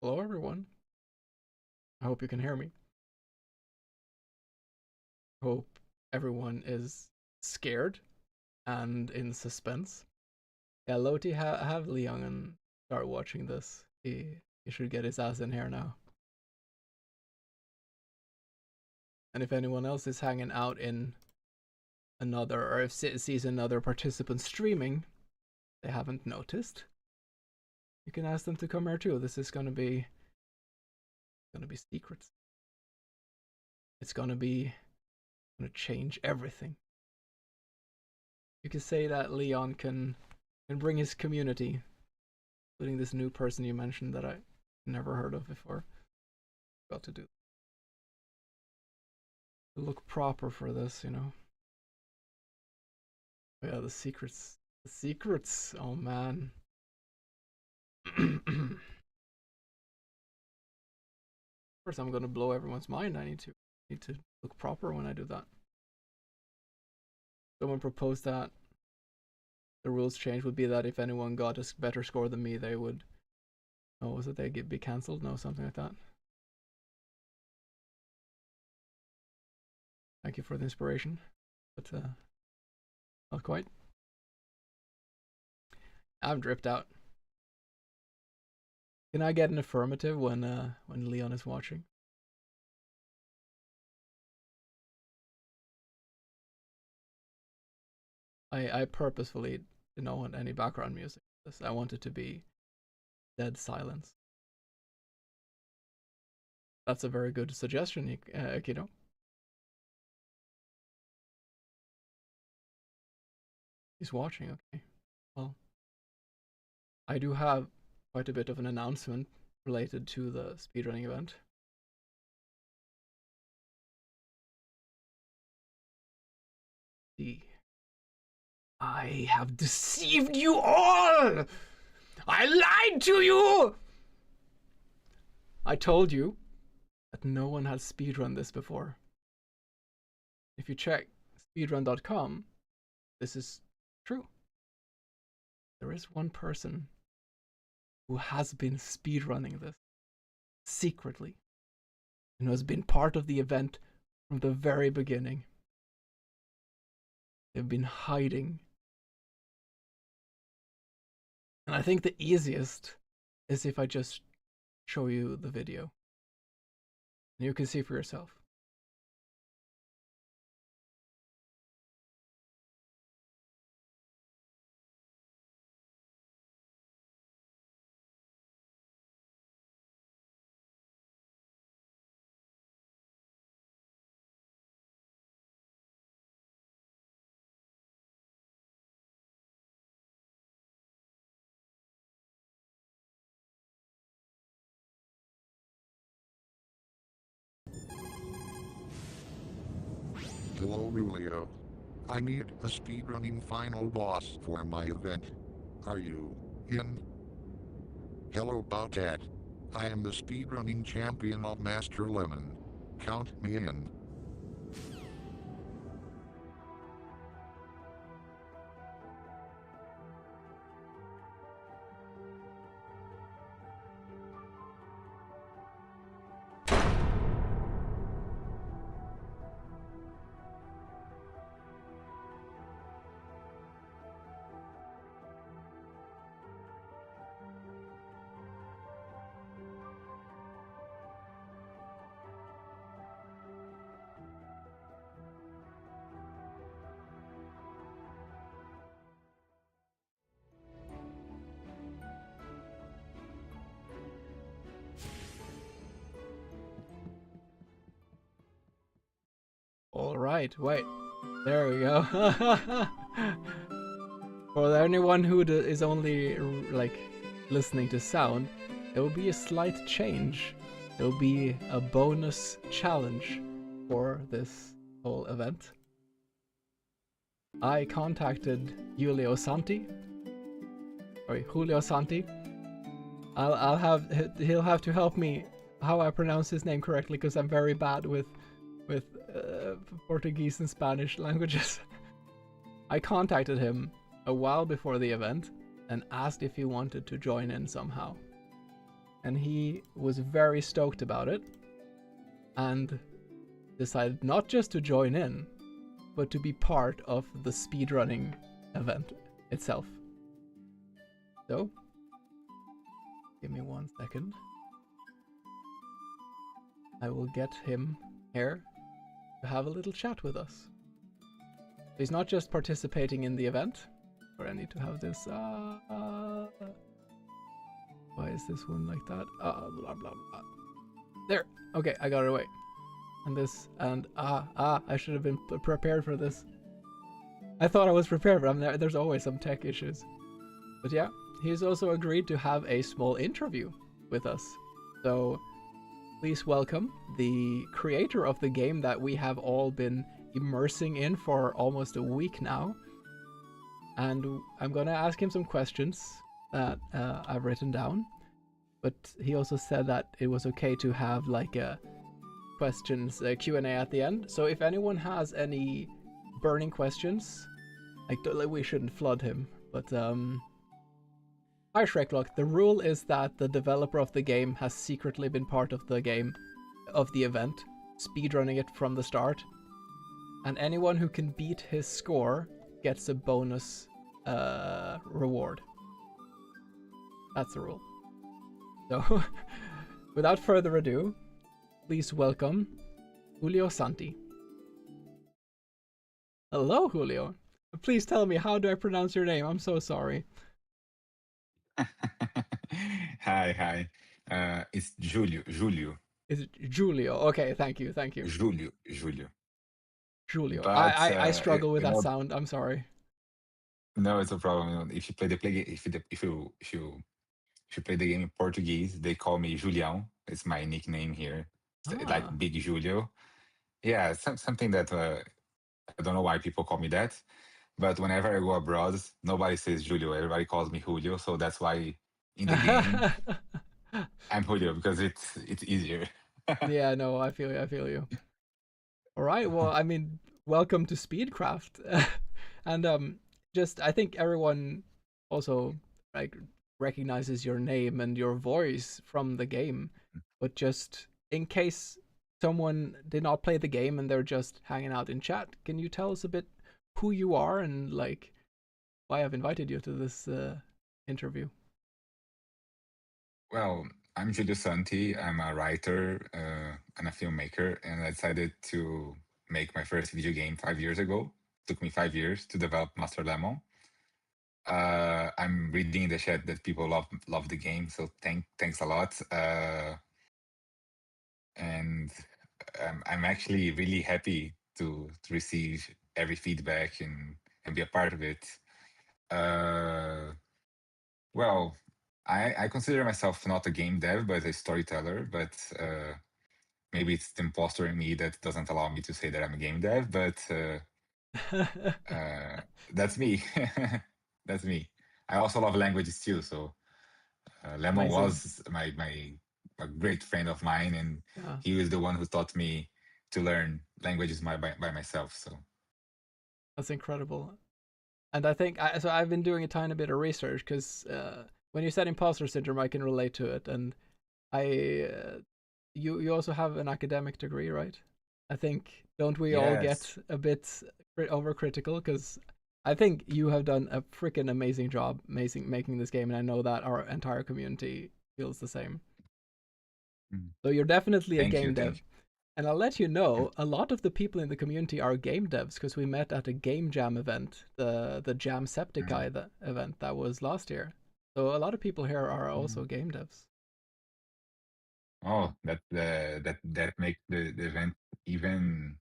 Hello, everyone. I hope you can hear me. Hope everyone is scared and in suspense. Yeah, Loti, have Leon and start watching this. He should get his ass in here now. And if anyone else is hanging out in another, or if sees another participant streaming, they haven't noticed, you can ask them to come here too. This is gonna be secrets. It's gonna change everything. You can say that Leon can bring his community, including this new person you mentioned that I never heard of before. Got to do. Look proper for this, you know. Oh, yeah, the secrets. The secrets. Oh man. First, I'm gonna blow everyone's mind. I need to look proper when I do that. Someone proposed that the rules change would be that if anyone got a better score than me, they would. Oh, was it they'd be cancelled? No, something like that. Thank you for the inspiration, but not quite. I've dripped out. Can I get an affirmative when Leon is watching? I purposefully didn't want any background music. I want it to be dead silence. That's a very good suggestion, Kido. He's watching, okay. Well, I do have quite a bit of an announcement related to the speedrunning event. I have deceived you all! I lied to you! I told you that no one has speedrun this before. If you check speedrun.com, this is true. There is one person who has been speedrunning this secretly and who has been part of the event from the very beginning. They've been hiding. And I think the easiest is if I just show you the video. And you can see for yourself. Hello Julio. I need a speedrunning final boss for my event. Are you in? Hello Bowcat. I am the speedrunning champion of Master Lemon. Count me in. Alright, wait. There we go. For anyone who is only like listening to sound, there will be a slight change. There will be a bonus challenge for this whole event. I contacted Julio Santi. Sorry, Julio Santi. He'll have to help me how I pronounce his name correctly because I'm very bad with Portuguese and Spanish languages. I contacted him a while before the event and asked if he wanted to join in somehow. and he was very stoked about it and decided not just to join in, but to be part of the speedrunning event itself. So, give me 1 second. I will get him here to have a little chat with us. He's not just participating in the event, but I need to have this. Why is this one like that? Blah blah blah. There. Okay, I got it away. And this, and I should have been prepared for this. I thought I was prepared, but there's always some tech issues. But yeah, he's also agreed to have a small interview with us. So please welcome the creator of the game that we have all been immersing in for almost a week now. And I'm gonna ask him some questions that I've written down. But he also said that it was okay to have like a questions Q&A at the end. So if anyone has any burning questions, like we shouldn't flood him, but hi Shreklock, the rule is that the developer of the game has secretly been part of the event, speedrunning it from the start, and anyone who can beat his score gets a bonus reward. That's the rule. So without further ado, please welcome Julio Santi. Hello, Julio. Please tell me, how do I pronounce your name? I'm so sorry. Hi. It's Julio. Is it Julio? Okay, thank you. Julio. Julio. But I struggle with that sound. I'm sorry. no, it's a problem. You know, if you play if you play the game in Portuguese, they call me Julião. It's my nickname here. Like Big Julio. Yeah, something that I don't know why people call me that. But whenever I go abroad, nobody says Julio. Everybody calls me Julio. So that's why in the game I'm Julio, because it's easier. Yeah, no, I feel you. All right, well, I mean, welcome to Speedcraft. And just I think everyone also like recognizes your name and your voice from the game, but just in case someone did not play the game and they're just hanging out in chat, can you tell us a bit who you are and like why I've invited you to this interview? Well, I'm Julio Santi. I'm a writer and a filmmaker, and I decided to make my first video game 5 years ago. It took me 5 years to develop Master Lemon. I'm reading in the chat that people love the game, so thanks a lot. And I'm actually really happy to receive every feedback and be a part of it. Well, I consider myself not a game dev, but a storyteller. But maybe it's the imposter in me that doesn't allow me to say that I'm a game dev. But that's me. That's me. I also love languages too. So Lemon Amazing. was a great friend of mine, and he was the one who taught me to learn languages by myself. So that's incredible. And I think so. I've been doing a tiny bit of research because when you said imposter syndrome, I can relate to it. And you also have an academic degree, right? I think don't we all get a bit overcritical? Because I think you have done a freaking amazing job, making this game, and I know that our entire community feels the same. So you're definitely a game dev. And I'll let you know, a lot of the people in the community are game devs because we met at a game jam event, the Jamsepticeye event that was last year. So a lot of people here are also game devs. Oh, that makes the event even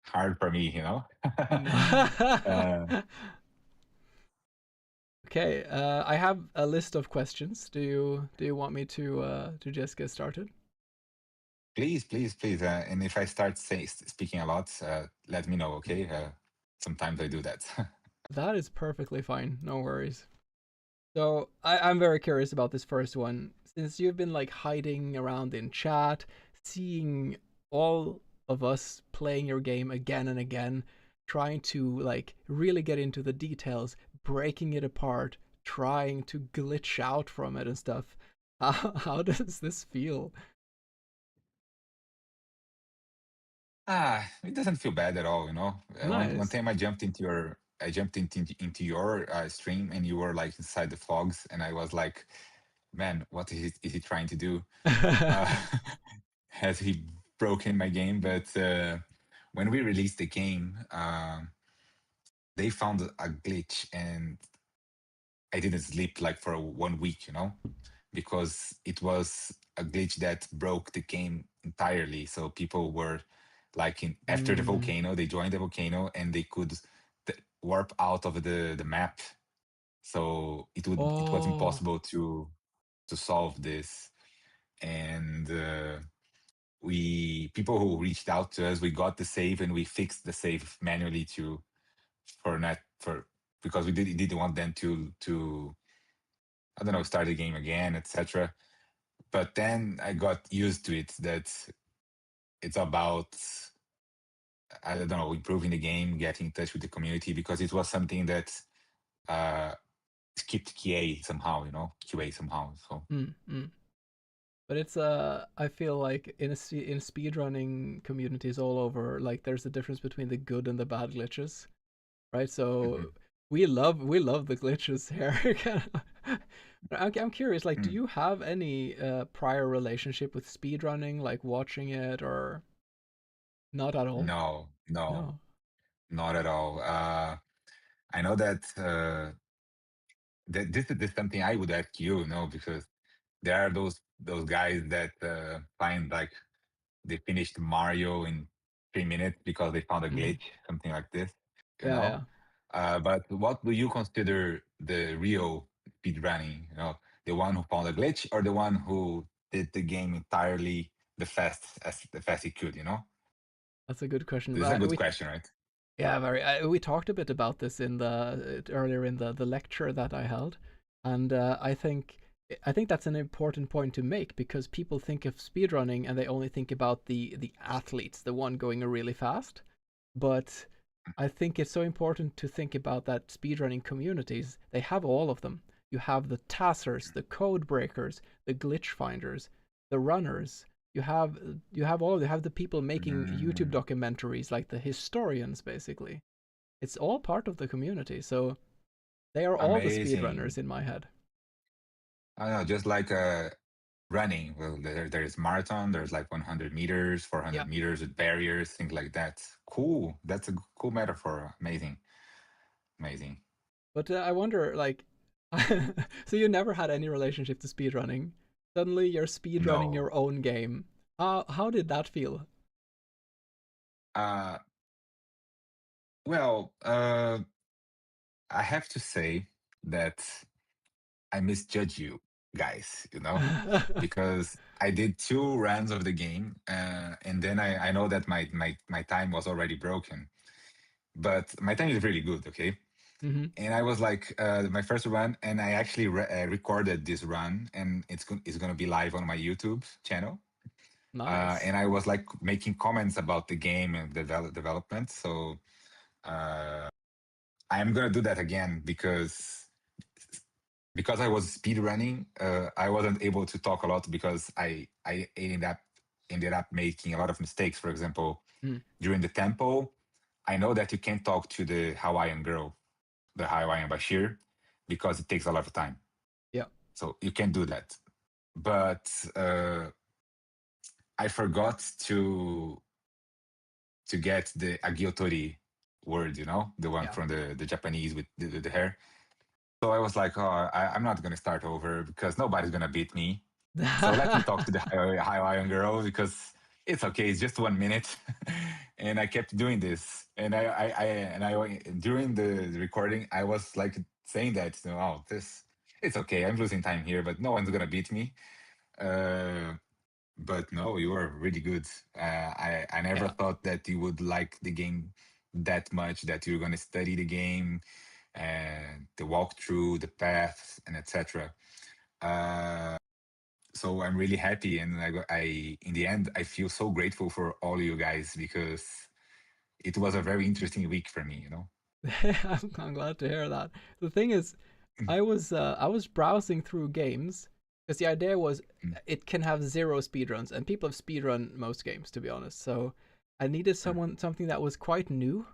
hard for me, you know. Okay, I have a list of questions. Do you want me to just get started? Please. And if I start speaking a lot, let me know, okay? Sometimes I do that. That is perfectly fine. No worries. So I'm very curious about this first one. Since you've been like hiding around in chat, seeing all of us playing your game again and again, trying to like really get into the details, breaking it apart, trying to glitch out from it and stuff. How does this feel? It doesn't feel bad at all, you know. One Nice. time I jumped into your stream, and you were like inside the fogs, and I was like, man, what is he trying to do? Uh, has he broken my game? But when we released the game, they found a glitch, and I didn't sleep like for 1 week, you know, because it was a glitch that broke the game entirely. So people were like in after the Mm. volcano, they joined the volcano and they could warp out of the map. So it was Oh, impossible to solve this. And we people who reached out to us, we got the save and we fixed the save manually to for not for because we didn't want them to I don't know, start the game again, etc. But then I got used to it that it's about I don't know, improving the game, getting in touch with the community because it was something that uh skipped QA somehow. So mm, mm. But it's I feel like in speedrunning communities all over, like there's a difference between the good and the bad glitches, right? mhm. So we love the glitches here. I'm curious, like, do Mm. you have any prior relationship with speedrunning, like watching it or not at all? No, no, No. not at all. I know that this is something I would ask you, you know, because there are those guys that find like they finished Mario in 3 minutes because they found a Mhm. glitch, something like this, you Yeah, know. yeah. But what do you consider the real speedrunning? You know, the one who found a glitch or the one who did the game entirely the fast he could? You know, That's a good question. this is a good question, right? Yeah, very. We talked a bit about this in the earlier in the lecture that I held, and I think that's an important point to make because people think of speedrunning and they only think about the athletes, the one going really fast. But I think it's so important to think about that speedrunning communities. They have all of them. You have the tassers, the code breakers, the glitch finders, the runners, you have all you have the people making YouTube Mm, documentaries like the historians basically. It's all part of the community. So they are all the speedrunners amazing. in my head. I know, just like running. Well, there's marathon. There's like 100 meters, Yeah. 400 meters with barriers, things like that. Cool. That's a cool metaphor. Amazing, amazing. But I wonder like so you never had any relationship to speedrunning. Suddenly you're speedrunning No. your own game. How did that feel? Uh, well, I have to say that I misjudge you guys, you know, because I did 2 runs of the game, and then I know that my time was already broken, but my time is really good, okay. Hmm. And I was like, my first run, and I actually recorded this run, and it's gonna be live on my YouTube channel. Nice. And I was like making comments about the game and development. So I'm gonna do that again because I was speed running. I wasn't able to talk a lot because I ended up making a lot of mistakes. For example, Mm, during the tempo, I know that you can't talk to the Hawaiian girl, the Hawaiian Bashir, because it takes a lot of time. yeah. So you can do that. But I forgot to get the agiotori word, you know, the one Yeah. from the Japanese with the hair. So I was like, oh, I'm not going to start over because nobody's going to beat me. So let me talk to the Hawaiian girl because it's okay. It's just 1 minute. And I kept doing this. And I during the recording, I was like saying that, you know, oh, it's okay. I'm losing time here, but no one's going to beat me. Uh, but no, you are really good. I never Yeah. thought that you would like the game that much, that you're going to study the game and the walkthrough, the paths, and etc. Uh, so I'm really happy, and in the end, I feel so grateful for all you guys because it was a very interesting week for me. You know. I'm glad to hear that. The thing is, I was browsing through games because the idea was Mm, it can have zero speedruns, and people have speedrun most games, to be honest. So I needed sure. something that was quite new.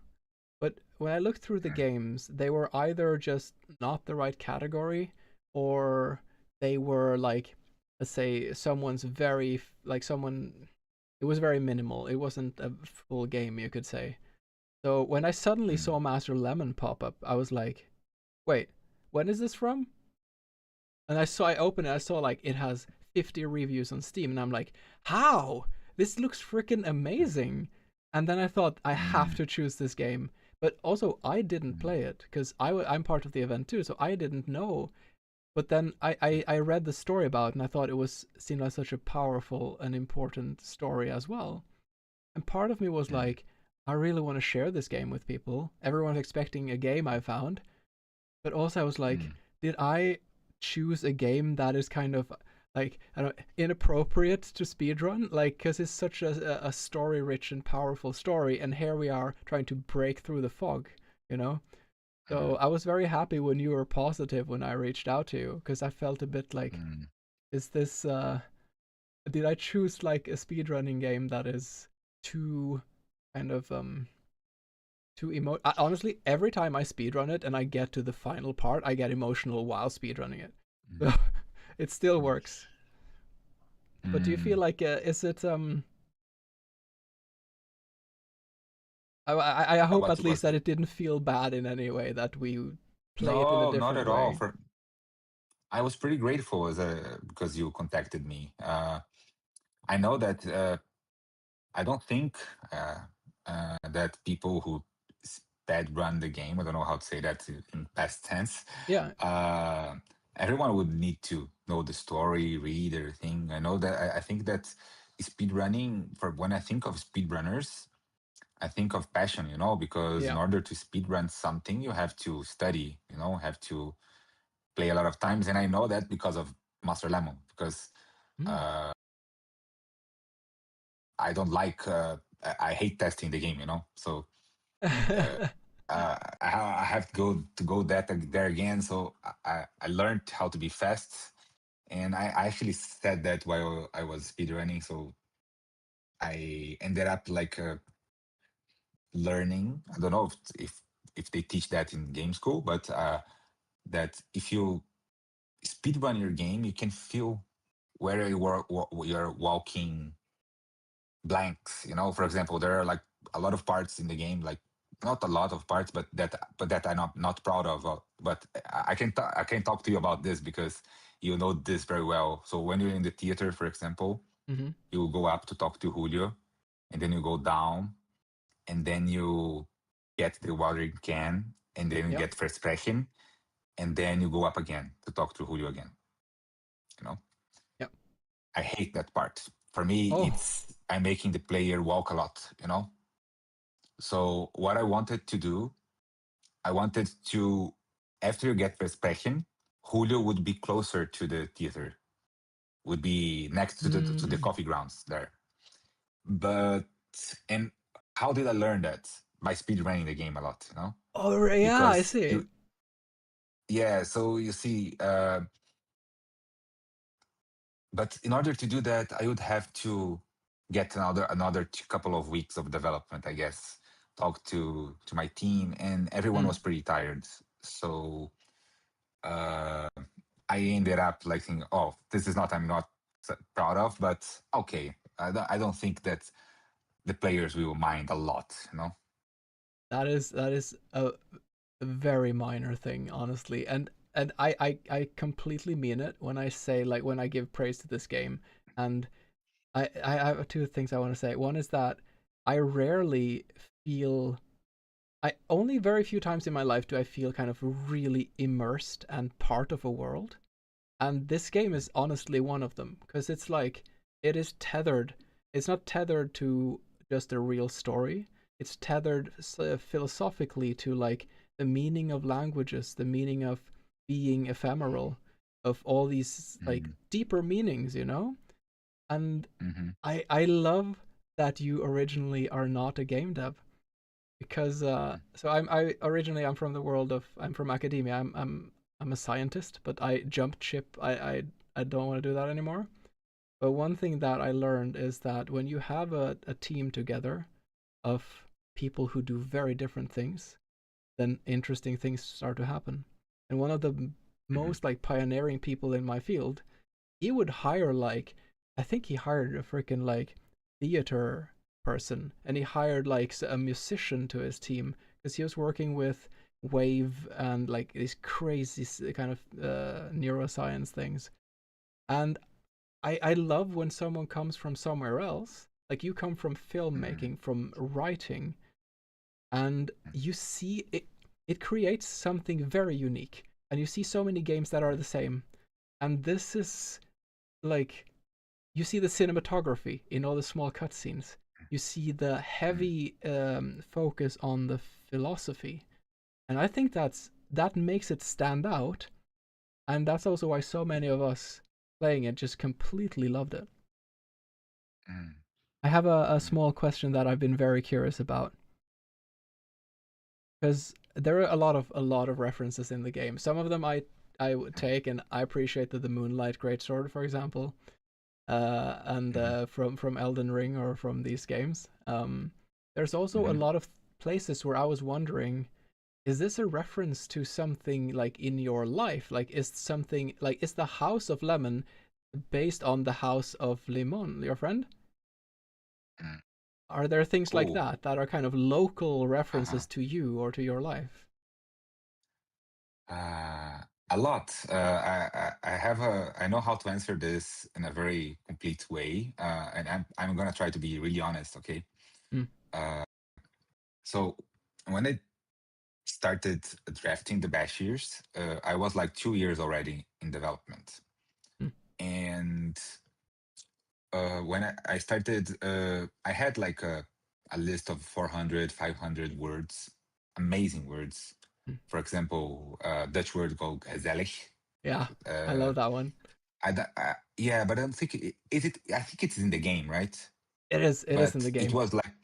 But when I looked through the Mm, games, they were either just not the right category, or they were like, let's say, someone's very like someone. It was very minimal. It wasn't a full game, you could say. So when I suddenly mm, saw Master Lemon pop up, I was like, "Wait, when is this from?" And I opened it, I saw like it has 50 reviews on Steam, and I'm like, how? This looks freaking amazing. And then I thought I have mm, to choose this game. But also I didn't mm, play it because I'm part of the event too, so I didn't know. But then mm, I read the story about it, and I thought it was seemed like such a powerful and important story as well. And part of me was mm, like, I really want to share this game with people. Everyone's expecting a game I found, but also I was like, mm. did I choose a game that is kind of like, I don't know, inappropriate to speedrun? Like, because it's such a story rich and powerful story, and here we are trying to break through the fog, you know? So Mm, I was very happy when you were positive when I reached out to you, because I felt a bit like, mm. is this, did I choose like a speedrunning game that is too kind of, too honestly, every time I speedrun it and I get to the final part, I get emotional while speedrunning it. So Mm, it still mm, works. But do you feel mm. like is it I hope What at least was that it didn't feel bad in any way that we play it in a no, not different at all. way. For I was pretty grateful because you contacted me. I know that I don't think that people who sped run the game, I don't know how to say that in past tense, Yeah. uh, everyone would need to know the story, read everything. I know that I think that speed running, for when I think of speedrunners, I think of passion, because in Yeah. order to speed run something, you have to study, have to play a lot of times. And I know that because of Master Lemon, because Mm. uh, I don't like, I hate testing the game, so uh, I have to go there again. So I learned how to be fast, and I actually said that while I was speedrunning. So I ended up like learning. I don't know if they teach that in game school, but that if you speedrun your game, you can feel where you're walking blanks. For example, there are like a lot of parts in the game, like not a lot of parts, but that I'm not proud of. But I can talk to you about this because you know this very well. So when you're in the theater, for example, Mm-hmm. you go up to talk to Julio, and then you go down, and then you get the watering can, and then you Yep. get Versprechen, and then you go up again to talk to Julio again. You know, Yep. I hate that part. For me, Oh. it's I'm making the player walk a lot. So what I wanted to do, I wanted to, after you get Versprechen, Julio would be closer to the theater, would be next to the Mm. coffee grounds there. But and how did I learn that? By speed running the game a lot. Oh yeah, I Because see. yeah, so you see, but in order to do that, I would have to get another couple of weeks of development, I guess. Talk to my team, and everyone Mm. was pretty tired. So uh, I ended up like thinking, "Oh, this is not I'm not proud of, but okay." I don't think that the players will mind a lot. That is a very minor thing, honestly. And I completely mean it when I say like when I give praise to this game. And I have two things I want to say. One is that I rarely feel I only very few times in my life do I feel kind of really immersed and part of a world. And this game is honestly one of them because it's like it is tethered. It's not tethered to just a real story. It's tethered philosophically to like the meaning of languages, the meaning of being ephemeral, of all these like Mm-hmm. deeper meanings, you know? And Mm-hmm. I love that you originally are not a game dev because so I originally I'm from academia. I'm a scientist, but I jumped ship. I I don't want to do that anymore. But one thing that I learned is that when you have a team together of people who do very different things, then interesting things start to happen. And one of the Mhm. most like pioneering people in my field, he would hire like, I think he hired a freaking like theater person, and he hired like a musician to his team because he was working with wave and like these crazy kind of neuroscience things. And I love when someone comes from somewhere else. Like you come from Mhm. filmmaking, from writing, and you see it. It creates something very unique, and you see so many games that are the same. And this is like you see the cinematography in all the small cutscenes. You see the Mhm. heavy focus on the philosophy, and I think that makes it stand out. And that's also why so many of us playing it just completely loved it. Mhm. I have a Mhm. small question that I've been very curious about because there are a lot of references in the game. Some of them I would take, and I appreciate that the Moonlight Greatsword, for example, and Mhm. from Elden Ring or from these games. There's also a Mhm. lot of places where I was wondering, is this a reference to something like in your life? Like, is something like is the House of Lemon based on the House of Limon, your friend? Mhm. Are there things like Oh, that that are kind of local uh-huh. references to you or to your life? A lot. I have a. I know how to answer this in a very complete way, and I'm gonna try to be really honest. Okay. Mm, Uh, so when I started drafting the Bashirs, I was like 2 years already in development, mm, and when I started, I had like a list of 400, 500 words, amazing words. mm. For example, Dutch word called gezellig. Yeah, I Uh, love that one. yeah, but I don't think is it. I think it's in the game, right? It is. It is in But the it game. was like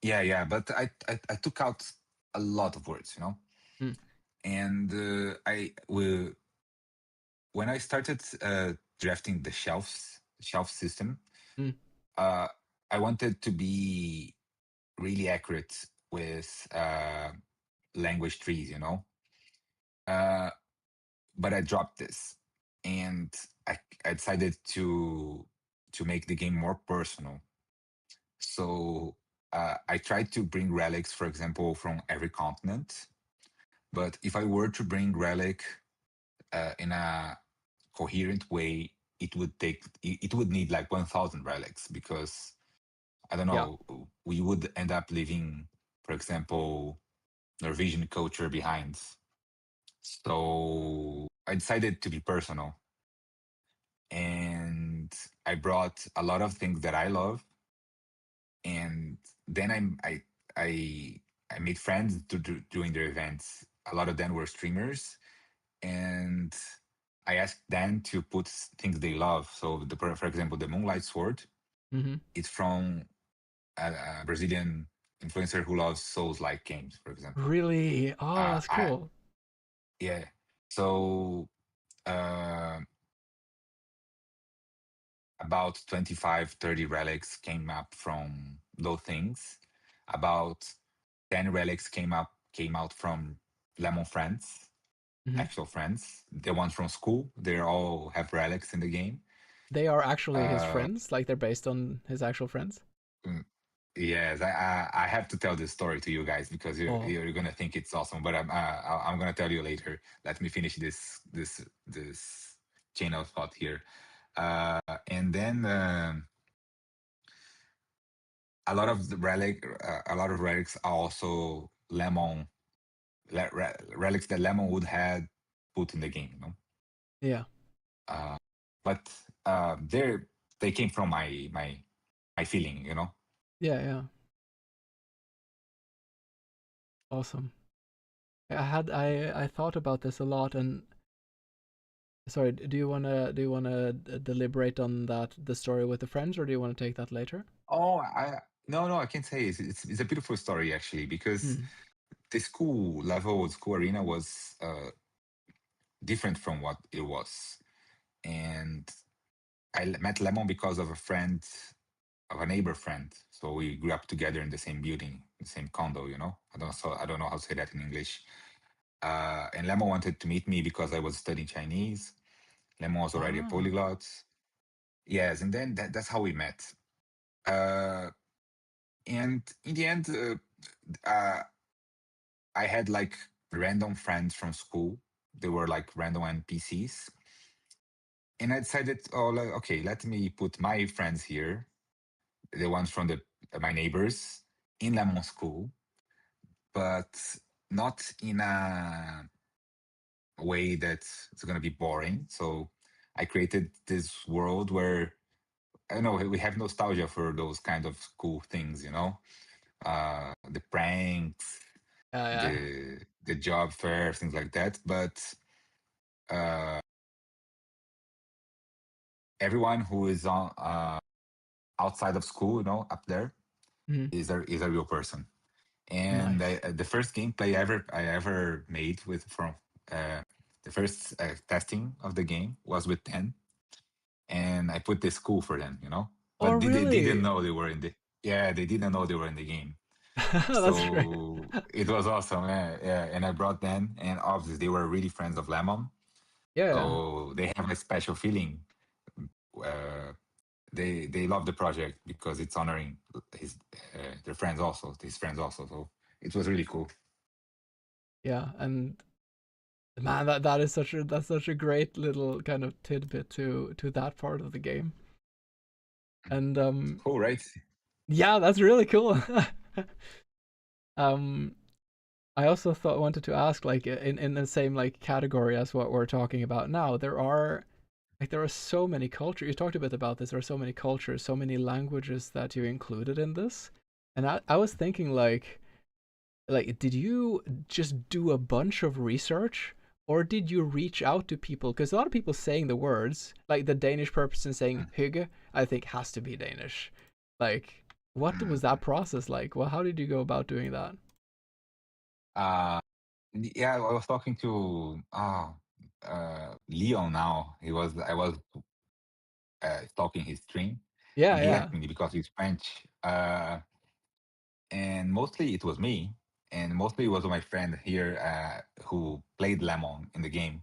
yeah. But I took out a lot of words, Mm, and I will when I started drafting the shelf system. mm, Uh, I wanted to be really accurate with language trees, uh, but I dropped this, and I decided to make the game more personal. So I tried to bring relics, for example, from every continent. But if I were to bring relic in a coherent way, it would need like 1,000 relics because I don't yeah. know, we would end up leaving, for example, Norwegian culture behind. So I decided to be personal, and I brought a lot of things that I love, and then I I made friends during their events. A lot of them were streamers, and I asked them to put things they love. So for example, the Moonlight Sword, Hmm. it's from a Brazilian influencer who loves Souls-like games, for example. Really? Oh, that's I cool. Yeah. So uh, about 25, 30 relics came up from those things. About 10 relics came out from Lemon friends, Hmm. actual friends. The ones from school, they all have relics in the game. They are actually his Uh, friends. Like they're based on his actual friends. mm, yes, I have to tell this story to you guys because Oh. you're gonna think it's awesome, but I'm gonna tell you later. Let me finish this chain of thought here. And then a lot of relics are also relics that Lemon would had put in the game, Yeah. uh, but they came from my feeling, Yeah. Yeah. Awesome. I thought about this a lot, and sorry, do you wanna deliberate on that the story with the friends, or do you want to take that later? Oh, I no, no, I can say it's a beautiful story actually because Mm. the school arena was different from what it was. and met Lemon because of a friend, of a neighbor friend. So we grew up together in the same building, the same condo. I don't know how to say that in English. And Lemon wanted to meet me because I was studying Chinese. Lemon was already a Ah, polyglot. Yes, and then that's how we met. Uh, and in the end, I had like random friends from school. They were like random NPCs. And I decided, oh, okay, let me put my friends here, the ones from my neighbors, in Lemon School, but not in a way that it's going to be boring. So I created this world where I know we have nostalgia for those kind of cool things, the pranks, yeah, the job fair, things like that. But uh, everyone who is on outside of school, up there, yeah. Mhm. is a real person. And Nice. the first gameplay I ever made with from uh, the first testing of the game was with 10, and I put this school for them, Oh, but they didn't really? know they were in the yeah, they didn't know they were in the game. That's great. So it was awesome. Yeah, and I brought them, and obviously they were really friends of Lemon, Yeah, yeah. so they have a special feeling. Uh, they love the project because it's honoring their friends also, his friends also. So it was really cool. Yeah, and man, that is such a great little kind of tidbit to that part of the game. And Cool, right? yeah, that's really cool. um I also thought wanted to ask, like, in the same like category as what we're talking about now, there are so many cultures. You talked a bit about this. There are so many cultures, so many languages that you included in this. And I was thinking, like, did you just do a bunch of research, or did you reach out to people? Because a lot of people saying the words, like the Danish person saying hygge, I think has to be Danish. Like, what was that process like? Well, how did you go about doing that? Uh, yeah, I was talking to Leon now. I was stalking his stream, Yeah, and he yeah. asked me because he's French. And mostly it was me, and mostly it was my friend here who played Lemon in the game.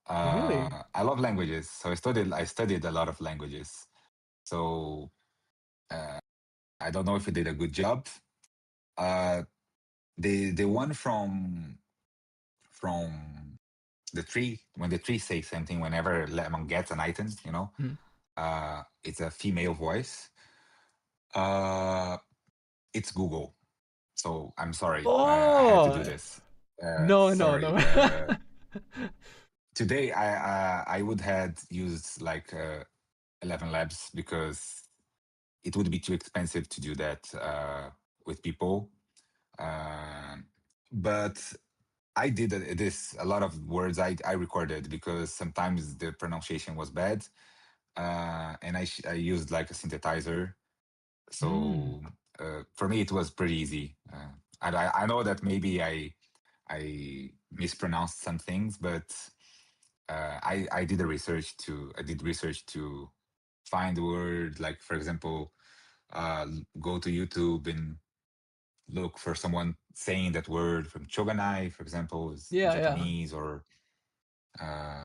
Really? I love languages, so I studied a lot of languages. So uh, I don't know if he did a good job. Uh, the one from the tree, when the tree says something, whenever Lemon gets an item, Mm. it's a female voice. Uh, it's Google. So I'm sorry, I had to do Oh, this. no, no, Sorry. no. Today I would had used like 11 labs because it would be too expensive to do that with people. Uh, but I did this a lot of words I recorded because sometimes the pronunciation was bad, and I used like a synthesizer. Mm. So for me it was pretty easy. And I know that maybe I mispronounced some things, but I did research to find the word. Like for example, go to YouTube and look for someone saying that word from Choganai, for example, is Yeah, yeah, Japanese, or uh,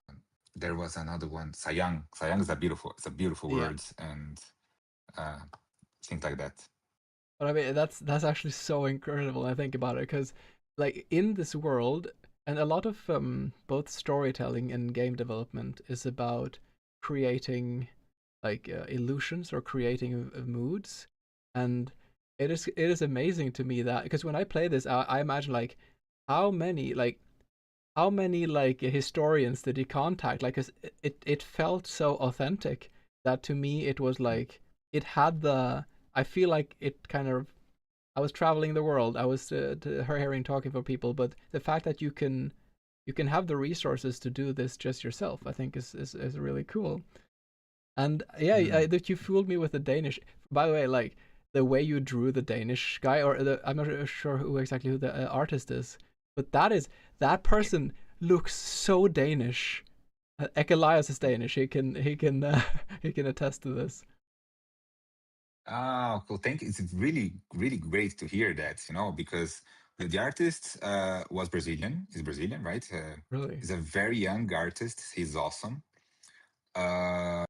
there was another one, Sayang. Sayang is a beautiful yeah. word, and uh, things like that. But I mean, that's actually so incredible. I think about it because, like, in this world, and a lot of both storytelling and game development is about creating like illusions or creating moods, and it is amazing to me that because when I play this, I imagine like how many like how many like historians did he contact? Like, 'cause it felt so authentic that to me it was like it had the. I feel like it kind of. I was traveling the world. I was to her hearing talking for people, but the fact that you can have the resources to do this just yourself, I think is really cool. And yeah, Mm. that you fooled me with the Danish. By the way, like the way you drew the Danish guy, or I'm not sure who the artist is, but that person looks so Danish. Ekelias is Danish. he can attest to this. Oh, cool. Thank you. It's really, really great to hear that, because the artist was Brazilian. He's Brazilian, right? Really. He's a very young artist. He's awesome. Uh,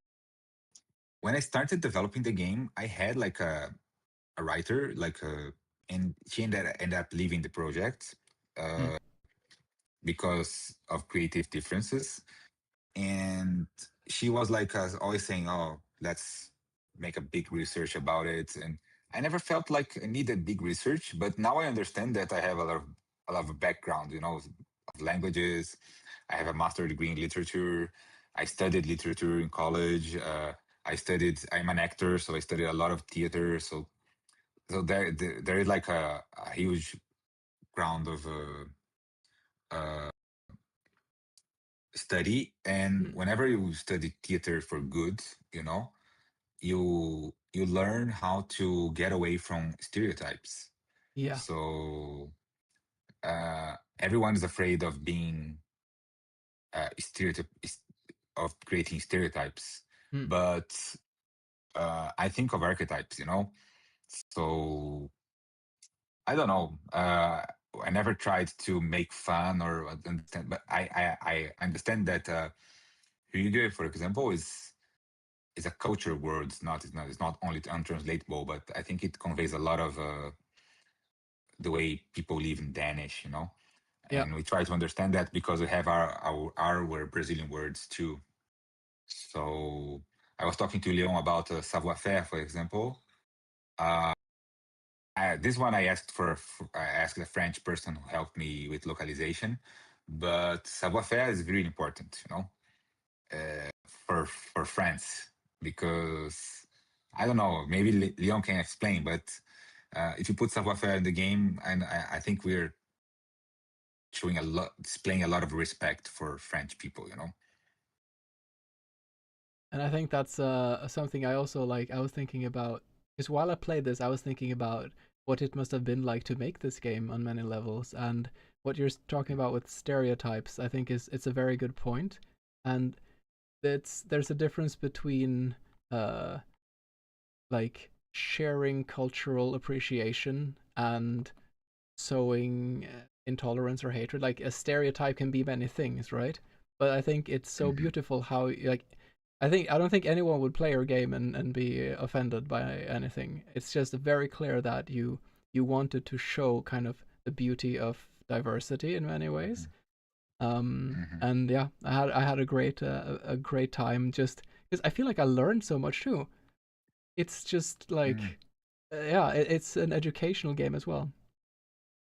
when I started developing the game, I had like a writer, and she ended up leaving the project Mm. because of creative differences. And she was like always saying, "Oh, let's make a big research about it." And I never felt like I needed big research, but now I understand that I have a lot of background, of languages. I have a master degree in literature. I studied literature in college. I'm an actor, so I studied a lot of theater. So there is like a huge ground of study. And Mm. whenever you study theater for good, you know, you learn how to get away from stereotypes. Yeah. So everyone is afraid of being stereotype of creating stereotypes, Mm. but I think of archetypes. So I don't know. I never tried to make fun or understand, but I understand that Hygge, for example, is a culture word. It's not only untranslatable, but I think it conveys a lot of the way people live in Danish. Yeah. And we try to understand that because we have our Brazilian words too. So I was talking to Leon about savoir-faire, for example. Uh, this one I asked a French person who helped me with localization, but savoir-faire is really important, for France, because I don't know, maybe Leon can explain, but if you put savoir-faire in the game, and I think we're displaying a lot of respect for French people. And I think that's something I also like. I was thinking about because while I played this, I was thinking about what it must have been like to make this game on many levels. And what you're talking about with stereotypes, I think is it's a very good point. And there's a difference between uh like sharing cultural appreciation and sowing intolerance or hatred. Like a stereotype can be many things, right? But I think it's so Hmm. beautiful how like I don't think anyone would play your game and be offended by anything. It's just very clear that you wanted to show kind of the beauty of diversity in many ways. Hmm. And yeah, I had a great time just because I feel like I learned so much too. It's just Hmm. like yeah, it's an educational game as well.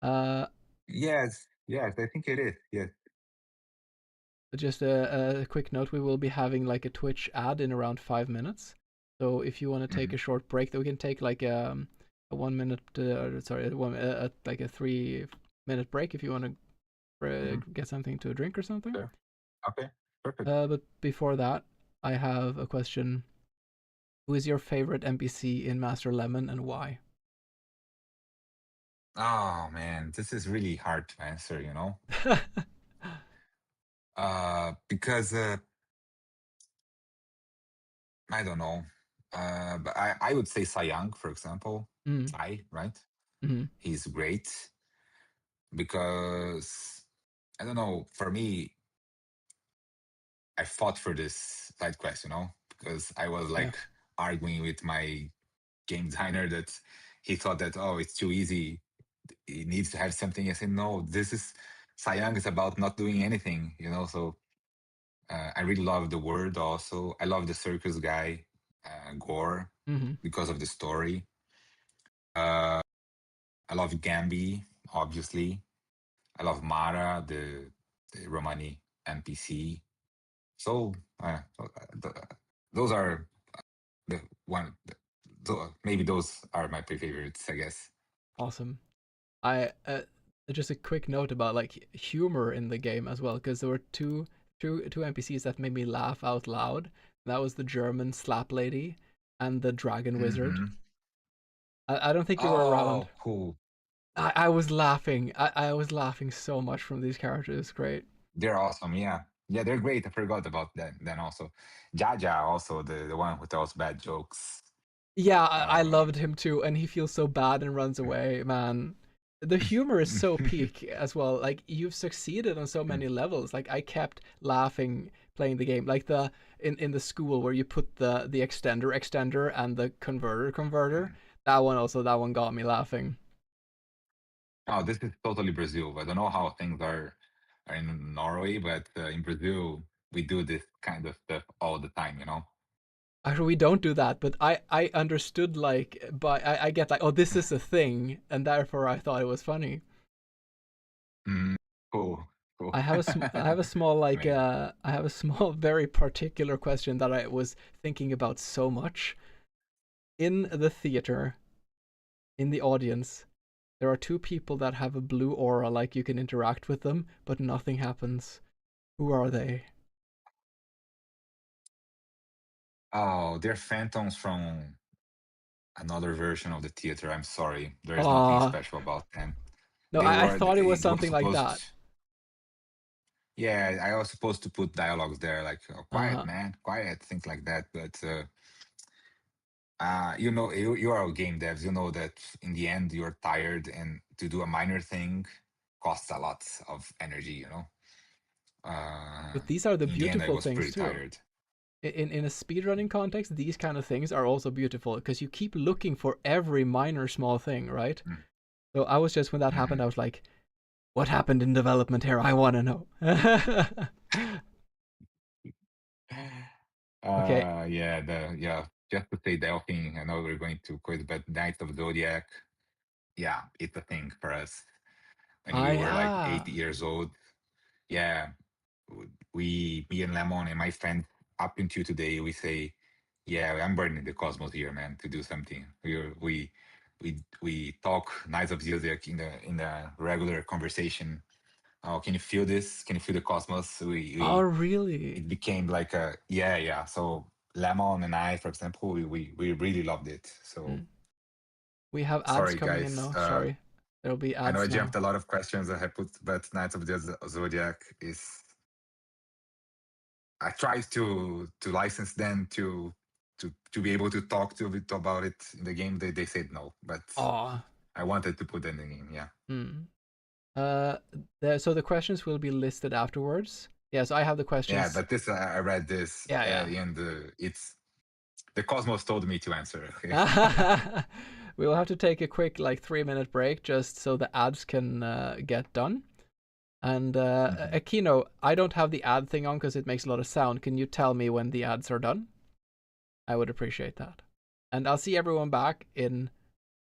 Uh, Yes, yes, I think it is. Yes. just a quick note: we will be having like a Twitch ad in around 5 minutes. So if you want to take Hmm. a short break, that we can take like a 1 minute, sorry, like a 3 minute break if you want to Hmm. get something to drink or something. Sure. Okay. Perfect. But before that, I have a question: who is your favorite NPC in Master Lemon and why? Oh man, this is really hard to answer. Because I don't know. But I would say Sayang, for example. mm, Sai, right? mm, He's great because I don't know. For me, I fought for this side quest, because I was yeah. like arguing with my game designer that he thought that, oh, it's too easy. It needs to have something. I said, no, this is Sayang is about not doing anything. So I really love the word also. I love the circus guy, Gore, Mm-hmm. because of the story. Uh, I love Gambi, obviously. I love Mara, the Romani NPC. So those are the one. Maybe those are my favorites, I guess. Awesome. I just a quick note about like humor in the game as well, because there were two NPCs that made me laugh out loud. That was the German slap lady and the dragon wizard. Hmm. I don't think you were around. Oh, cool. I was laughing. I was laughing so much from these characters. Great. They're awesome. Yeah. Yeah, they're great. I forgot about that. Then also, Jaja, also the one who tells bad jokes. Yeah, I Uh, loved him too, and he feels so bad and runs away, man. The humor is so peak as well. Like you've succeeded on so many levels. Like I kept laughing playing the game. Like the in the school where you put the extender and the converter. That one got me laughing. oh, this is totally Brazil. I don't know how things are in Norway, but in Brazil we do this kind of stuff all the time. You know. Actually, we don't do that, but I understood like, but I get like, oh, this is a thing, and therefore I thought it was funny. Mm, cool, cool. I have a small like Amazing. I have a small very particular question that I was thinking about so much. In the theater, in the audience, there are two people that have a blue aura, like you can interact with them, but nothing happens. Who are they? Oh, they're phantoms from another version of the theater. I'm sorry. There is nothing Ah, special about them. no, They I were thought it was they were something like supposed. that. Yeah, I was supposed to put dialogues there, like "quiet, Uh, man, quiet," things like that. But you know, you are game devs. You know that in the end you're tired, and to do a minor thing costs a lot of energy. You know. but these are the In the end, I beautiful was things pretty too. tired. In a speedrunning context, these kind of things are also beautiful because you keep looking for every minor small thing, right? Mm. So I was just when that happened, Mhm. I was like, what happened in development here? I want to know. Okay. Yeah, just to say Delphine, I know we're going to quiz, but Knights of Zodiac, yeah, it's a thing for us. When we I were like 8 years old, yeah, me and Lemon and my friend, up until today, we say, yeah, I'm burning the cosmos here, man, to do something. We talk Knights of Zodiac in the regular conversation. Oh, can you feel this? Can you feel the cosmos? Oh, We really? it became like a yeah. So Lemon and I, for example, we really loved it. So Hmm. We have ads sorry coming in guys. now. Sorry. There'll be I know I ads now. jumped a lot of questions I put, but Knights of the Zodiac is. I tried to license them to be able to talk to it about it in the game. They said no, but Oh. I wanted to put them in the game. Yeah. Hmm. Uh, so the questions will be listed afterwards. Yeah, so I have the Yeah, questions. but this I read this Yeah, and it's the Cosmos told me to answer. Okay. yeah. We will have to take a quick like 3 minute break just so the ads can get done. And Mhm. Akino, I don't have the ad thing on because it makes a lot of sound. Can you tell me when the ads are done? I would appreciate that. And I'll see everyone back in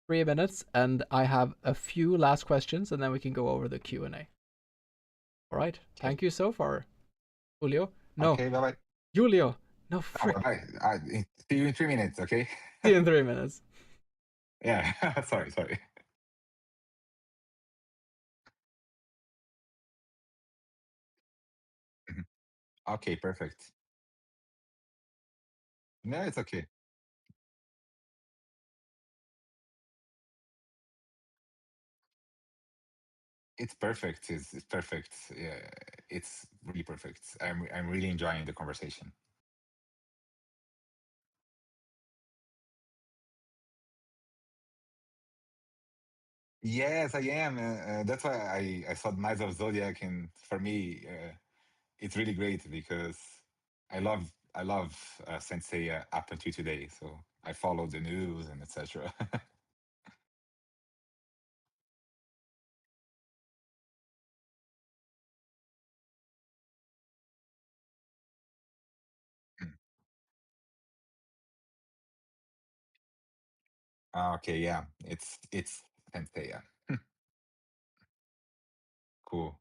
3 minutes, and I have a few last questions, and then we can go over the Q&A. All right. Okay. Thank you so far, Julio. No, Okay. Bye bye. Julio. No, Oh, frick. bye. See you in 3 minutes. Okay. See you in 3 minutes. Yeah. Sorry. Mhm. Okay. Perfect. No, it's okay. It's perfect. It's perfect. Yeah, it's really perfect. I'm really enjoying the conversation. Yes, I am. That's why I saw Knights of Zodiac, and for me, it's really great because I love Sensei up until today. So I follow the news and etc. Okay, yeah, it's Sensei. Yeah, cool.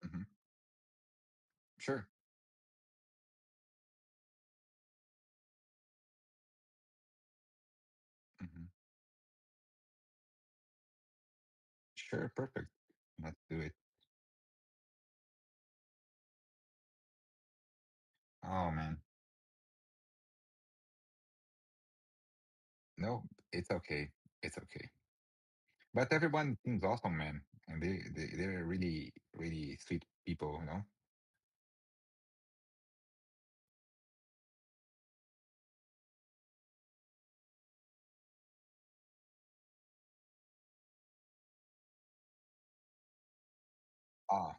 Hmm. Sure. Hmm. Sure. Perfect. Let's do it. Oh man, no, it's okay. It's okay. But everyone seems awesome, man, and they're really really sweet people, you know. Ah.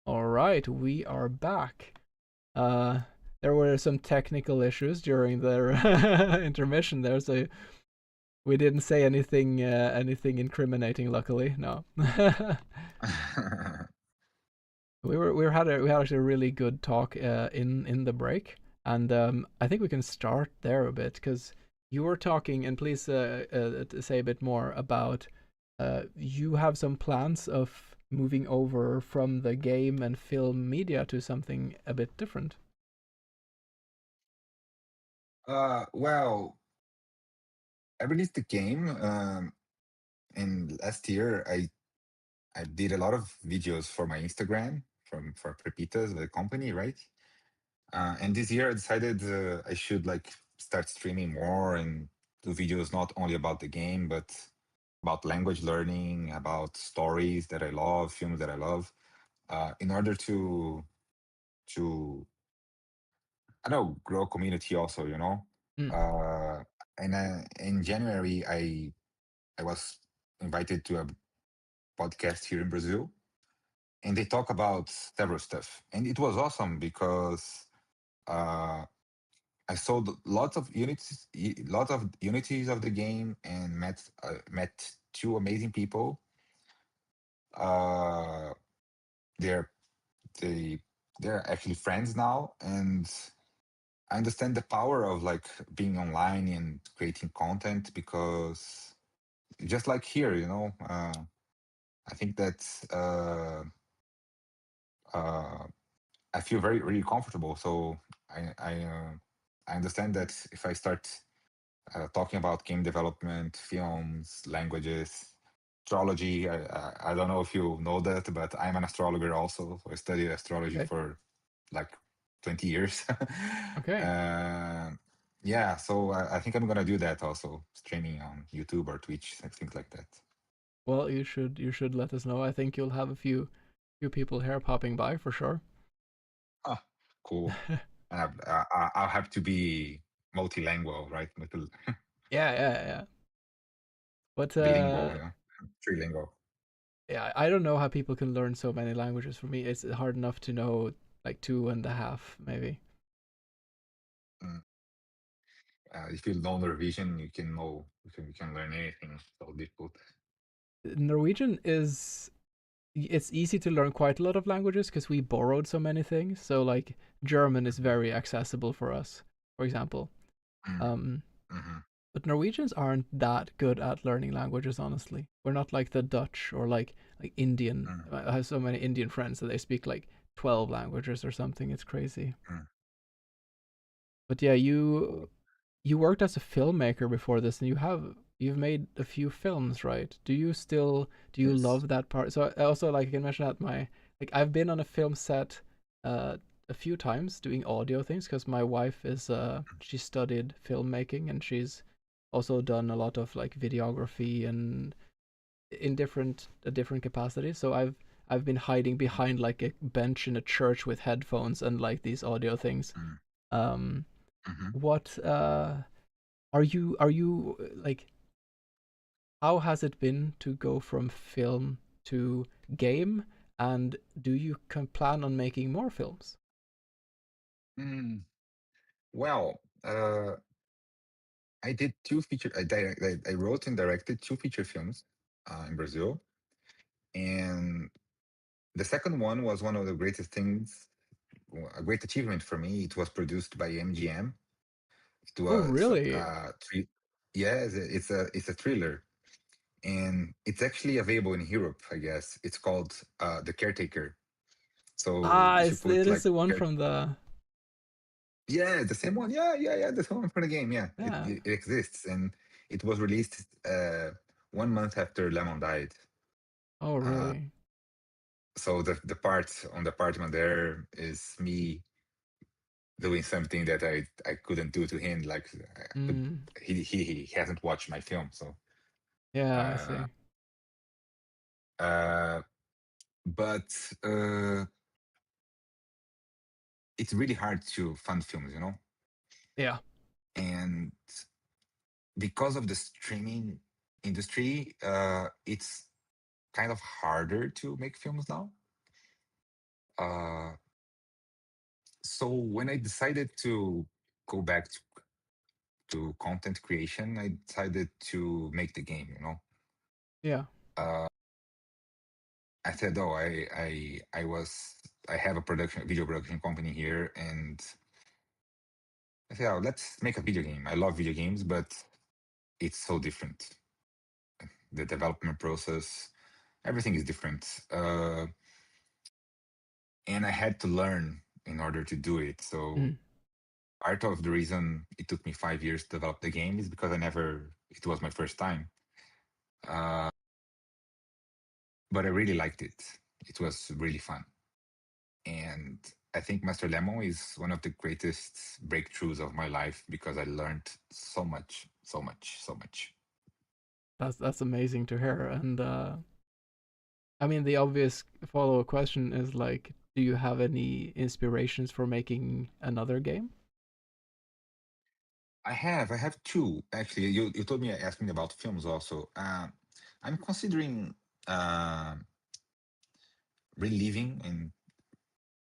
All right, we are back. Uh, there were some technical issues during the intermission there, so we didn't say anything incriminating. Luckily, no. We had actually a really good talk in the break, and I think we can start there a bit because you were talking, and please say a bit more about you have some plans of moving over from the game and film media to something a bit different. Well, I released the game, and last year I did a lot of videos for my Instagram for Prepitas, the company, right? And this year I decided I should like start streaming more and do videos not only about the game, but about language learning, about stories that I love, films that I love, in order to I don't know, grow a community also, you know. Mm. Uh, and in January I was invited to a podcast here in Brazil, and they talk about several stuff, and it was awesome because uh, I saw lots of unities of the game, and met two amazing people. Uh, they're they they're actually friends now, and I understand the power of like being online and creating content because just like here, you know, I think that uh, I feel very really comfortable. So I understand that if I start talking about game development, films, languages, astrology. I don't know if you know that, but I'm an astrologer also. So I studied astrology Okay. for like 20 years. Okay. Yeah, so I think I'm gonna do that also, streaming on YouTube or Twitch, things like that. Well, you should let us know. I think you'll have a few people here popping by for sure. Ah, cool. I'll have to be multilingual, right? Yeah, yeah, yeah. But Bilingual, yeah, trilingual. yeah, I don't know how people can learn so many languages. For me, it's hard enough to know like two and a half, maybe. Mm. If you know Norwegian, you can learn anything. So difficult. Norwegian is it's easy to learn quite a lot of languages because we borrowed so many things. So like German is Mhm. very accessible for us, for example. Mm. Um, Mhm. but Norwegians aren't that good at learning languages. Honestly, we're not like the Dutch or like Indian. Mm. I have so many Indian friends that they speak like 12 languages or something. It's crazy. Mm. But yeah, Cool. you worked as a filmmaker before this, and you've made a few films, right? Do you Yes. love that part? So I also like I can mention that my like I've been on a film set uh a few times doing audio things because my wife is she studied filmmaking and she's also done a lot of like videography and in different capacities. So I've been hiding behind like a bench in a church with headphones and like these audio things. Mm. Um, Mhm. what are you like how has it been to go from film to game, and do you plan on making more films? Mm. Well, I did two feature. I wrote and directed two feature films in Brazil, and the second one was one of the greatest things, a great achievement for me. It was produced by MGM. It Oh was really? yeah, it's a thriller, and it's actually available in Europe, I guess. It's called The Caretaker. So if you It put is like the one from the yeah, the same one. Yeah, the same one for the game. Yeah, it, yeah. it, it exists, and it was released 1 month after Lemon died. Oh Uh, really? so the part on the apartment there is me doing something that I couldn't do to him. Like Mm, he hasn't watched my film, so yeah, I uh, see. uh, but uh, it's really hard to fund films, Yeah. and because of the streaming industry, it's kind of harder to make films now. Uh, so when I decided to go back to content creation, I decided to make the game. Yeah. Uh, I said, oh, I have a video production company here, and I said, oh, let's make a video game. I love video games, but it's so different. The development process, everything is different. And I had to learn in order to do it. So Mm, part of the reason it took me 5 years to develop the game is because it was my first time. Uh, but I really liked it. It was really fun. And I think Master Lemon is one of the greatest breakthroughs of my life because I learned so much, so much, so much. that's amazing to hear. And I mean, the obvious follow-up question is like, do you have any inspirations for making another game? I have two actually. You told me asking about films also. I'm considering uh, reliving and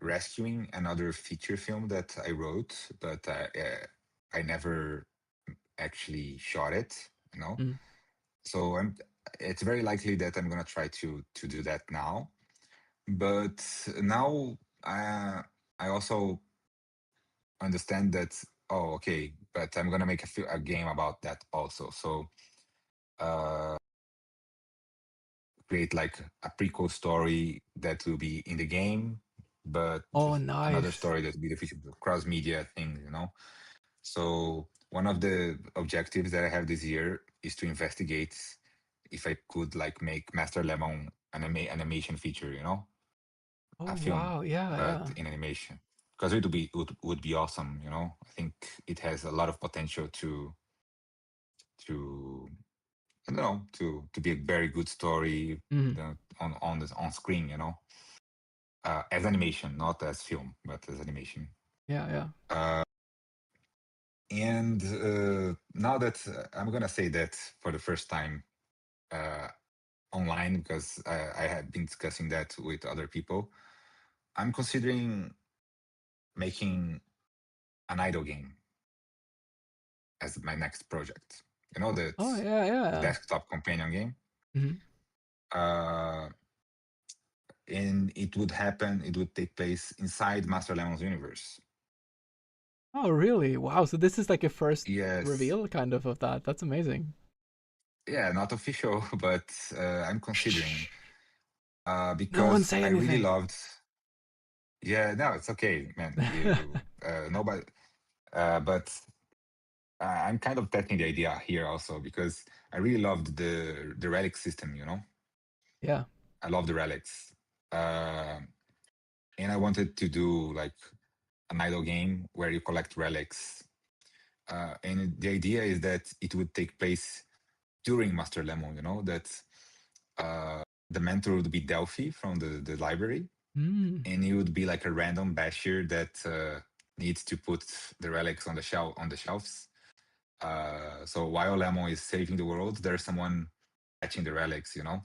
rescuing another feature film that I wrote, but I never actually shot it. Mm, So It's very likely that I'm gonna try to do that now. But now I also understand that, oh, okay, but I'm gonna make a game about that also. So uh, create like a prequel story that will be in the game, but oh, another nice. story that will be the future cross media thing. So one of the objectives that I have this year is to investigate if I could like make Master Lemon animation feature, you know, Oh a film, wow, yeah, but yeah. in animation, because it would be awesome, you know. I think it has a lot of potential to I don't know to be a very good story Hmm. on screen, you know, as animation, not as film, but as animation. Yeah, yeah. Uh, and now that I'm gonna say that for the first time uh, online, because I had been discussing that with other people, I'm considering making an idle game as my next project. You know, that Oh yeah, yeah, the yeah. desktop companion game. Hmm. Uh, and it would happen, it would take place inside Master Lemon's universe. Oh really? Wow. So this is like a first Yes. reveal kind of that. That's amazing. Yeah, not official, but I'm considering Shh. No one because say I really anything. loved. Yeah, no, it's okay, man. You nobody, but I'm kind of testing the idea here also because I really loved the relic system. You know, Yeah. I love the relics, uh, and I wanted to do like an idle game where you collect relics. And the idea is that it would take place during Master Lemon. You know that the mentor would be Delphi from the library, Mm. and he would be like a random basher that needs to put the relics on the shelves. So while Lemon is saving the world, there's someone catching the relics, you know.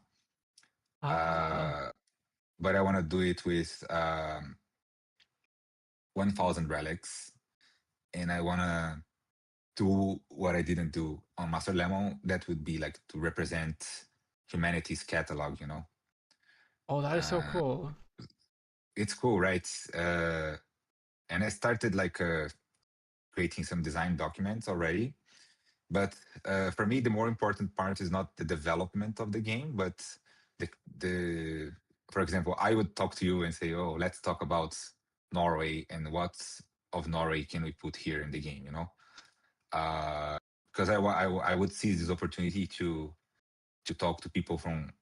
Ah. Uh, but I want to do it with 1,000 relics, and I want to do what I didn't do on Master Lemon. That would be like to represent humanity's catalog, you know. Oh, that is so Uh, cool. it's cool, right? And I started like creating some design documents already. But for me, the more important part is not the development of the game, but the for example, I would talk to you and say, "Oh, let's talk about Norway and what of Norway can we put here in the game?" You know, because I would see this opportunity to talk to people from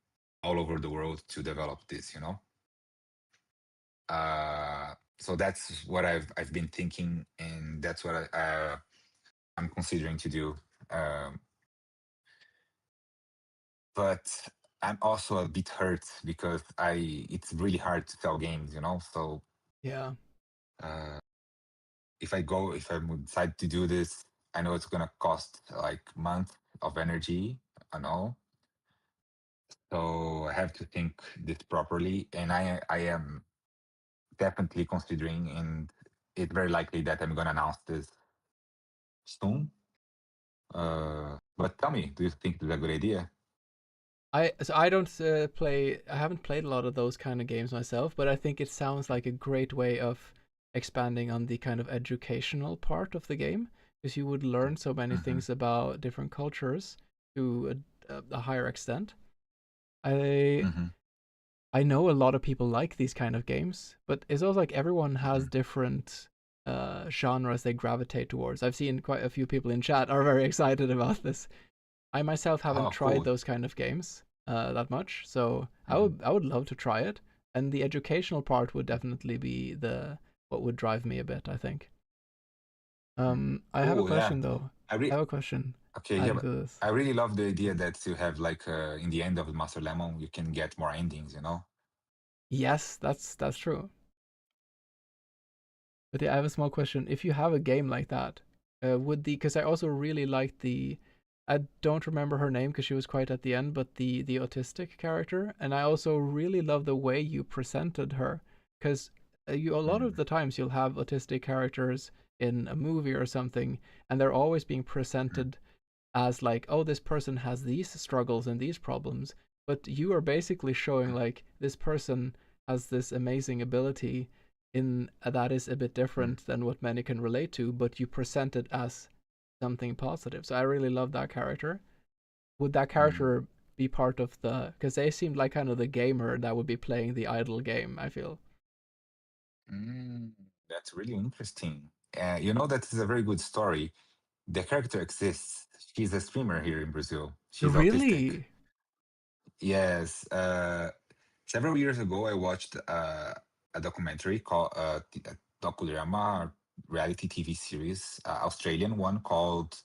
all over the world to develop this. You know, so that's what I've been thinking, and that's what I'm considering to do. Um, but I'm also a bit hurt because I it's really hard to sell games, you know. So Yeah. uh, if I would decide to do this, I know it's gonna cost like months of energy, I know. So I have to think this properly, and I am definitely considering, and it's very likely that I'm gonna announce this soon. But tell me, do you think it's a good idea? I don't play. I haven't played a lot of those kind of games myself, but I think it sounds like a great way of expanding on the kind of educational part of the game, because you would learn so many Mm-hmm. things about different cultures to a higher extent. I Mm-hmm. I know a lot of people like these kind of games, but it's also like everyone has Mm-hmm. different genres they gravitate towards. I've seen quite a few people in chat are very excited about this. I myself haven't Oh, tried cool. those kind of games that much, so Mm-hmm. I would love to try it. And the educational part would definitely be the what would drive me a bit, I think. I have a Cool. Yeah. question though. I I re have a question Okay, yeah, added but to this. I really love the idea that you have like in the end of the Master Lemon, you can get more endings, you know? Yes, that's true. But yeah, I have a small question. If you have a game like that, would the because I also really liked the I don't remember her name because she was quite at the end, but the autistic character, and I also really love the way you presented her because you a lot of Mm, the times you'll have autistic characters in a movie or something, and they're always being mm, presented as like, oh, this person has these struggles and these problems, but you are basically showing mm, like this person has this amazing ability in that is a bit mm, different than what many can relate to, but you present it as something positive. So I really love that character. Would that mm, character be part of the? Because they seemed like kind of the gamer that would be playing the idle game. I feel. mm. That's really interesting. You know, that is a very good story. The character exists. She's a streamer here in Brazil. She's autistic. Really? Yes. Several years ago, I watched a documentary called a docudrama reality TV series, Australian one called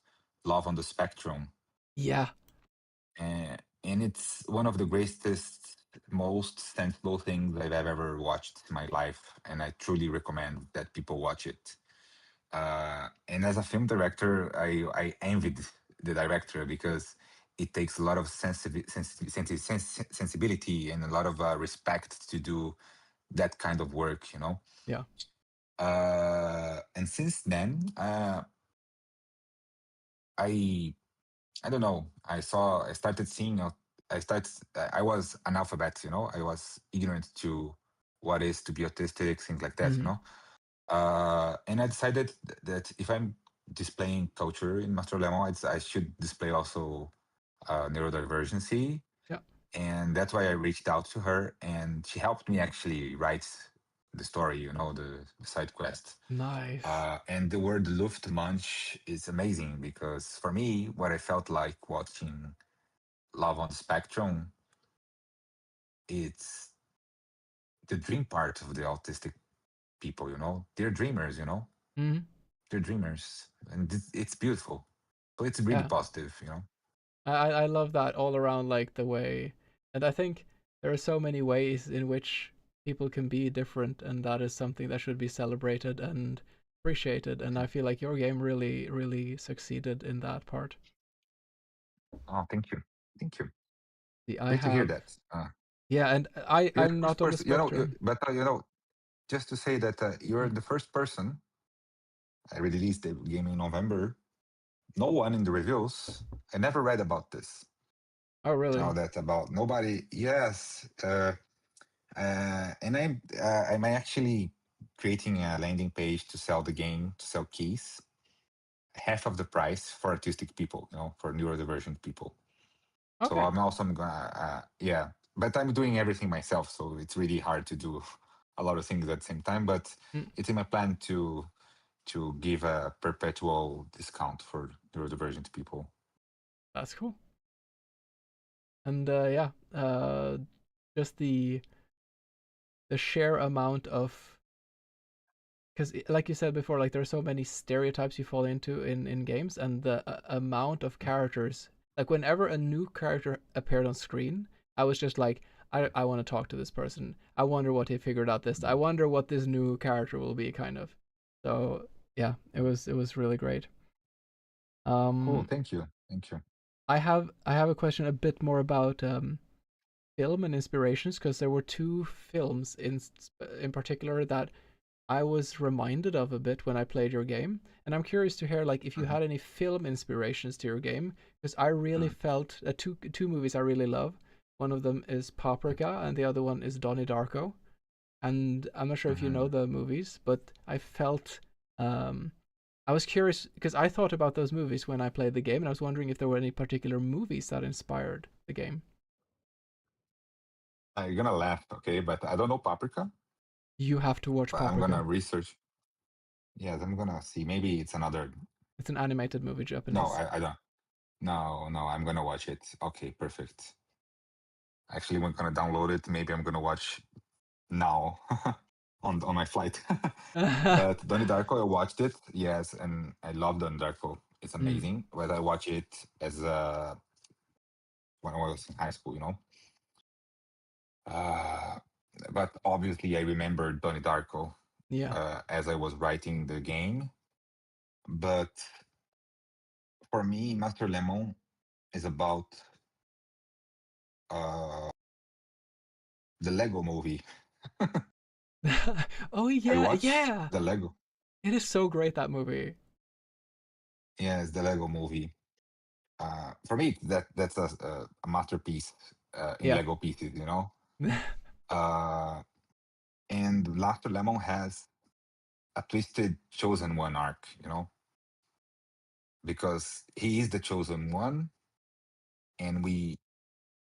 Love on the Spectrum. Yeah. And it's one of the greatest, most sensible things I've ever watched in my life. And I truly recommend that people watch it. And as a film director, I envied the director because it takes a lot of sensibility and a lot of respect to do that kind of work, you know. Yeah. And since then, I I don't know. I started seeing. I was analphabet, you know. I was ignorant to what is to be autistic, things like that, you Hmm. know. And I decided that if I'm displaying culture in Master Lemon, I should display also neurodivergency. Yeah. And that's why I reached out to her, and she helped me actually write the story, you know, the side quest. Nice. And the word Luftmunch is amazing because for me, what I felt like watching Love on the Spectrum, it's the dream part of the autistic people, you know. They're dreamers, you know. Hmm. They're dreamers, and it's beautiful. So it's really Yeah. positive, you know. I love that all around, like the way, and I think there are so many ways in which people can be different, and that is something that should be celebrated and appreciated. And I feel like your game really, really succeeded in that part. Oh, thank you. See, I Great to hear have, that. yeah, and You're I'm the first not on the person, you know. spectrum. But you know, just to say that you're Mm. the first person. I released the game in November. No one in the reviews. I never read about this. Oh, You know really? that about nobody. Yes, and I'm actually creating a landing page to sell the game to sell keys, half of the price for autistic people. You know, for neurodivergent people. So Okay. I'm gonna yeah, but I'm doing everything myself, so it's really hard to do a lot of things at the same time. But Mm, it's in my plan to give a perpetual discount for neurodivergent people. that's cool. And yeah, just the sheer amount of, because like you said before, like there's so many stereotypes you fall into in games, and the amount of characters, like whenever a new character appeared on screen, I was just like, I want to talk to this person. I wonder what he figured out this. I wonder what this new character will be, kind of. So yeah, it was really great. Cool, um thank you. I have a question a bit more about film and inspirations, because there were two films in particular that I was reminded of a bit when I played your game, and I'm curious to hear like if you Mhm, had any film inspirations to your game, because I really mhm, felt two movies I really love. One of them is Paprika, and the other one is Donnie Darko. And I'm not sure if you know mhm. the movies, but I felt um, I was curious because I thought about those movies when I played the game, and I was wondering if there were any particular movies that inspired the game. You're gonna laugh, okay? But I don't know Paprika, You have to watch but I'm gonna Paprika. research. Yes, I'm gonna see. Maybe it's another. It's an animated movie, No, Japanese. I don't. No, no, I'm gonna watch it. Okay, perfect. Actually, I'm gonna download it. Maybe I'm gonna watch now on my flight. But Donnie Darko, I watched it. Yes, and I love Donnie Darko. It's Mm, amazing. But I watch it as when I was in high school, you know. Uh, but obviously, I remember Donnie Darko yeah. as I was writing the game. But for me, Master Lemon is about uh, the Lego movie. Oh I yeah, watched yeah. the Lego. It is so great, that movie. Yes, the Lego movie. For me, that's a masterpiece in Yeah. Lego pieces, you know. Uh, and Master Lemon has a twisted chosen one arc, you know, because he is the chosen one, and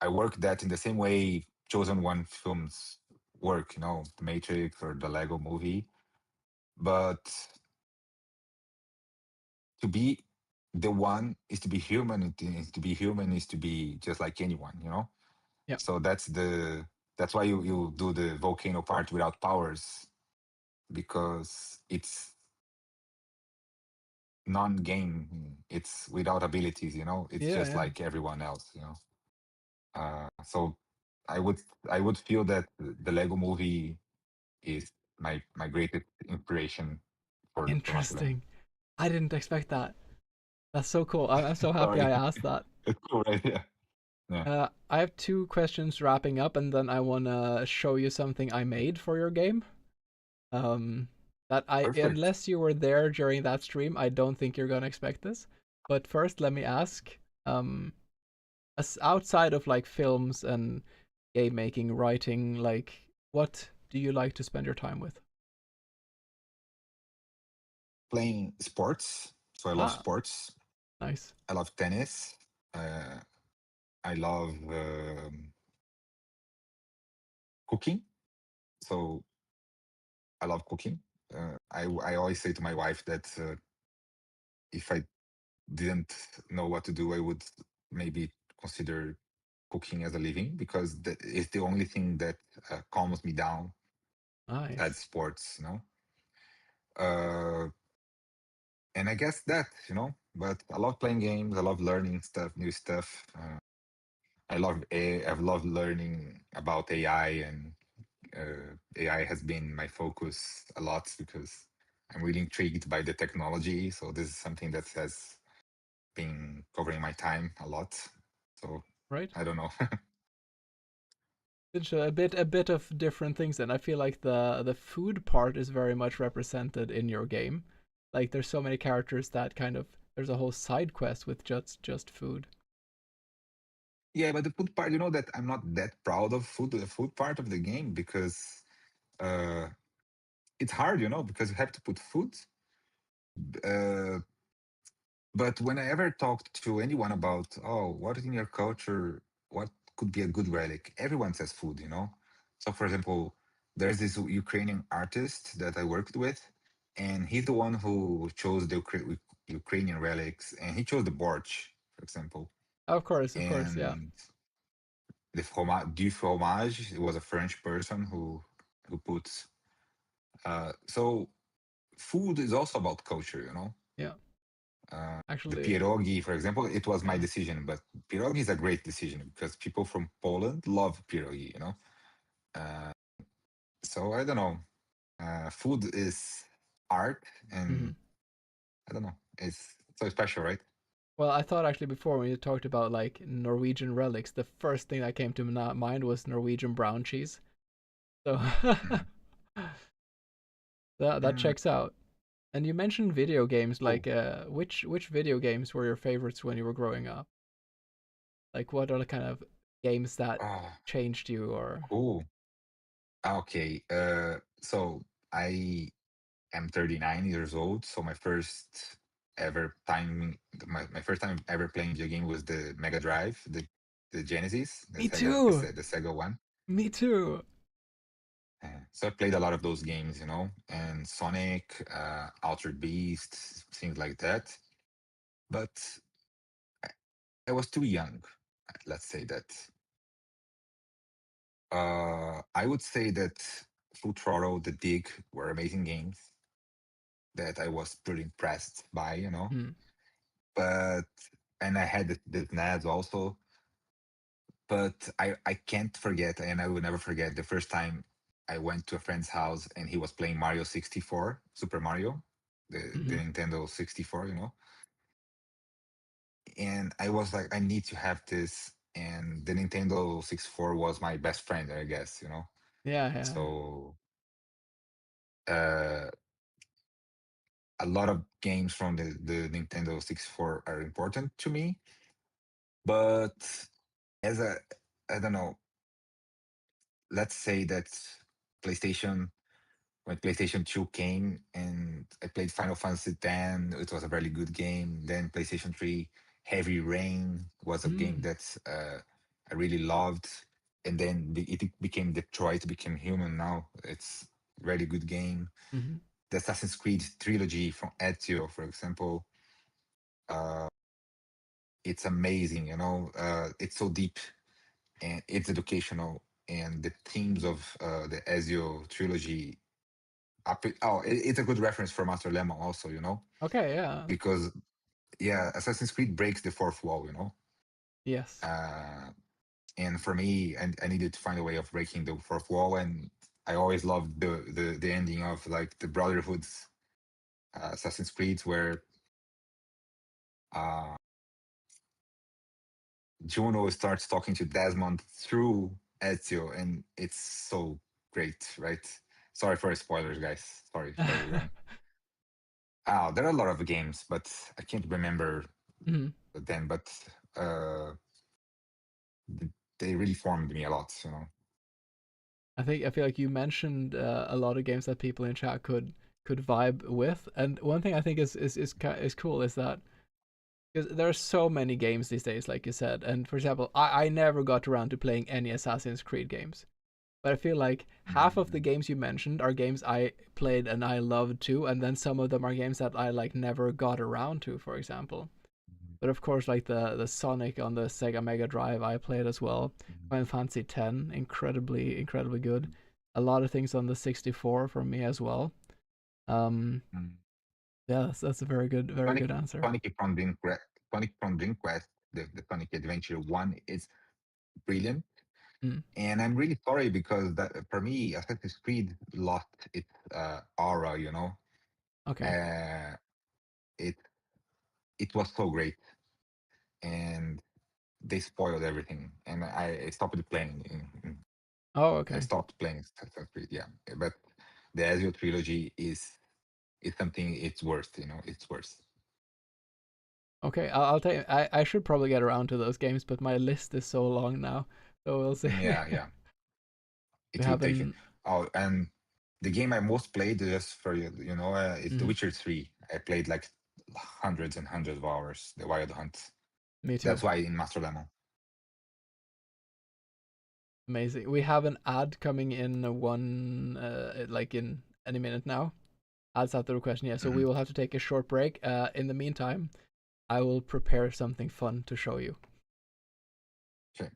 I work that in the same way chosen one films work, you know, the Matrix or the Lego movie. But to be the one is to be human. It is to be human is to be just like anyone, you know. Yeah. So that's why you do the volcano part without powers, because it's non-game. It's without abilities, it's Yeah, just yeah. like everyone else. So I would feel that the Lego movie is my greatest inspiration for my film. Interesting. I didn't expect that. That's so cool. I'm so happy I Sorry. asked that. It's cool, right? Yeah. Yeah. I have two questions wrapping up, and then I wanna show you something I made for your game. Um, that I Perfect. unless you were there during that stream, I don't think you're gonna expect this. But first, let me ask, as outside of like films and game making, writing, like what do you like to spend your time with? Playing sports. So I love Ah, sports. nice. I love tennis. I love cooking. So I love cooking. I always say to my wife that if I didn't know what to do, I would maybe consider cooking as a living, because it's the only thing that calms me down besides Nice. sports. Uh, and I guess that. But I love playing games. I love learning stuff, new stuff. I've loved learning about AI, and AI has been my focus a lot because I'm really intrigued by the technology. So this is something that has been covering my time a lot. So Right? I don't know. It's a bit of different things, and I feel like the food part is very much represented in your game. Like there's so many characters that kind of there's a whole side quest with just food. Yeah, but the food part, that I'm not that proud of the food part of the game, because uh, it's hard, because you have to put food. Uh, but when I ever talked to anyone about, oh, what in your culture, what could be a good relic, everyone says food. So, for example, there's this Ukrainian artist that I worked with, and he's the one who chose the Ukrainian relics, and he chose the borch, for example. Of course, yeah. And du fromage, it was a French person who put. So food is also about culture. Yeah. The Actually, pierogi, for example, it was my yeah. decision, but pierogi is a great decision because people from Poland love pierogi. So I don't know. Food is art, Hmm. and I don't know. It's so special, right? Well, I thought actually before when you talked about like Norwegian relics, the first thing that came to mind was Norwegian brown cheese. So Mm. that Mm, checks out. And you mentioned video games, cool. like which video games were your favorites when you were growing up? Like what are the kind of games that Ah, changed you or cool. Okay. So I am 39 years old. So my first time ever playing video game was the Mega Drive, the Genesis, Me too. The Sega one. Me too. So I played a lot of those games, and Sonic, Altered Beast, things like that. But I was too young. Let's say that. I would say that Full Throttle, The Dig were amazing games that I was pretty impressed by. Hmm. But and I had the NAS also. But I can't forget, and I will never forget the first time I went to a friend's house and he was playing Mario 64, Super Mario, the Hmm. Nintendo 64. And I was like, I need to have this. And the Nintendo 64 was my best friend, I guess. Yeah, yeah. So uh, a lot of games from the Nintendo 64 are important to me. But as I don't know, let's say that PlayStation, when PlayStation 2 came and I played Final Fantasy X, it was a very good game. Then PlayStation 3, Heavy Rain was a game Mm. that I really loved. And then it became Detroit, became Human now. It's a really good game. Hmm. The Assassin's Creed trilogy from Ezio, for example, it's amazing. It's so deep. and it's educational. And the themes of the Ezio trilogy. It's a good reference for Master Lemon, also, Okay, yeah. because yeah, Assassin's Creed breaks the fourth wall, Yes. uh, and for me, I needed to find a way of breaking the fourth wall, and I always loved the ending of like the Brotherhood's Assassin's Creed, where uh, Juno starts talking to Desmond through Ezio, and it's so great, right? Sorry for spoilers, guys. Sorry for everyone. There are a lot of games, but I can't remember Mhm. them. But uh, they really formed me a lot. I feel like you mentioned a lot of games that people in chat could vibe with, and one thing I think is cool is that because there are so many games these days, like you said, and for example, I never got around to playing any Assassin's Creed games, but I feel like half of the Mm, games you mentioned are games I played and I loved too, and then some of them are games that I like never got around to, for example. mhm, But of course, like the Sonic on the Sega Mega Drive, I played as well. mhm, Final Fantasy X, incredibly good. mhm, A lot of things on the 64 for me as well. Um, mhm. yeah, that's a very Sonic good answer. Sonic from Dream Quest, Sonic from Dream Quest, the Sonic Adventure one is brilliant. Mm, And I'm really sorry because that for me, Assassin's Creed lost its aura. okay. Uh, it it was so great, and they spoiled everything, and I stopped playing. Oh, I okay. stopped playing Assassin's Creed. Yeah, but the Ezio trilogy is something it's worth. It's worth. Okay, I'll tell you, I should probably get around to those games, but my list is so long now, so we'll see. Yeah, yeah. We It will take it. haven't. Oh, and the game I most played, just for is The Mhm, Witcher 3. I played like hundreds and hundreds of hours, the Wild Hunt. me too. That's why in Master Lemon. Amazing. We have an ad coming in like in any minute now. Ads after the question, yeah. So we Mhm. will have to take a short break. In the meantime, I will prepare something fun to show you. Okay.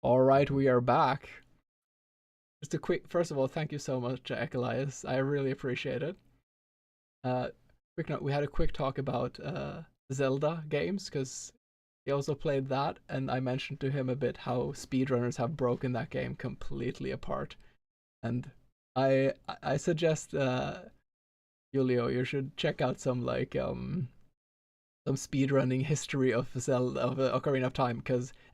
All right, we are back. Just a quick, first of all, thank you so much, Ecolias. I really appreciate it. Quick note, we had a quick talk about Zelda games because he also played that, and I mentioned to him a bit how speedrunners have broken that game completely apart. And I suggest Julio, you should check out some some speedrunning history of Zelda of Ocarina of Time,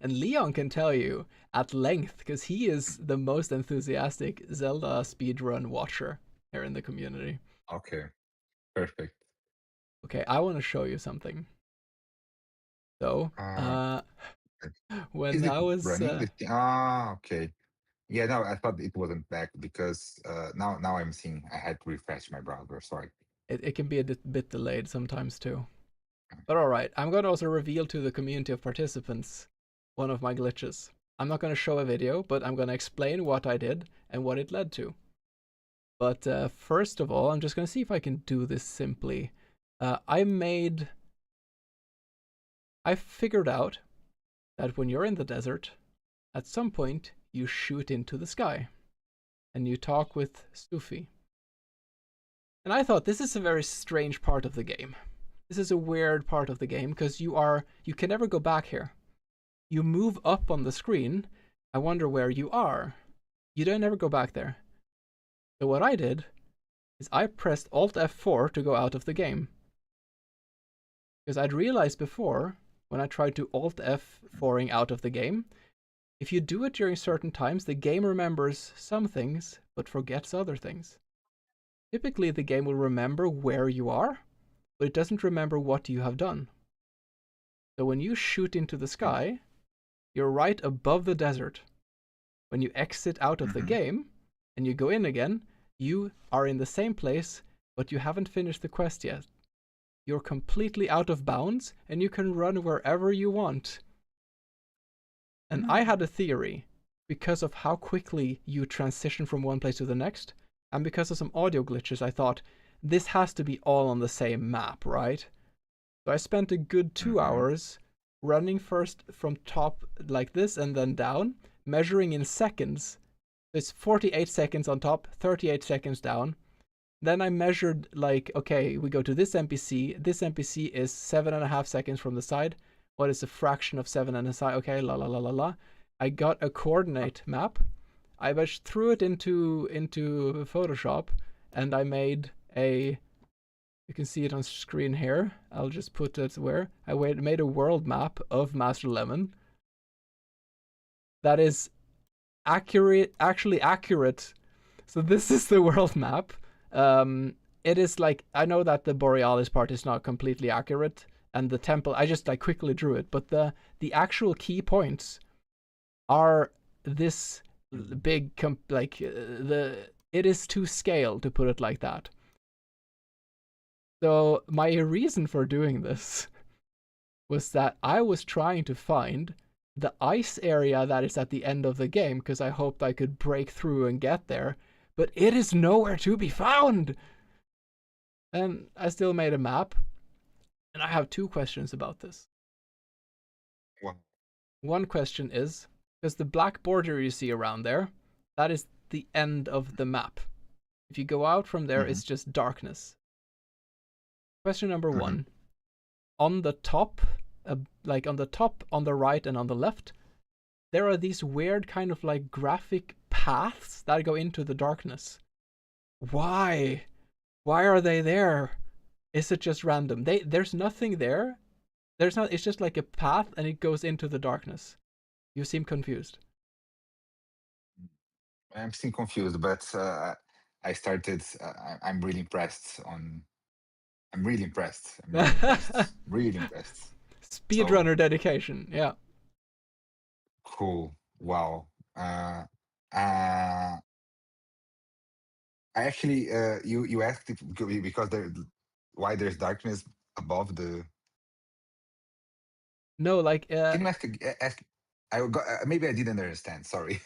and Leon can tell you at length because he is the most enthusiastic Zelda speedrun watcher here in the community. Okay, perfect. Okay, I want to show you something. So, Uh, is when it I was running? Okay. Yeah, no, I thought it wasn't back because now I'm seeing I had to refresh my browser. Sorry. it can be a bit delayed sometimes too. But all right, I'm going to also reveal to the community of participants one of my glitches. I'm not going to show a video, but I'm going to explain what I did and what it led to. But first of all, I'm just going to see if I can do this simply. I figured out that when you're in the desert, at some point you shoot into the sky and you talk with Sufi. And I thought this is a very strange part of the game. This is a weird part of the game because you can never go back here. You move up on the screen. I wonder where you are. You don't ever go back there. So what I did is I pressed Alt F4 to go out of the game. Because I'd realized before, when I tried to Alt F4ing out of the game, if you do it during certain times, the game remembers some things, but forgets other things. Typically, the game will remember where you are, but it doesn't remember what you have done. So when you shoot into the sky, you're right above the desert. When you exit out of the game and you go in again, you are in the same place, but you haven't finished the quest yet. You're completely out of bounds and you can run wherever you want. And I had a theory, because of how quickly you transition from one place to the next, and because of some audio glitches, I thought, this has to be all on the same map, right? So I spent a good 2 hours running first from top like this and then down, measuring in seconds. It's 48 seconds on top, 38 seconds down. Then I measured like, okay, we go to this NPC. This NPC is 7.5 seconds from the side. What is a fraction of 7 and a side? Okay, la la la la la. I got a coordinate map. I threw it into Photoshop, and I made a. You can see it on screen here. I'll just put it where I made a world map of Master Lemon. That is accurate, actually accurate. So this is the world map. It is like, I know that the Borealis part is not completely accurate, and the temple, I just like quickly drew it, but the actual key points are this big, it is to scale, to put it like that. So my reason for doing this was that I was trying to find the ice area that is at the end of the game, because I hoped I could break through and get there, but it is nowhere to be found. And I still made a map, and I have 2 questions about this. One question is, because the black border you see around there, that is the end of the map. If you go out from there, it's just darkness. Question number 1. On the top, on the right and on the left, there are these weird kind of like graphic paths that go into the darkness. Why? Why are they there? Is it just random? There's nothing there. It's just like a path and it goes into the darkness. You seem confused. I'm still confused, but I started. I'm really impressed. I'm really impressed. I'm really impressed. Really impressed. Speedrunner dedication. Yeah. Cool. Wow. I actually, you asked if, because why there's darkness above the. No, like. Can you ask? I got, maybe I didn't understand. Sorry,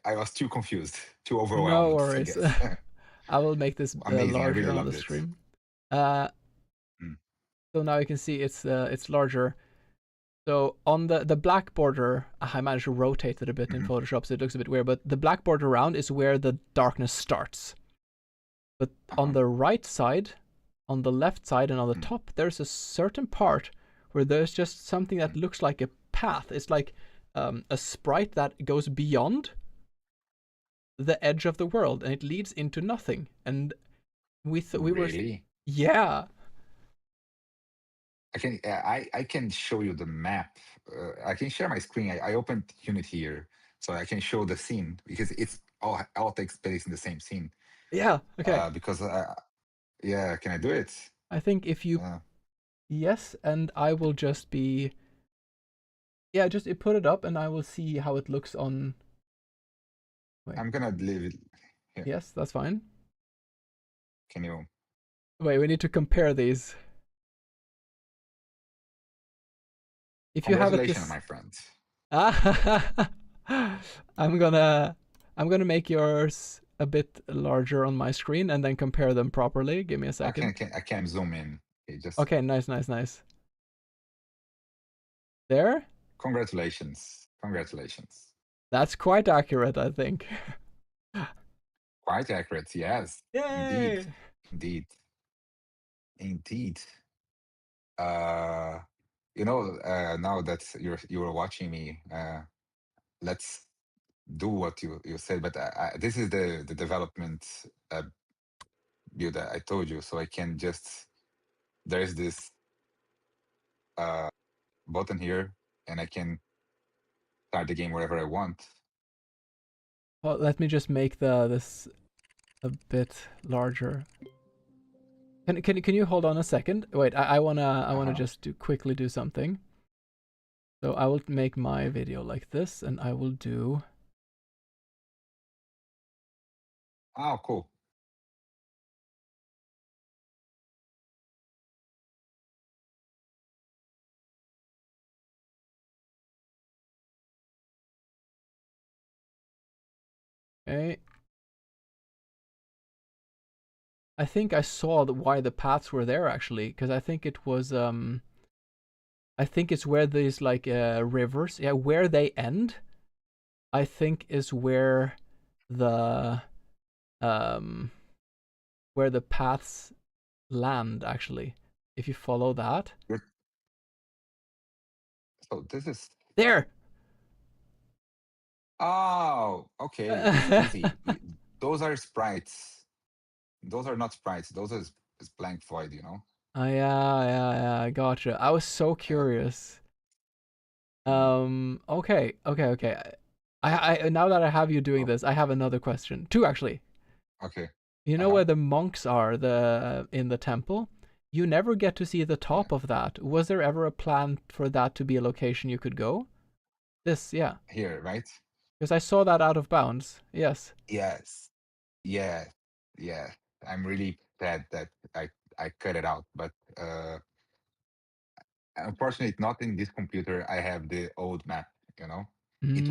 I was too confused, too overwhelmed. No I worries. guess. I will make this Amazing. I larger really on loved the it. stream. So now you can see it's larger. So on the black border, I managed to rotate it a bit in Mhm. Photoshop, so it looks a bit weird. But the black border around is where the darkness starts. But on Uh-huh. the right side, on the left side, and on the Mm, top, there's a certain part where there's just something that mm. looks like a path. It's like a sprite that goes beyond the edge of the world, and it leads into nothing. And we were, Really? yeah, I can show you the map. I can share my screen. I opened Unit here, so I can show the scene because it's all takes place in the same scene. yeah, okay. Because yeah, can I do it? I think if you Uh, yes, and I will just be yeah, just put it up, and I will see how it looks on. Wait, I'm gonna leave it here. yes, that's fine. Can you? Wait, we need to compare these. If you have it Congratulations, this, my friend. I'm gonna make yours a bit larger on my screen and then compare them properly. Give me a second. I can zoom in. Okay, just Okay, nice, nice, nice. There, congratulations, congratulations. that's quite accurate, I think. Quite accurate. Yes, indeed, Yay! indeed, indeed. Uh, now that you're watching me, let's do what you said. But this is the development view that I told you. So I can just there's this uh button here, and I can start the game wherever I want. Well, let me just make this a bit larger. Can you hold on a second? Wait, I wanna Uh-huh. just quickly do something. So I will make my video like this, and I will do. Oh, cool. Okay. I think I saw why the paths were there actually, because I think it was I think it's where these like rivers, yeah, where they end. I think is the um where the paths land actually. If you follow that, You're, so this is there. oh, okay. It's easy. Those are sprites. Those are not sprites. Those is blank void. Oh yeah, yeah, yeah. Gotcha. I was so Uh, curious. mm, Okay, okay, okay. I now that I have you doing oh, this, I have another question. Two actually. okay. You know Uh-huh. where the monks are, the in the temple? You never get to see the Yeah. top of that. Was there ever a plan for that to be a location you could go? This, yeah. Here, right? Because I saw that out of bounds. Yes. Yes. Yeah. Yeah. I'm really sad that I cut it out, but unfortunately, not in this computer. I have the old map. You know, Mm. it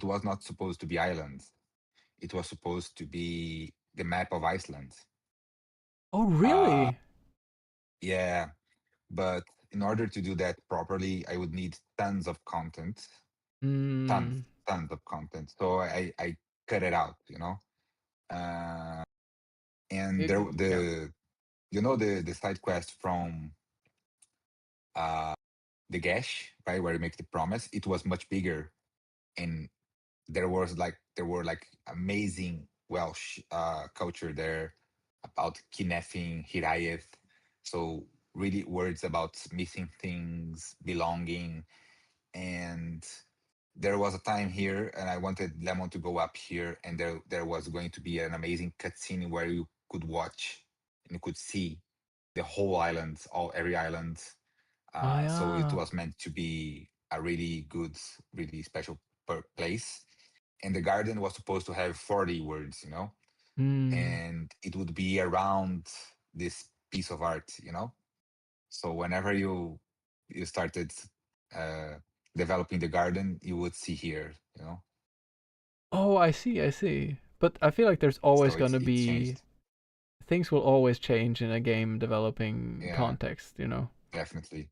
was not supposed to be islands. It was supposed to be the map of Iceland. Oh, Uh, really? yeah, but in order to do that properly, I would need tons of content, tons, Mm. tons of content. So I cut it out. Uh, and there Yeah. the side quest from uh the Gash, right, where you make the promise. It was much bigger, and there were like amazing Welsh culture there about Kinefin, Hiraeth. So really words about missing things, belonging. And there was a time here and I wanted Lemon to go up here, and there was going to be an amazing cutscene where you could watch and you could see the whole island, all every island. Oh, So it yeah. was meant to be a really good, really special place. And the garden was supposed to have 40 words, Mm. and it would be around this piece of art. So whenever you started uh, developing the garden, you would see here. Oh, I see, I see. But I feel like there's always So gonna it be changed. things will always change in a game developing Yeah, context, you know? definitely.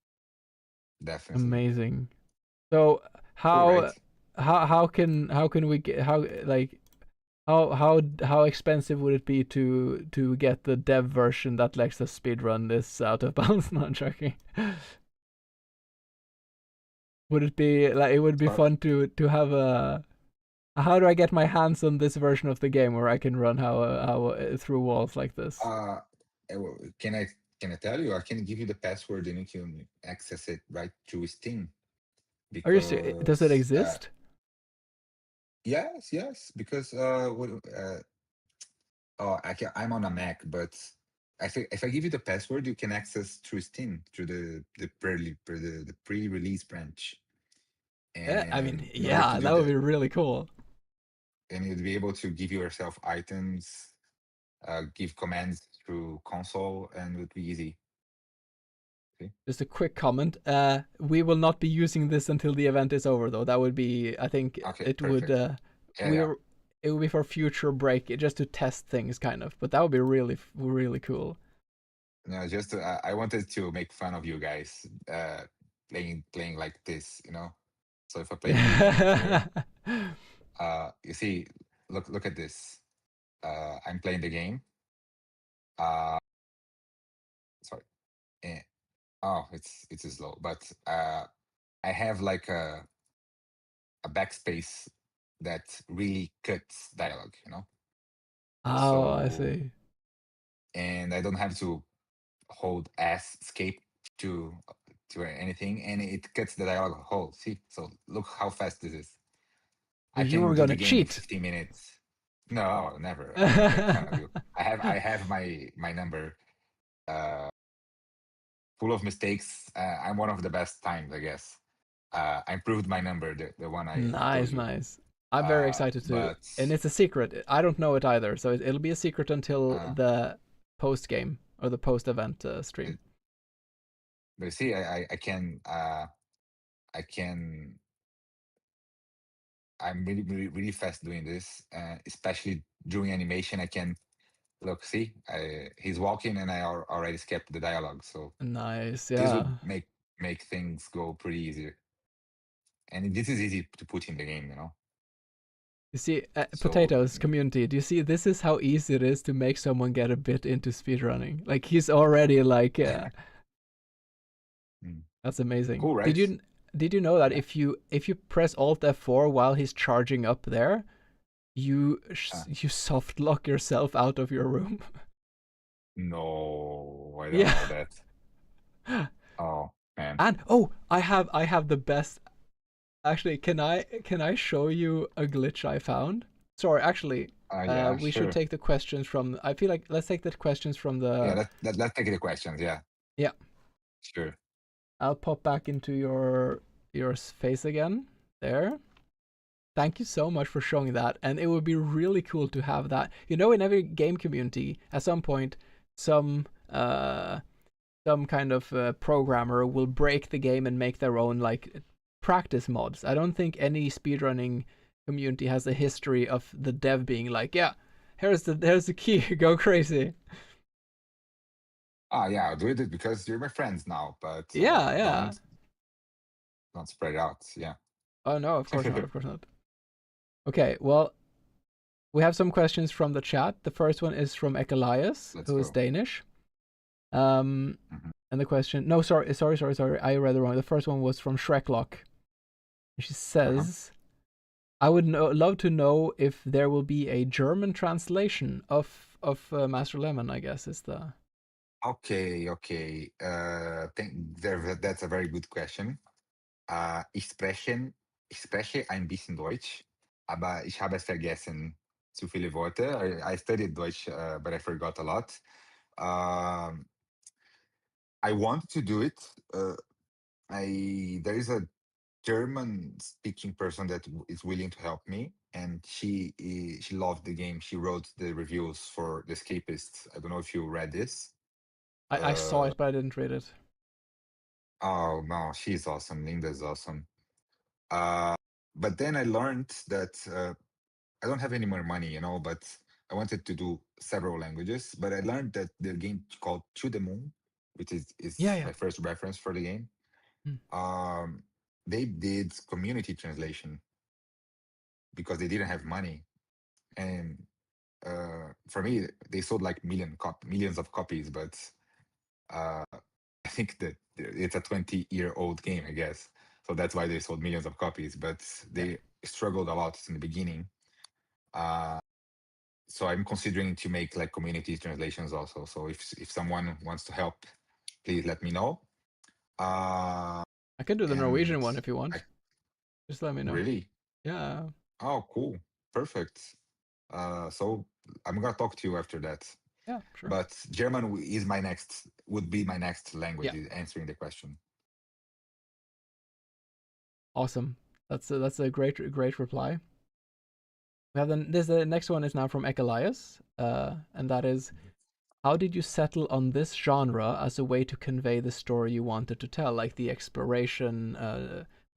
definitely. Amazing. So Cool, right? how can we get how like how expensive would it be to get the dev version that lets us speedrun this out of bounds? No, I'm joking. Would it be like it would be So, fun to have a how do I get my hands on this version of the game where I can run how through walls like this? can I tell you? I can give you the password and you can access it right through Steam Are you does it because exist? yes, because I'm on a Mac, but if I give you the password, you can access through Steam through the pre-release branch, I mean, and in order to yeah, do that would that, be really cool. and you'd be able to give yourself items, give commands through console, and it would be easy. See? Just a quick comment. We will not be using this until the event is over, though. That would be, I think, Okay, it would. perfect. Yeah. We're. It would be for future break, just to test things, kind of. But that would be really, really cool. No, just I wanted to make fun of you guys playing like this, you know. So if I play the game here, you see, look at this. I'm playing the game. Uh, sorry. Eh, oh, it's slow, but I have like a backspace that really cuts dialogue, you know. Oh, I So see. and I don't have to hold S escape to to anything, and it cuts the dialogue whole. See, so look how fast this is. So I you can were do gonna the game in cheat. 15 minutes. No, never. I'm not that kind of you. I have my number uh, full of mistakes. I'm one of the best times, I guess. I improved my number, the one I told Nice, you. nice. I'm very excited to, But and it's a secret. I don't know it either, so it'll be a secret until uh, the post game or the post event but, stream. but you see, I can I'm really fast doing this, especially during animation. I can look, see, he's walking, and I already skipped the dialogue. So Nice, this would yeah. make things go pretty easier, and this is easy to put in the game, you know. You see, So Potatoes community, do you see this is how easy it is to make someone get a bit into speedrunning? Like he's already like, mm, that's amazing. cool, right? Did you know that Yeah. if you press Alt F4 while he's charging up there, Uh, you soft lock yourself out of your room? no, I don't Yeah. know that. Oh man. And oh, I have the best. Actually, can I show you a glitch I found? Sorry, actually, Yeah, we should sure. take the questions from. I feel like let's take the questions from Yeah, the. let's take the questions. Yeah, Yeah, sure. I'll pop back into your face again. There. Thank you so much for showing that, and it would be really cool to have that. You know, in every game community, at some point, some some kind of programmer will break the game and make their own like practice mods. I don't think any speedrunning community has a history of the dev being like, yeah, here's the key, go crazy. Yeah, I'll do it because you're my friends now, but Yeah, yeah. don't spread it out. Yeah. Oh no, of course not, of course not. Okay, well, we have some questions from the chat. The first one is from Ekelias, Let's who is go. Danish. Um, Mhm. and the question, no, sorry, I read it wrong. The first one was from Shreklock. She Uh-huh. says, I would love to know if there will be a German translation of Master Lemon. I guess is the. Okay. That's a very good question. Ich spreche ein bisschen Deutsch, aber ich habe vergessen zu viele Worte. I studied Deutsch, but I forgot a lot. Um, I want to do it. There is a German speaking person that is willing to help me, and she loved the game. She wrote the reviews for The Escapist. I don't know if you read this. I saw Uh, it, but I didn't read it. oh no, she's awesome. Linda's awesome. Uh, but then I learned that I don't have any more money, you know, but I wanted to do several languages. But I learned that the game called To the Moon, which Yeah, is yeah. my first reference for the game. Hmm. Um, they did community translation because they didn't have money, and for me, they sold like millions of copies, but uh, I think that it's a 20-year-old game, I guess. So that's why they sold millions of copies, but Yeah. they struggled a lot in the beginning. Uh, so I'm considering to make like community translations also. So if someone wants to help, please let me know. Uh, I can do the and Norwegian one if you I want. Just let me know. really, Yeah. oh, cool, perfect. So I'm gonna talk to you after that. Yeah, sure. But German is my next would be my next Yeah. language answering the question. Awesome. That's a great reply. We have the next one is now from Ekelias, and that is, how did you settle on this genre as a way to convey the story you wanted to tell, like the exploration,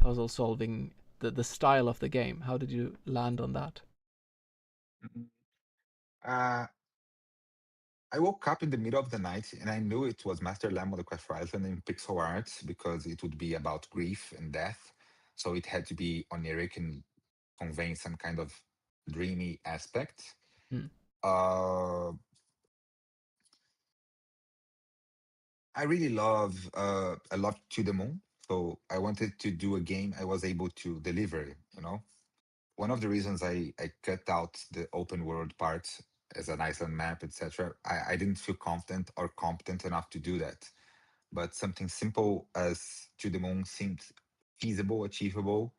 puzzle solving, the style of the game? How did you land on that? Mhm. Uh, I woke up in the middle of the night and I knew it was Master Lamb of the Quest for Iceland in pixel art because it would be about grief and death. So it had to be oniric and conveying some kind of dreamy aspect. Hmm. Uh, I really love a lot To the Moon. So I wanted to do a game I was able to deliver, you know? One of the reasons I cut out the open world part as an Iceland map, etc. I didn't feel confident or competent enough to do that. But something simple as To the Moon seemed feasible, achievable.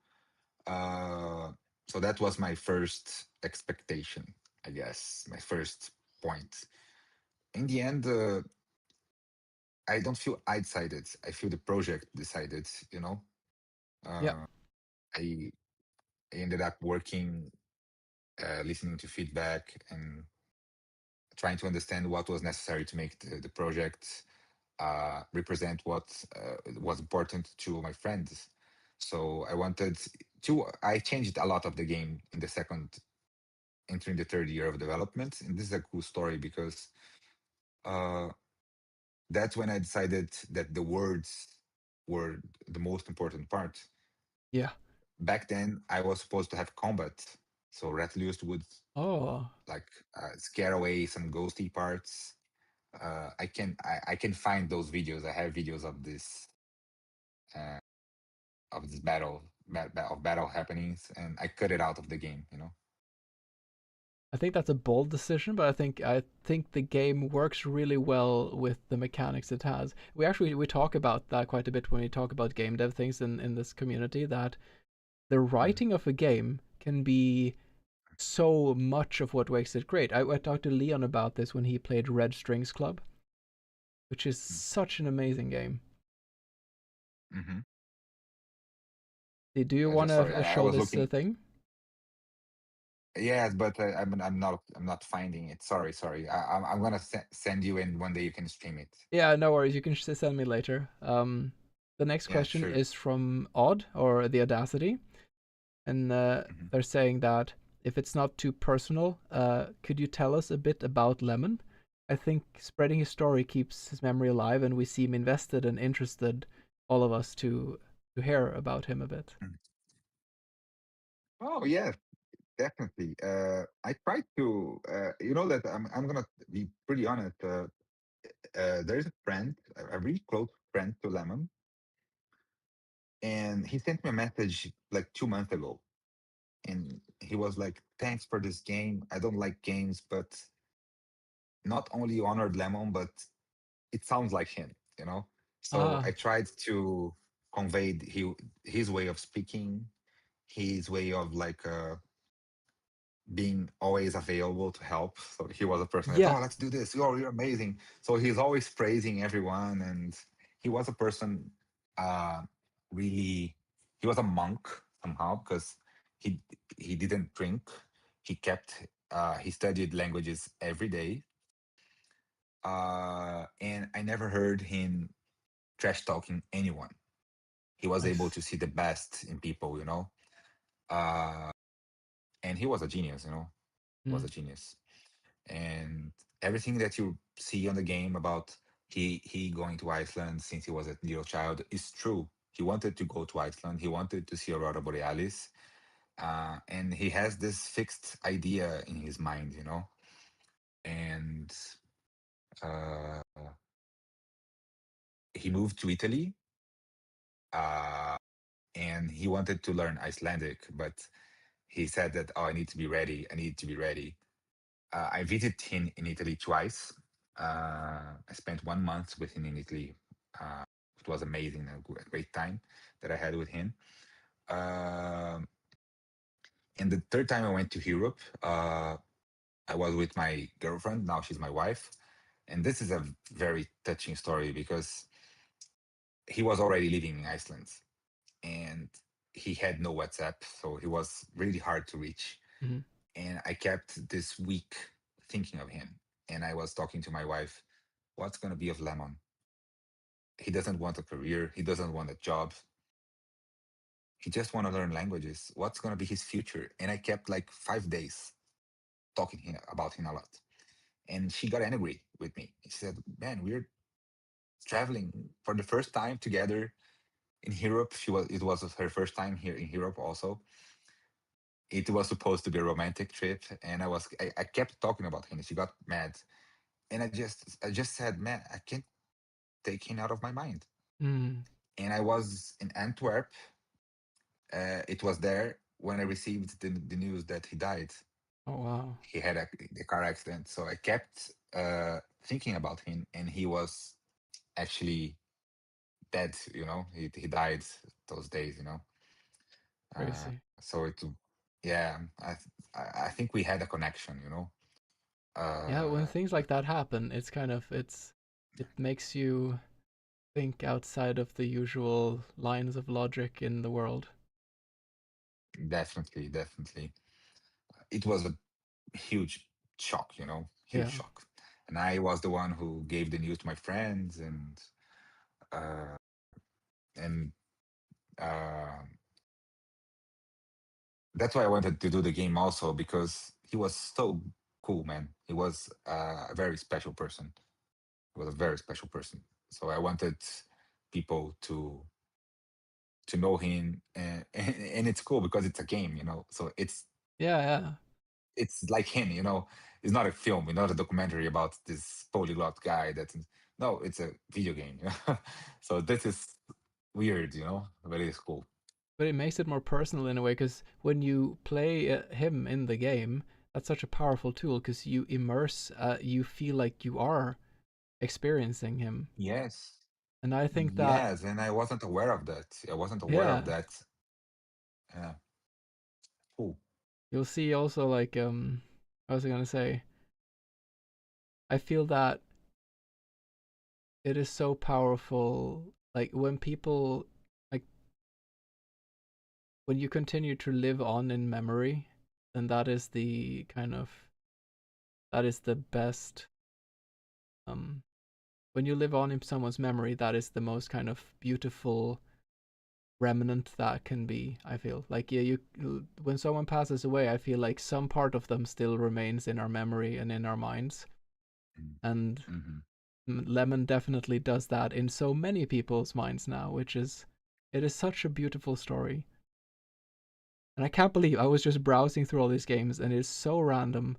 Uh, so that was my first expectation, I guess, my first point. In the end, I don't feel I decided. I feel the project decided, you know. Yeah, Uh, I ended up working, listening to feedback and trying to understand what was necessary to make the project represent what was important to my friends. So I changed a lot of the game in the second, entering the third year of development. And this is a cool story because uh, that's when I decided that the words were the most important part. yeah. Back then, I was supposed to have combat. So Ratlius would Oh, like scare away some ghosty parts. I can find those videos. I have videos uh, of this battle happenings, and I cut it out of the game. You know. I think that's a bold decision, but I think the game works really well with the mechanics it has. We talk about that quite a bit when we talk about game dev things in this community, that the Mhm. writing of a game can be so much of what makes it great. I talked to Leon about this when he played Red Strings Club, which is such an amazing game. Mm-hmm. Do you I want just sorry. to I show was this looking. thing? Yes, but I'm not finding it. Sorry. I'm gonna send you, and one day you can stream it. Yeah, no worries. You can send me later. The next Yeah, question sure. is from Odd or the Audacity, and Hmm. they're saying that if it's not too personal, could you tell us a bit about Lemon? I think spreading his story keeps his memory alive, and we seem invested and interested, all of us, to hear about him a bit. Oh yeah, definitely. I tried to. You know that I'm gonna be pretty honest. There's a friend, a really close friend to Lemon, and he sent me a message like 2 months ago, and he was like, "Thanks for this game. I don't like games, but not only you honored Lemon, but it sounds like him, you know." So I Ah, tried to convey his way of speaking, his way of like being always available to help. So he was a person that, yeah, oh, let's do this. Oh, you're amazing. So he's always praising everyone, and he was a person, uh, really. He was a monk somehow because he he didn't drink. He studied languages every day, and I never heard him trash talking anyone. He was able nice. to see the best in people, you know. Uh, and he was a genius, you know. Was Mm. a genius, and everything that you see on the game about he going to Iceland since he was a little child is true. He wanted to go to Iceland. He wanted to see Aurora Borealis, and he has this fixed idea in his mind, you know. And uh, he moved to Italy, uh, and he wanted to learn Icelandic, but he said that, oh, I need to be ready. I need to be ready. I visited him in Italy twice. I spent 1 month with him in Italy. Uh, it was amazing, a great time that I had with him. Um and the third time I went to Europe, I was with my girlfriend. Now she's my wife. And this is a very touching story because he was already living in Iceland and he had no WhatsApp. So he was really hard to reach. Hmm. And I kept this week thinking of him. And I was talking to my wife, what's going to be of Lemon? He doesn't want a career. He doesn't want a job. He just want to learn languages. What's going to be his future? And I kept like 5 days talking about him a lot. And she got angry with me. She said, man, we're traveling for the first time together in Europe. It was her first time here in Europe also. It was supposed to be a romantic trip. And I kept talking about him. She got mad. And I just said, man, I can't take him out of my mind. Mm. And I was in Antwerp. It was there when I received the news that he died. Oh wow. He had a car accident. So I kept thinking about him, and he was actually dead. You know, he died those days. You know, so yeah, I think we had a connection. You know, Yeah, when uh, things like that happen, it's kind of it makes you think outside of the usual lines of logic in the world. definitely, definitely, it was a huge shock. You know, huge Yeah, shock. And I was the one who gave the news to my friends, uh, and uh, that's why I wanted to do the game also because he was so cool, man. He was a very special person. He was a very special person. So I wanted people to know him, and it's cool because it's a game, you know. So yeah, yeah. it's like him, you know. It's not a film, it's not a documentary about this polyglot guy. No, it's a video game. You know? So this is weird, you know, but it's cool. But it makes it more personal in a way because when you play him in the game, that's such a powerful tool because you immerse, you feel like you are experiencing him, Yes. and I think that Yes, and I wasn't aware of that. I wasn't aware of yeah, that. Yeah, cool. you'll see also like I was gonna say, I feel that it is so powerful. Like when people like when you continue to live on in memory, then that is the kind of that is the best um when you live on in someone's memory, that is the most kind of beautiful remnant that can be. I feel like yeah, you when someone passes away, I feel like some part of them still remains in our memory and in our minds. And Mm-hmm. Lemon definitely does that in so many people's minds now, which is it is such a beautiful story. And I can't believe I was just browsing through all these games and it's so random.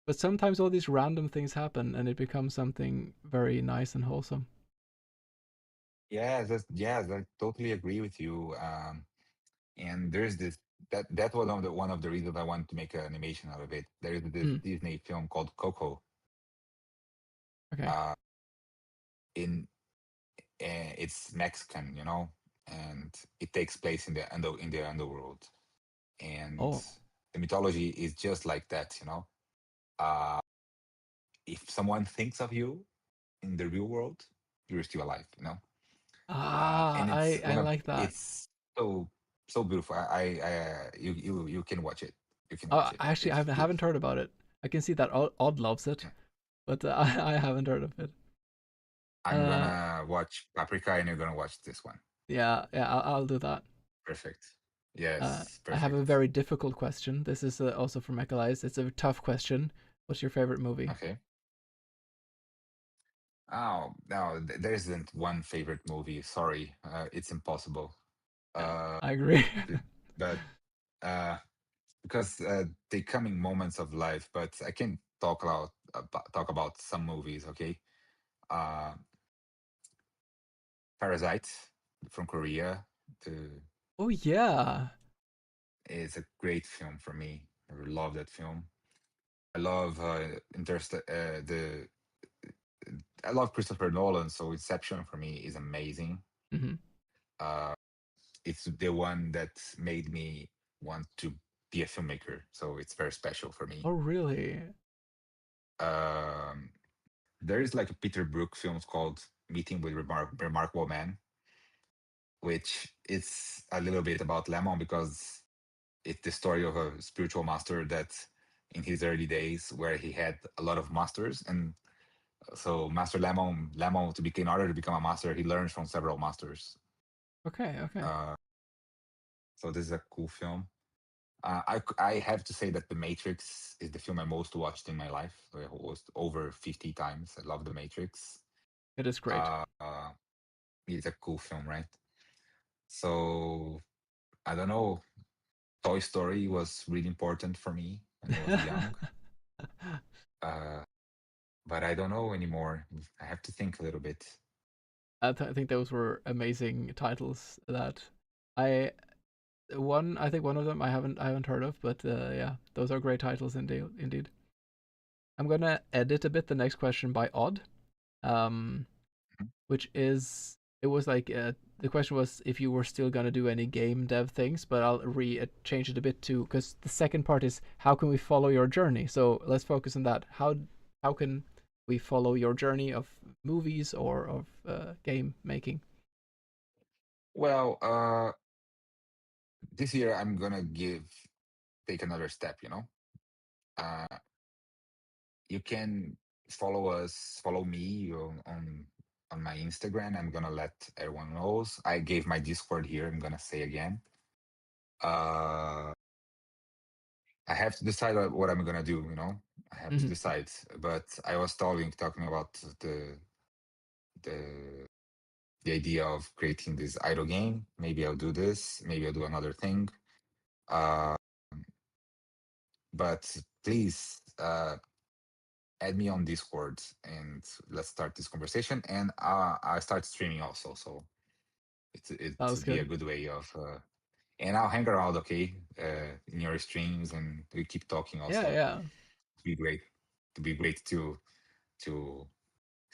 But sometimes all these random things happen and it becomes something very nice and wholesome. Yes, I totally agree with you. And there's this that was one of the reasons I wanted to make an animation out of it. There is this Mm, Disney film called Coco. okay. Uh, in it's Mexican, you know, and it takes place in the underworld, and Oh. the mythology is just like that, you know. Uh, if someone thinks of you in the real world, you're still alive, you know. Ah, And I like that. it's so beautiful. You can watch it. You can watch it. Actually, It's I haven't beautiful. heard about it. I can see that Odd loves it, Yeah. but I haven't heard of it. I'm Uh, gonna watch Paprika, and you're gonna watch this one. yeah, yeah, I'll do that. Perfect. Yes, I have a perfect. very difficult question. This is also from Echelize. It's a tough question. What's your favorite movie? Okay. Oh no, there isn't one favorite movie. Sorry, it's impossible. Yeah, Uh, I agree. but uh, because they come in moments of life. But I can talk about some movies. Okay, uh, Parasite from Korea. The Oh yeah. It's a great film for me. I really love that film. I love the I love Christopher Nolan, so Inception for me is amazing. Hmm. Uh, it's the one that made me want to be a filmmaker, so it's very special for Oh me. really? Um, there is like a Peter Brook film called Meeting with Remarkable Man, which it's a little bit about Lemon because it's the story of a spiritual master that in his early days where he had a lot of masters, and so Master Lemon to become in order to become a master, he learns from several masters. Okay, okay. Uh, so this is a cool film. I have to say that The Matrix is the film I most watched in my life. I watched over 50 times. I love The Matrix. It is great. Uh, it's a cool film, right? So I don't know. Toy Story was really important for me when I was young. Uh, but I don't know anymore. I have to think a little bit. I think those were amazing titles that I I think one of them I haven't heard of, but yeah, those are great titles indeed. I'm gonna edit a bit the next question by odd, um, which is it was like the question was if you were still gonna do any game dev things, but I'll change it a bit too because the second part is how can we follow your journey. So let's focus on that. How can we follow your journey of movies or of game making? Well, this year I'm gonna take another step. Uh, you can follow me on my Instagram. I'm gonna let everyone knows. I gave my Discord here. I'm gonna say again. Uh, I have to decide what I'm gonna do. I have to Hmm. decide. But I was talking about the the idea of creating this idle game. Maybe I'll do this. Maybe I'll do another thing. Uh, but please add me on Discord and let's start this conversation. And I start streaming also, so it Sounds would be a good. good way of. And I'll hang around, okay, in your streams, and we keep talking Yeah, also. yeah. It'd be great. To be great to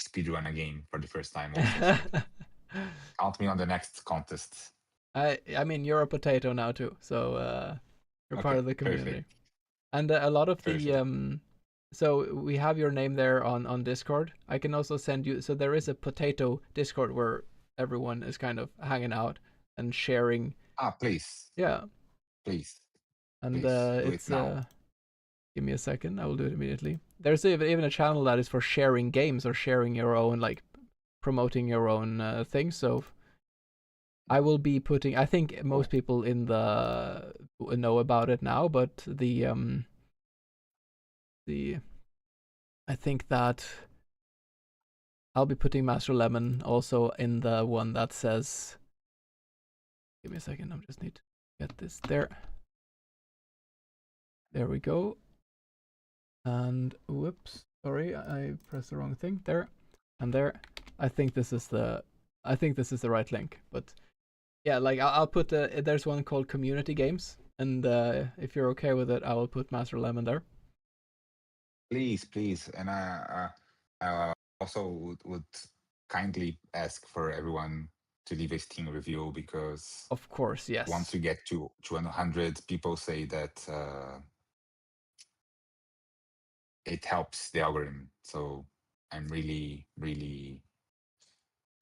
speedrun a game for the first time also. So count me on the next contest. I mean you're a potato now too, so you're part Okay, of the community. perfect, And a lot of the perfect. so we have your name there on Discord. I can also send you so there is a potato Discord where everyone is kind of hanging out and sharing. Please, Yeah. please, And please do it it's now. give me a second. I will do it immediately. There's even a channel that is for sharing games or sharing your own like promoting your own things. So I will be putting. I think most Cool. people in the know about it now, but the I think that I'll be putting Master Lemon also in the one that says. Give me a second. I just need to get this there. There we go. And whoops, sorry, I pressed the wrong thing. There and there. I think this is the. I think this is the right link, but yeah, like I'll put there's one called Community Games, and if you're okay with it, I will put Master Lemon there. Please, please. And I also would kindly ask for everyone to leave a Steam review because Of course, once yes. we get to 100, people say that it helps the algorithm. So I'm really, really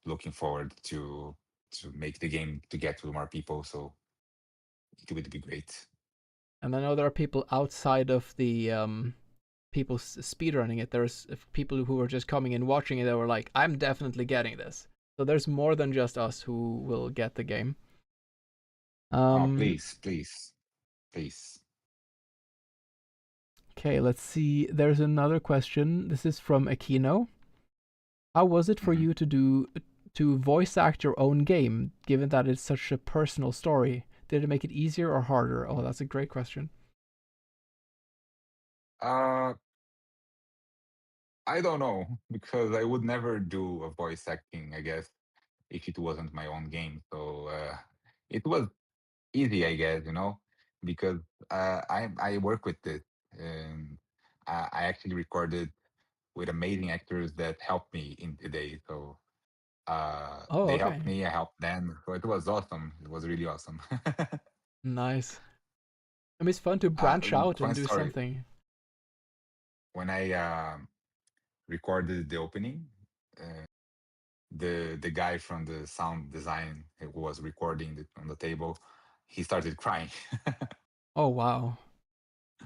looking forward to make the game to get to more people. So it would be great. And I know there are people outside of the people speedrunning it. There's people who are just coming and watching it that were like, I'm definitely getting this. So there's more than just us who will get the game. Oh, Um, please, please, please. okay, let's see. There's another question. This is from Aquino. How was it for Mhm. you to voice act your own game, given that it's such a personal story? Did it make it easier or harder? Oh, that's a great question. Uh, I don't know because I would never do a voice acting, I guess, if it wasn't my own game. So it was easy, I guess, because I work with this, and I actually recorded with amazing actors that helped me in today. So Oh, they helped okay. me, I helped them. So it was awesome. It was really awesome. Nice. I mean, it's fun to branch out and Fun do story. something. When I recorded the opening, uh, the guy from the sound design who was recording it on the table, he started crying. Oh, wow.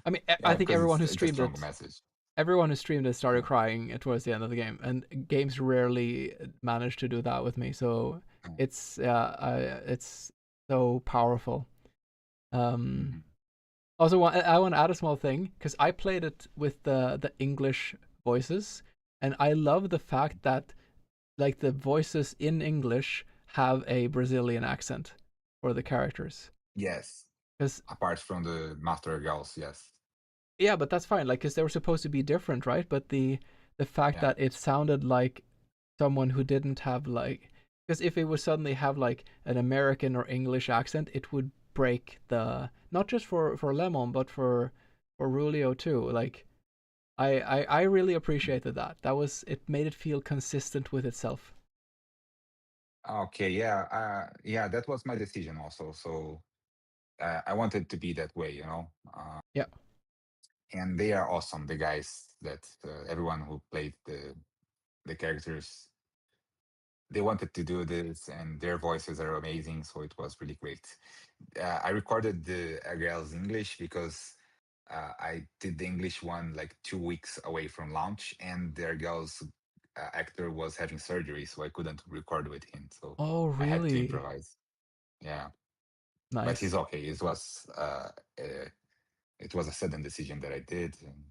I mean, I Yeah, think because everyone who it's a streamed strong it, message. everyone who streamed it started Yeah. crying towards the end of the game, and games rarely manage to do that with me. So it's so powerful. Um, Mhm. Also, I want to add a small thing because I played it with the English voices, and I love the fact that like the voices in English have a Brazilian accent for the characters. Yes, Because apart from the master girls, yes. yeah, but that's fine. Like, because they were supposed to be different, right? But the fact Yeah. that it sounded like someone who didn't have like, because if it would suddenly have like an American or English accent, it would break the not just for Lemon, but for Rulio too. Like, I really Mhm. appreciated that. That was it made it feel consistent with itself. Okay, yeah, yeah, that was my decision also. So I wanted to be that way, Yeah. and they are awesome. The guys that everyone who played the characters, they wanted to do this, and their voices are amazing. So it was really great. I recorded the Agrel's English because I did the English one like 2 weeks away from launch, and the Agrel's actor was having surgery, so I couldn't record with him. So Oh, I had to really? improvise. Yeah, but he's Nice. okay. It was a sudden decision that I did, and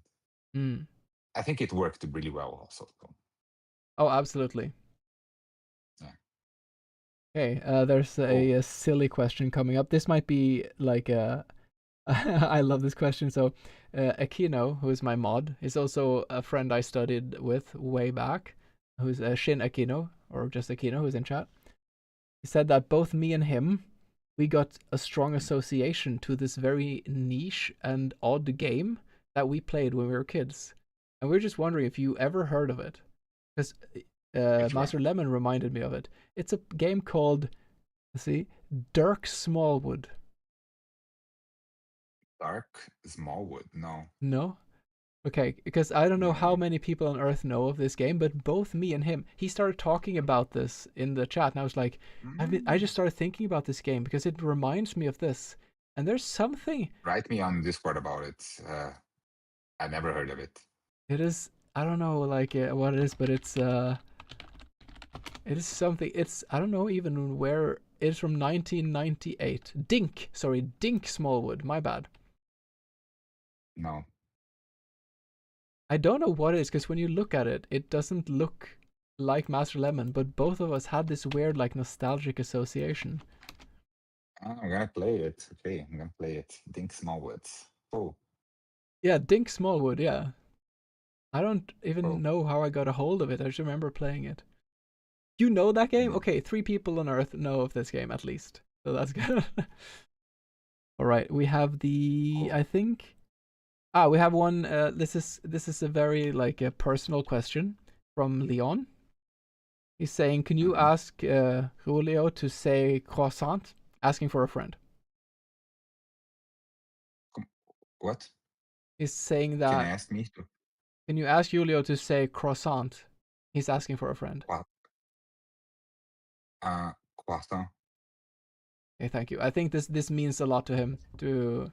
Mm. I think it worked really well also. So, Oh, absolutely. yeah. Okay, there's Oh. a silly question coming up. This might be like a. I love this question. So, Aquino, who is my mod, is also a friend I studied with way back, who's Shin Aquino, or just Aquino, who's in chat. He said that both me and him, we got a strong association to this very niche and odd game that we played when we were kids. And we're just wondering if you ever heard of it. Because Which one? Master Lemon reminded me of it. It's a game called, let's see, Dirk Smallwood. Dark Smallwood? No, No? Okay, because I don't know how no. many people on Earth know of this game, but both me and him, he started talking about this in the chat, and I was like, I Mm. just started thinking about this game because it reminds me of this. And there's something, Write me on Discord about it. I never heard of it. it is, I don't know like what it is, but it is something, it's, I don't know even where, it's from 1998. Dink Smallwood, my bad. No. I don't know what it is because when you look at it, it doesn't look like Master Lemon, but both of us had this weird, like, nostalgic association. I'm gonna play it. Okay, I'm gonna play it. Think Smallwood. Oh, Yeah, Dink Smallwood, yeah. I don't even oh. know how I got a hold of it. I just remember playing it. You know that game? Mhm. Okay, 3 people on Earth know of this game at least. So that's good. All right, we have the, Oh. I think. Ah, we have one. This is a very like a personal question from Leon. He's saying, "Can you Mhm. ask Julio to say croissant?" Asking for a friend. What? He's saying Can I that. ask me to? Can you ask Julio to say croissant? He's asking for a friend. What? Croissant. Okay, thank you. I think this means a lot to him to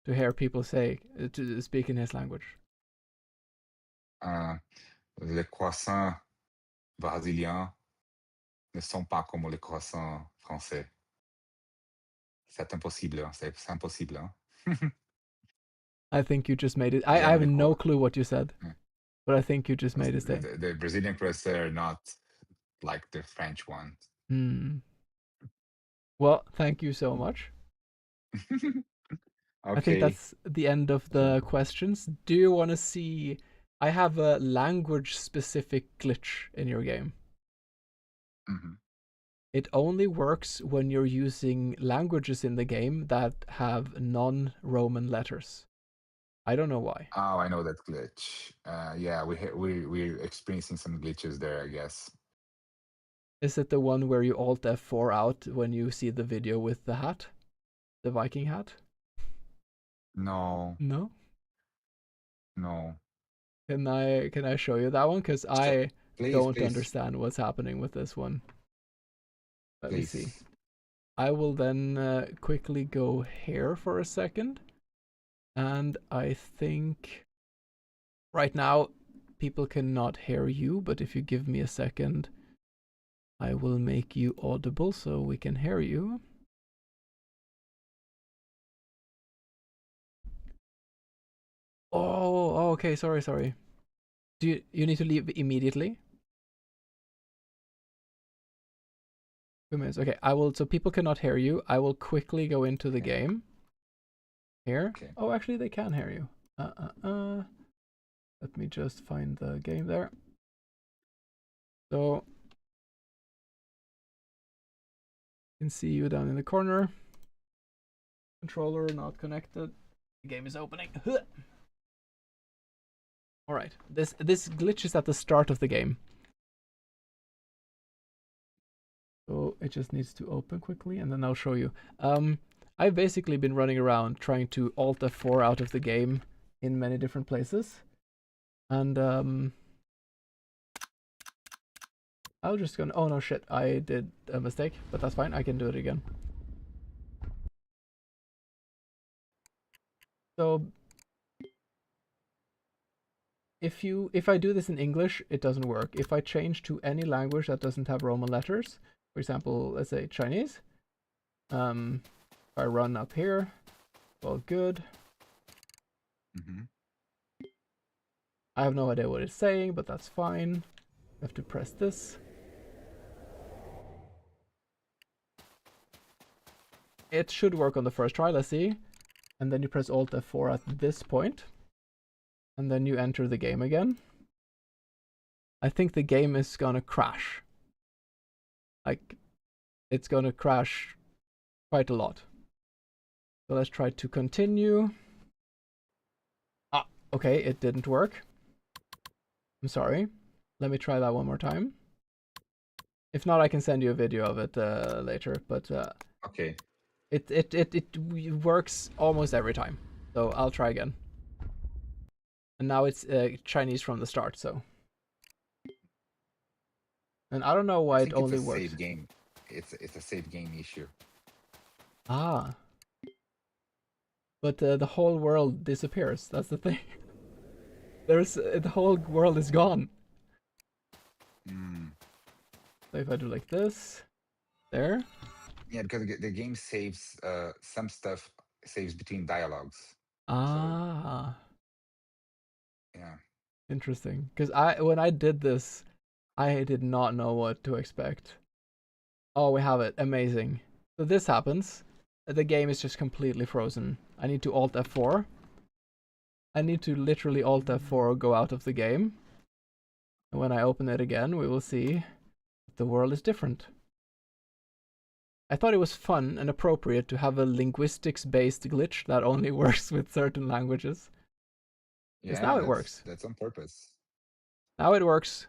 hear people say to speak in his language. Uh, les croissants brésiliens ne sont pas comme les croissants français. C'est impossible. Hein? C'est impossible. Hein? I think you just made it. I have J'aime les no croissants. clue what you said. But I think you just made a mistake. The Brazilian crust are not like the French ones. Hmm. Well, thank you so much. I think Okay. that's the end of So, the questions. Do you want to see? I have a language specific glitch in your game. mhm. It only works when you're using languages in the game that have non Roman letters. I don't know why. Oh, I know that glitch. Yeah, we're experiencing some glitches there, I guess. Is it the one where you Alt F4 out when you see the video with the hat? The Viking hat? No, No? no. Can I show you that one? Because So, I please, don't please, understand what's happening with this one. Let me see. please. I will then quickly go here for a second. And I think right now people cannot hear you, but if you give me a second, I will make you audible so we can hear you. Oh, okay, sorry. Do you need to leave immediately? 2 minutes. Okay, I will. So people cannot hear you. I will quickly go into the Okay, game here. okay. Oh, actually, they can hear you. Let me just find the game there. So I can see you down in the corner. Controller not connected. The game is opening. All right. This glitch is at the start of the game. So it just needs to open quickly, and then I'll show you. I've basically been running around trying to Alt F4 out of the game in many different places, and I'll just gonna. Oh no, shit! I did a mistake, but that's fine. I can do it again. So if I do this in English, it doesn't work. If I change to any language that doesn't have Roman letters, for example, let's say Chinese, if I run up here, all good. Mm-hmm. I have no idea what it's saying, but that's fine. I have to press this. It should work on the first try, let's see. And then you press Alt F4 at this point. And then you enter the game again. I think the game is gonna crash. Like, it's gonna crash quite a lot. So let's try to continue. Ah, okay, it didn't work. I'm sorry. Let me try that one more time. If not, I can send you a video of it later. But Okay. it works almost every time. So I'll try again. And now it's Chinese from the start. So, and I don't know I why it think it's a only works. save game. It's a save game issue. Ah, but the whole world disappears. That's the thing. There's the whole world is gone. Mm. So if I do like this, there. Yeah, because the game saves some stuff saves between dialogues. So Ah, yeah. interesting. Because when I did this, I did not know what to expect. Oh, we have it. Amazing. So this happens. The game is just completely frozen. I need to Alt F4. I need to literally Alt F4 go out of the game. And when I open it again, we will see the world is different. I thought it was fun and appropriate to have a linguistics-based glitch that only works with certain languages. Because now Yeah, it works. that's on purpose. Now it works,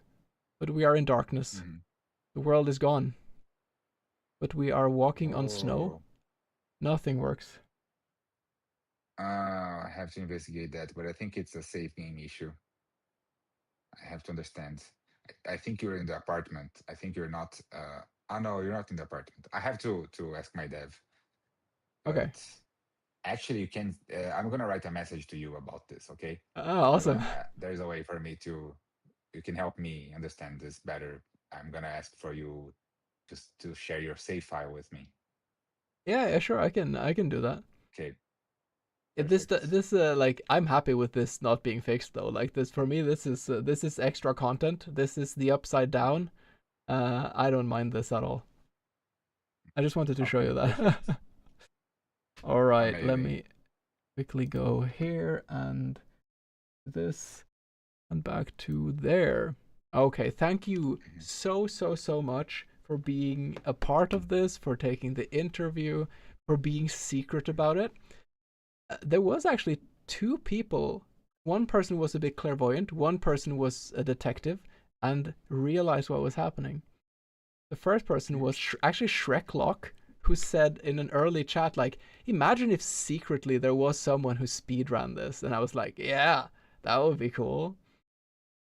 but we are in darkness. Mm-hmm. The world is gone. But we are walking on snow. Oh, Nothing works. I have to investigate that, but I think it's a save game issue. I have to understand. I think you're in the apartment. I think you're not. Oh no, you're not in the apartment. I have to ask my dev. Okay. But actually, you can. I'm gonna write a message to you about this. Okay. Oh, So awesome. there's a way for me to. You can help me understand this better. I'm gonna ask for you just to share your save file with me. Yeah, sure. I can do that. Okay. Perfect. Like I'm happy with this not being fixed though. Like this for me, this is extra content. This is the upside down. I don't mind this at all. I just wanted to show Okay, you that. perfect. All right, let Amazing. me quickly go here and this and back to there. Okay, thank you Mhm. so much for being a part of this, for taking the interview, for being secret about it. There was actually two people. One person was a bit clairvoyant, one person was a detective and realized what was happening. The first person was actually Shreklock, who said in an early chat, like, imagine if secretly there was someone who speedran this. And I was like, yeah, that would be cool.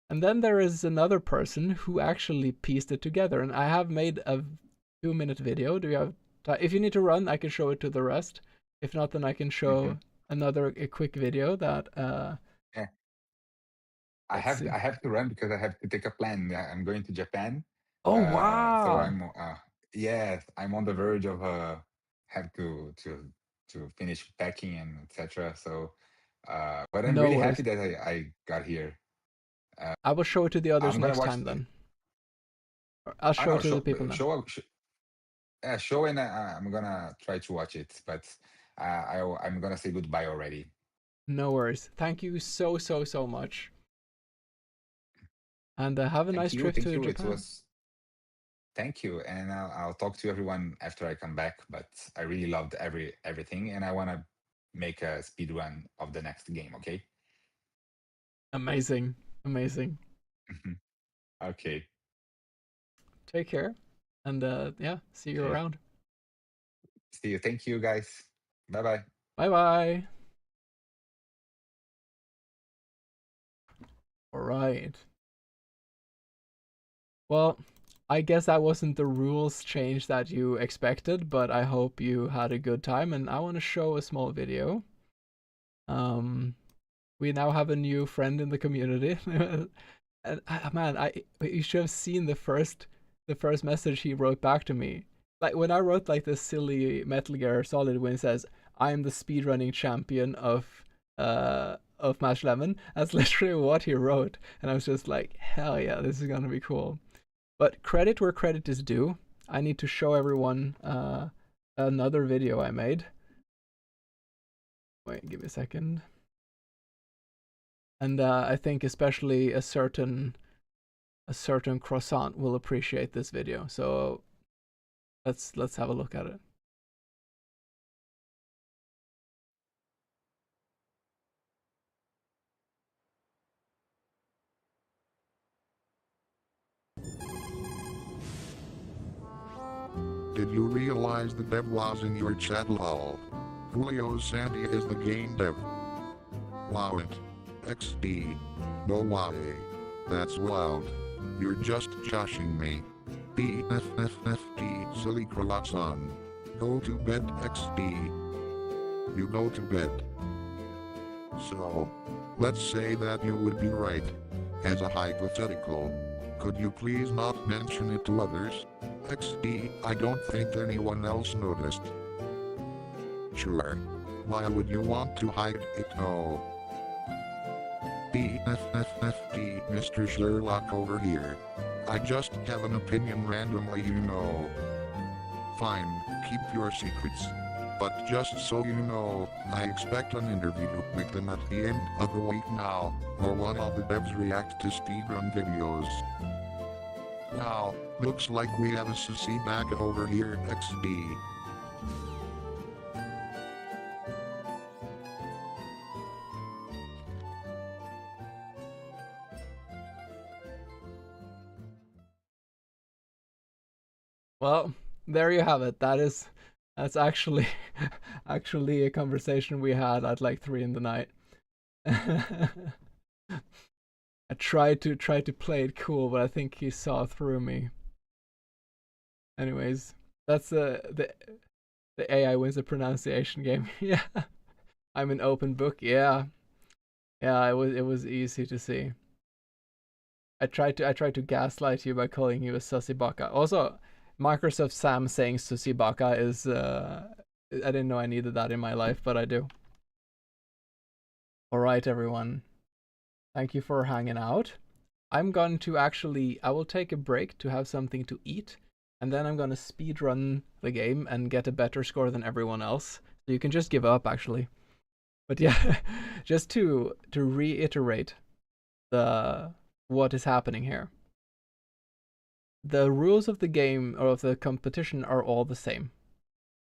And then there is another person who actually pieced it together. And I have made a 2-minute video. Do you have time? If you need to run, I can show it to the rest. If not, then I can show Hmm. a quick video that, Yeah, let's see. I have to run because I have to take a plane. I'm going to Japan. Oh, So wow. yes, I'm on the verge of have to finish packing and etc. So but I'm No really happy worries. that I got here. I will show it to the others I'm gonna next watch time the then. I'll I show know it to the people now. show and I'm gonna try to watch it, but I'm gonna say goodbye already. No worries. Thank you so much. And have a nice trip Thank to you. It Japan. was Thank you, and I'll talk to everyone after I come back. But I really loved everything, and I want to make a speed run of the next game. Okay. Amazing. Amazing. Okay. Take care. And yeah, see you Okay. around. See you. Thank you, guys. Bye bye. Bye bye. All right. Well, I guess that wasn't the rules change that you expected, but I hope you had a good time. And I want to show a small video. Um, we now have a new friend in the community. And man, you should have seen the first message he wrote back to me. Like when I wrote like this silly Metal Gear Solid when it says I am the speedrunning champion of Mash Lemon. That's literally what he wrote, and I was just like, hell yeah, this is gonna be cool. But credit where credit is due. I need to show everyone another video I made. Wait, give me a second. And I think especially a certain croissant will appreciate this video. So let's have a look at it. Did you realize the dev was in your chat lol? Julio Santi is the game dev. Wow it. XD. No way. That's wild. You're just joshing me. BFFFD silly croissant. Go to bed XD. You go to bed. So, let's say that you would be right. As a hypothetical, could you please not mention it to others? XD, I don't think anyone else noticed. Sure. Why would you want to hide it? No. BFFFD, Mr. Sherlock over here. I just have an opinion randomly, you know. Fine, keep your secrets. But just so you know, I expect an interview with them at the end of the week now, or one of the devs react to speedrun videos. Wow, looks like we have a sissy back over here XD. Well, there you have it. That's actually actually a conversation we had at like 3 in the night. I tried to play it cool, but I think he saw through me. Anyways, that's the AI wins the pronunciation game. Yeah, I'm an open book. Yeah, yeah. It was easy to see. I tried to gaslight you by calling you a sussy baka. Also, Microsoft Sam saying sussy baka is I didn't know I needed that in my life, but I do. Alright, everyone. Thank you for hanging out. I'm going to I will take a break to have something to eat, and then I'm going to speed run the game and get a better score than everyone else. So you can just give up, actually. But yeah, just to reiterate what is happening here. The rules of the game or of the competition are all the same,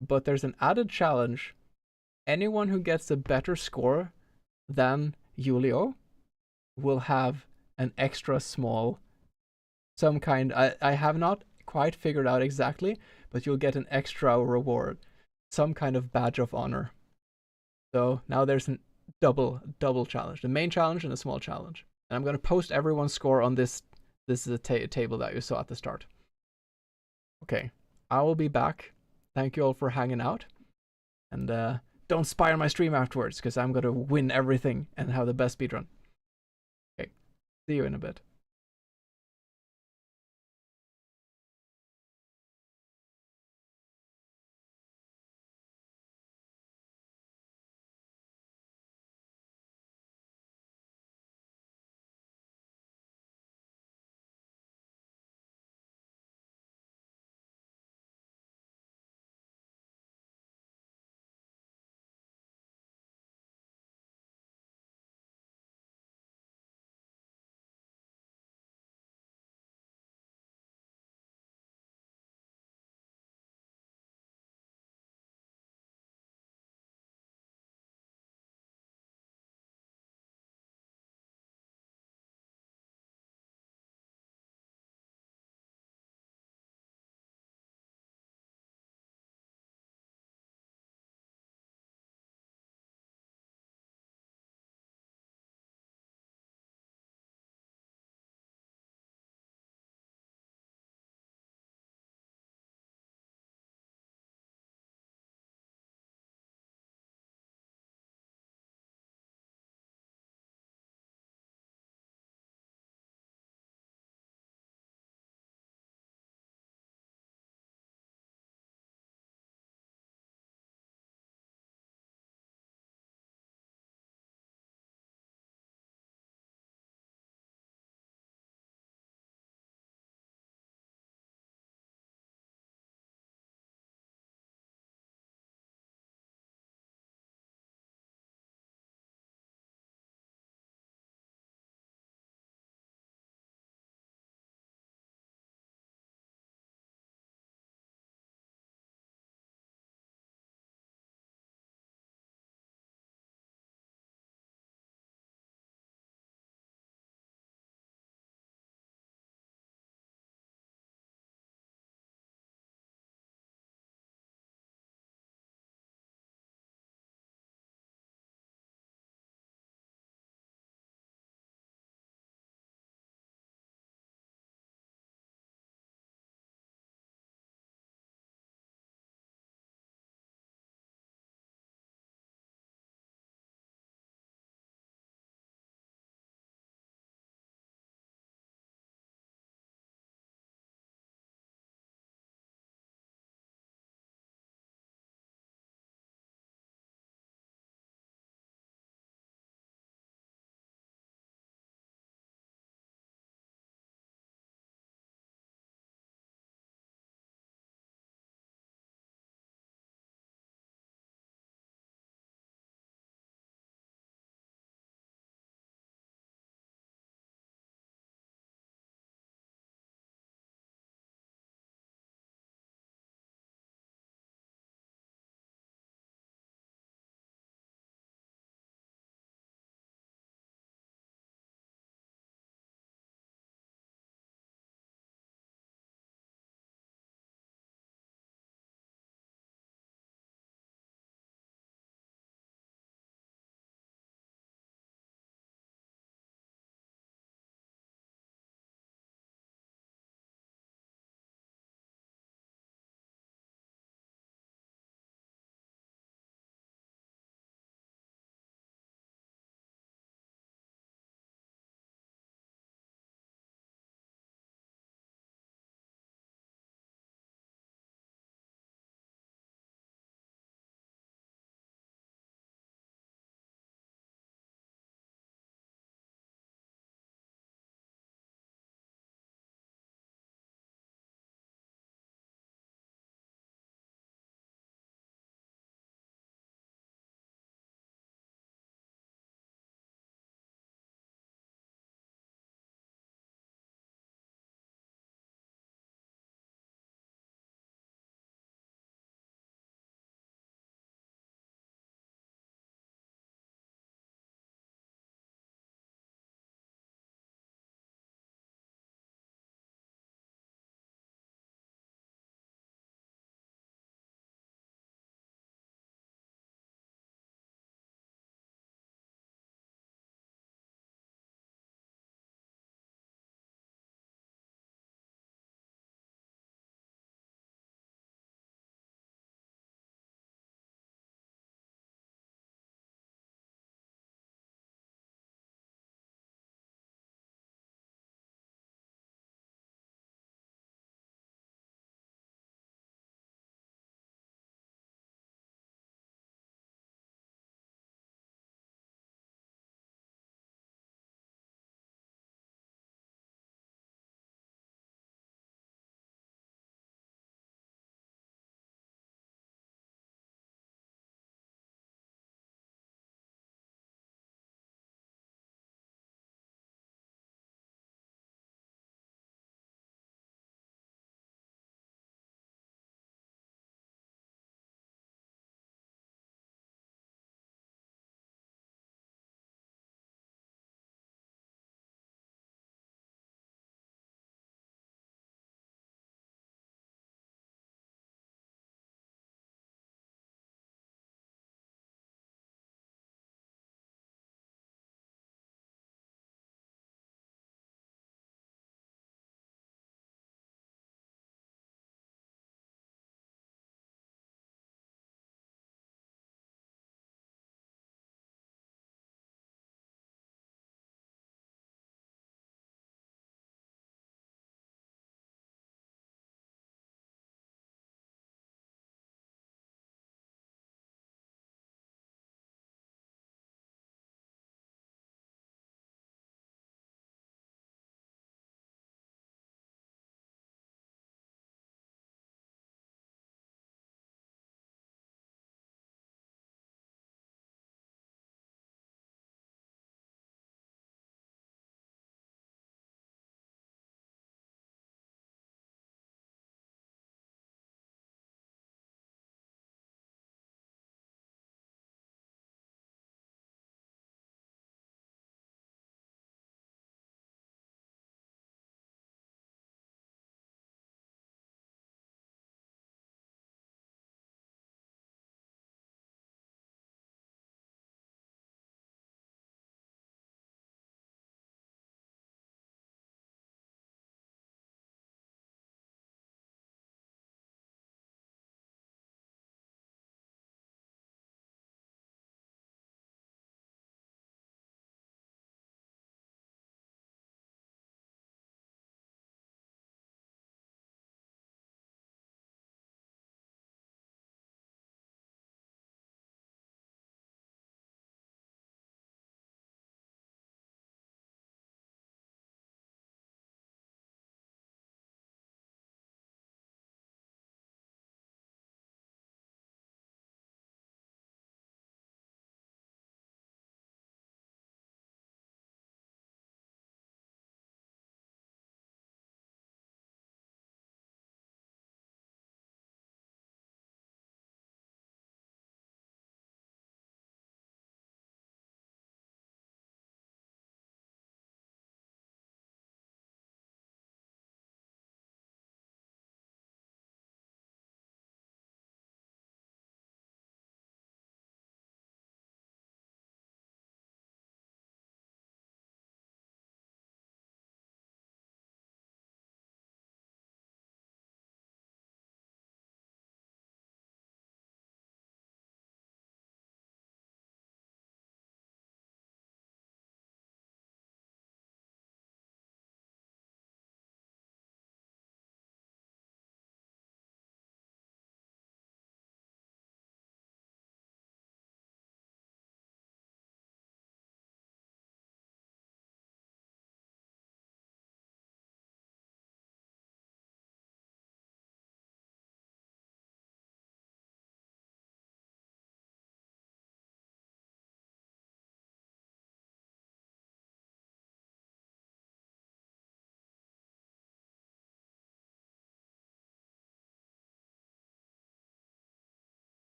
but there's an added challenge. Anyone who gets a better score than Julio will have an extra small, some kind. I have not quite figured out exactly, but you'll get an extra reward, some kind of badge of honor. So now there's a double challenge, the main challenge and a small challenge. And I'm going to post everyone's score on this. This is a table that you saw at the start. Okay, I will be back. Thank you all for hanging out. And don't spy on my stream afterwards, because I'm going to win everything and have the best speedrun. Okay, see you in a bit.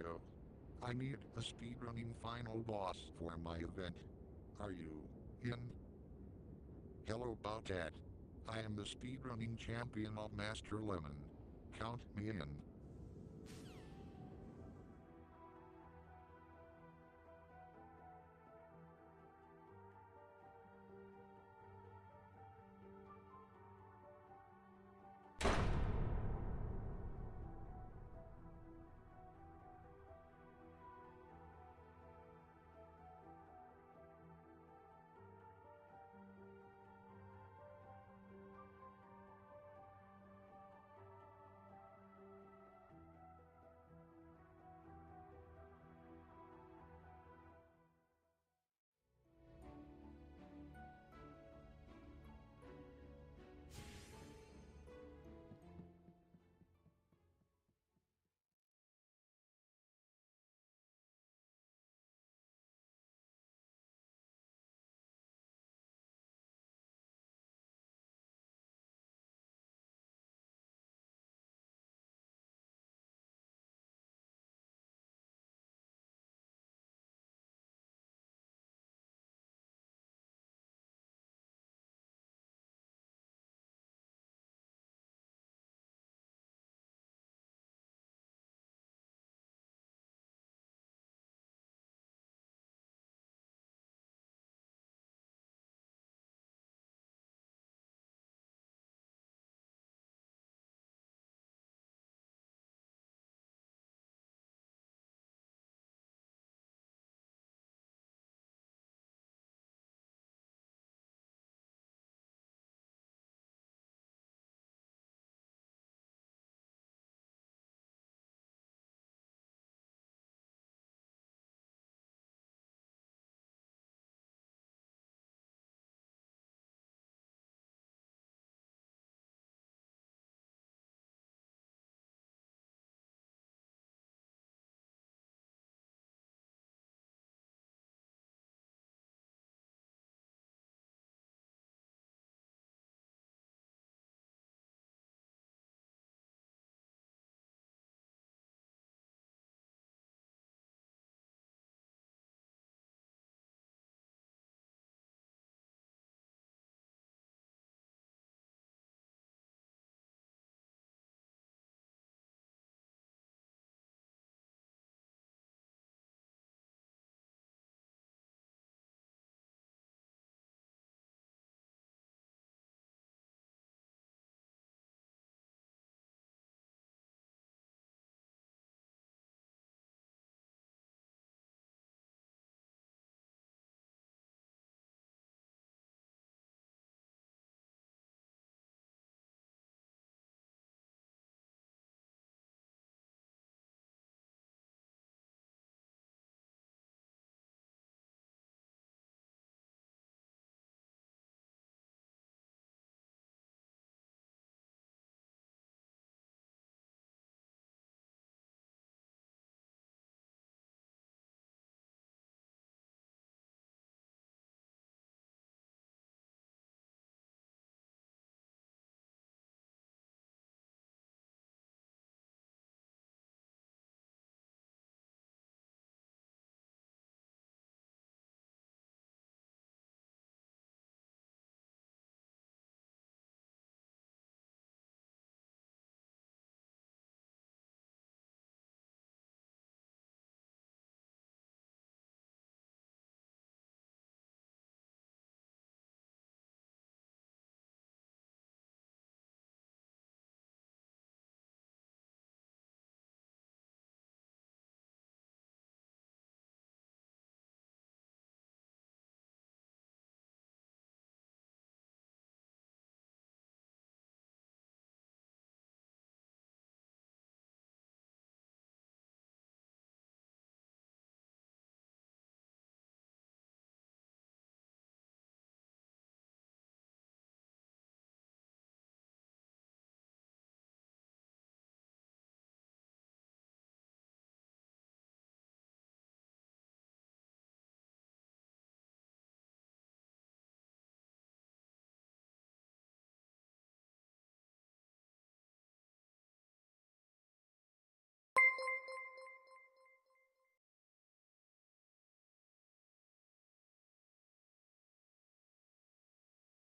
Julio. I need a speedrunning final boss for my event. Are you in? Hello Bowcat. I am the speedrunning champion of Master Lemon. Count me in.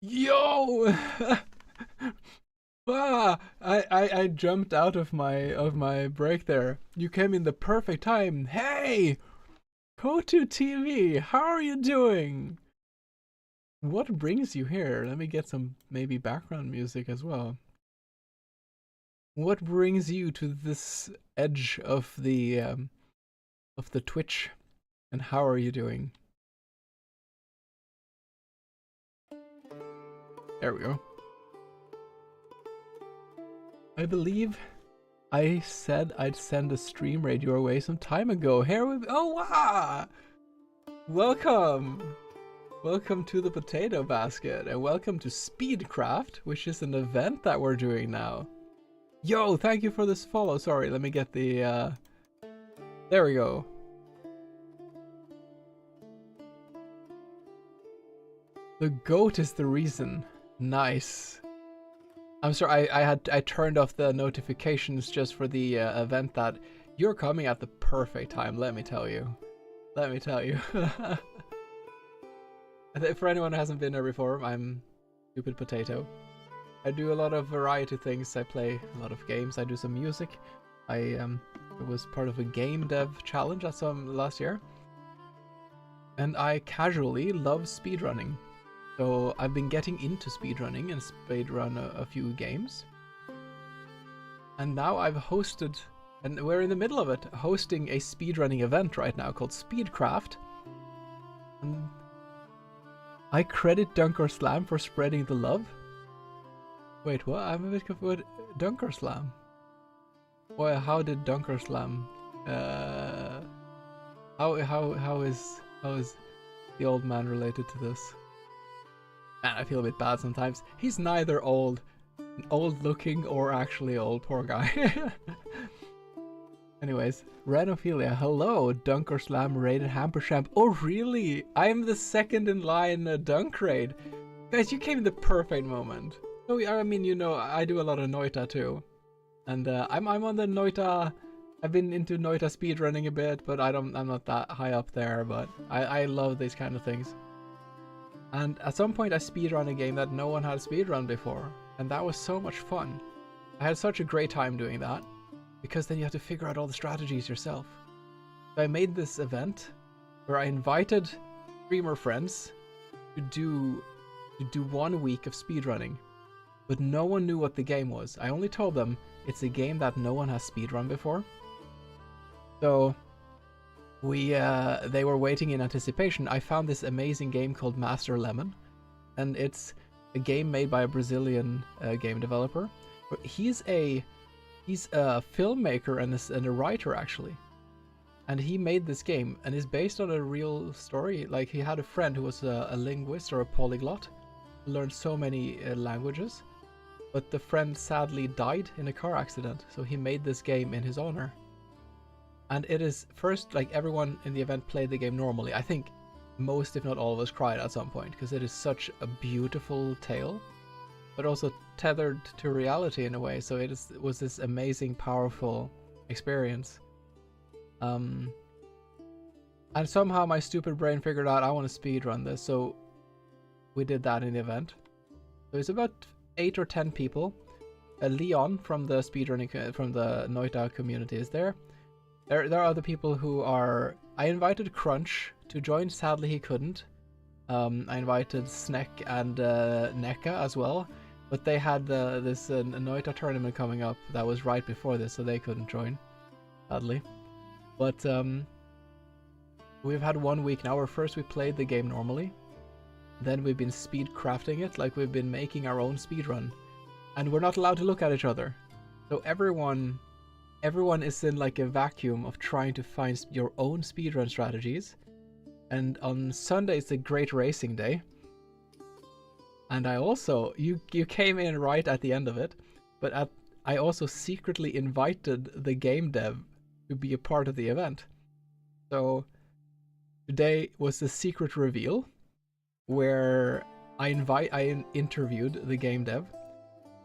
Yo! Ah, I jumped out of my break there. You came in the perfect time. Hey! Kotu TV, how are you doing? What brings you here? Let me get some maybe background music as well. What brings you to this edge of the Twitch, and how are you doing? There we go. I believe I said I'd send a stream raid your way some time ago. Here we oh wow! Welcome! Welcome to the Potato Basket, and welcome to Speedcraft, which is an event that we're doing now. Yo, thank you for this follow. Sorry, let me get the there we go. The goat is the reason. Nice. I'm sorry, I turned off the notifications just for the event that you're coming at the perfect time, let me tell you. Let me tell you. For anyone who hasn't been there before, I'm Stupid Potato. I do a lot of variety things. I play a lot of games. I do some music. I was part of a game dev challenge at some last year. And I casually love speedrunning. So I've been getting into speedrunning and speedrun a few games. And now I've hosted, and we're in the middle of it, hosting a speedrunning event right now called Speedcraft. And I credit Dunkerslam for spreading the love. Wait, what? I'm a bit confused. Dunkerslam? Well, how did Dunkerslam? How is the old man related to this? Man, I feel a bit bad sometimes. He's neither old looking or actually old, poor guy. Anyways, Renophilia, hello, Dunkerslam rated Hampershamp. Oh really? I'm the second in line dunk raid. Guys, you came in the perfect moment. Oh, I mean, you know, I do a lot of Noita too. And I'm on the Noita. I've been into Noita speedrunning a bit, but I'm not that high up there, but I love these kind of things. And at some point I speedrun a game that no one had speedrun before, and that was so much fun. I had such a great time doing that, because then you have to figure out all the strategies yourself. So I made this event where I invited streamer friends to do 1 week of speedrunning, but no one knew what the game was. I only told them it's a game that no one has speedrun before. So they were waiting in anticipation. I found this amazing game called Master Lemon, and it's a game made by a Brazilian game developer. He's a filmmaker and a writer actually, and he made this game and is based on a real story. Like, he had a friend who was a linguist or a polyglot, who learned so many languages, but the friend sadly died in a car accident, so he made this game in his honor. And it is first, like, everyone in the event played the game normally. I think most, if not all of us, cried at some point, because it is such a beautiful tale, but also tethered to reality in a way. So it was this amazing, powerful experience. And somehow my stupid brain figured out I want to speedrun this, so we did that in the event. So it's about 8 or 10 people. Leon from the speedrunning, from the Noita community is there. There are other people who are... I invited Crunch to join, sadly he couldn't. I invited Snek and Neka as well, but they had this Noita tournament coming up that was right before this, so they couldn't join, sadly. But we've had 1 week now where first we played the game normally, then we've been speed crafting it, like we've been making our own speedrun, and we're not allowed to look at each other. So everyone is in like a vacuum of trying to find your own speedrun strategies. And on Sunday it's a great racing day. And I also, you came in right at the end of it, but I also secretly invited the game dev to be a part of the event. So today was the secret reveal where I interviewed the game dev.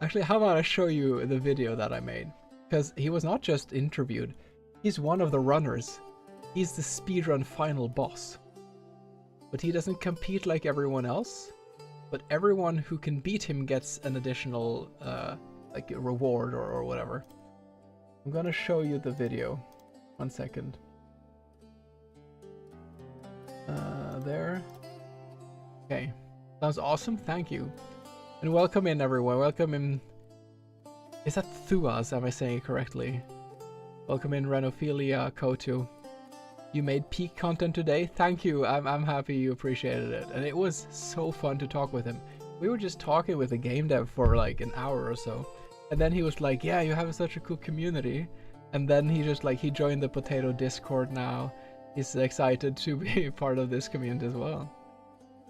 Actually, how about I show you the video that I made? Because he was not just interviewed, he's one of the runners. He's the speedrun final boss. But he doesn't compete like everyone else. but everyone who can beat him gets an additional like a reward or whatever. I'm gonna show you the video. 1 second. There. Okay. Sounds awesome. Thank you. And welcome in, everyone. Welcome in. Is that Thuas? Am I saying it correctly? Welcome in, Renophilia Kotu. You made peak content today. Thank you. I'm happy you appreciated it. And it was so fun to talk with him. We were just talking with a game dev for like an hour or so. And then he was like, yeah, you have such a cool community. And then he just like, he joined the Potato Discord now. He's excited to be part of this community as well.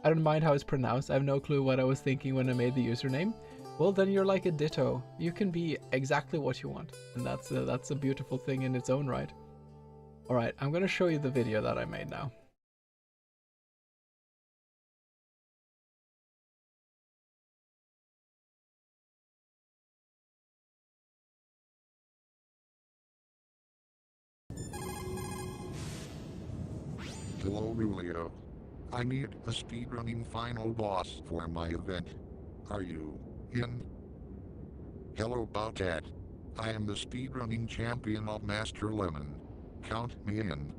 I don't mind how it's pronounced. I have no clue what I was thinking when I made the username. Well, then you're like a ditto. You can be exactly what you want. And that's a beautiful thing in its own right. All right, I'm going to show you the video that I made now. Hello, Julio. I need a speedrunning final boss for my event. Are you in? Hello, Bowcat. I am the speedrunning champion of Master Lemon. Count me in.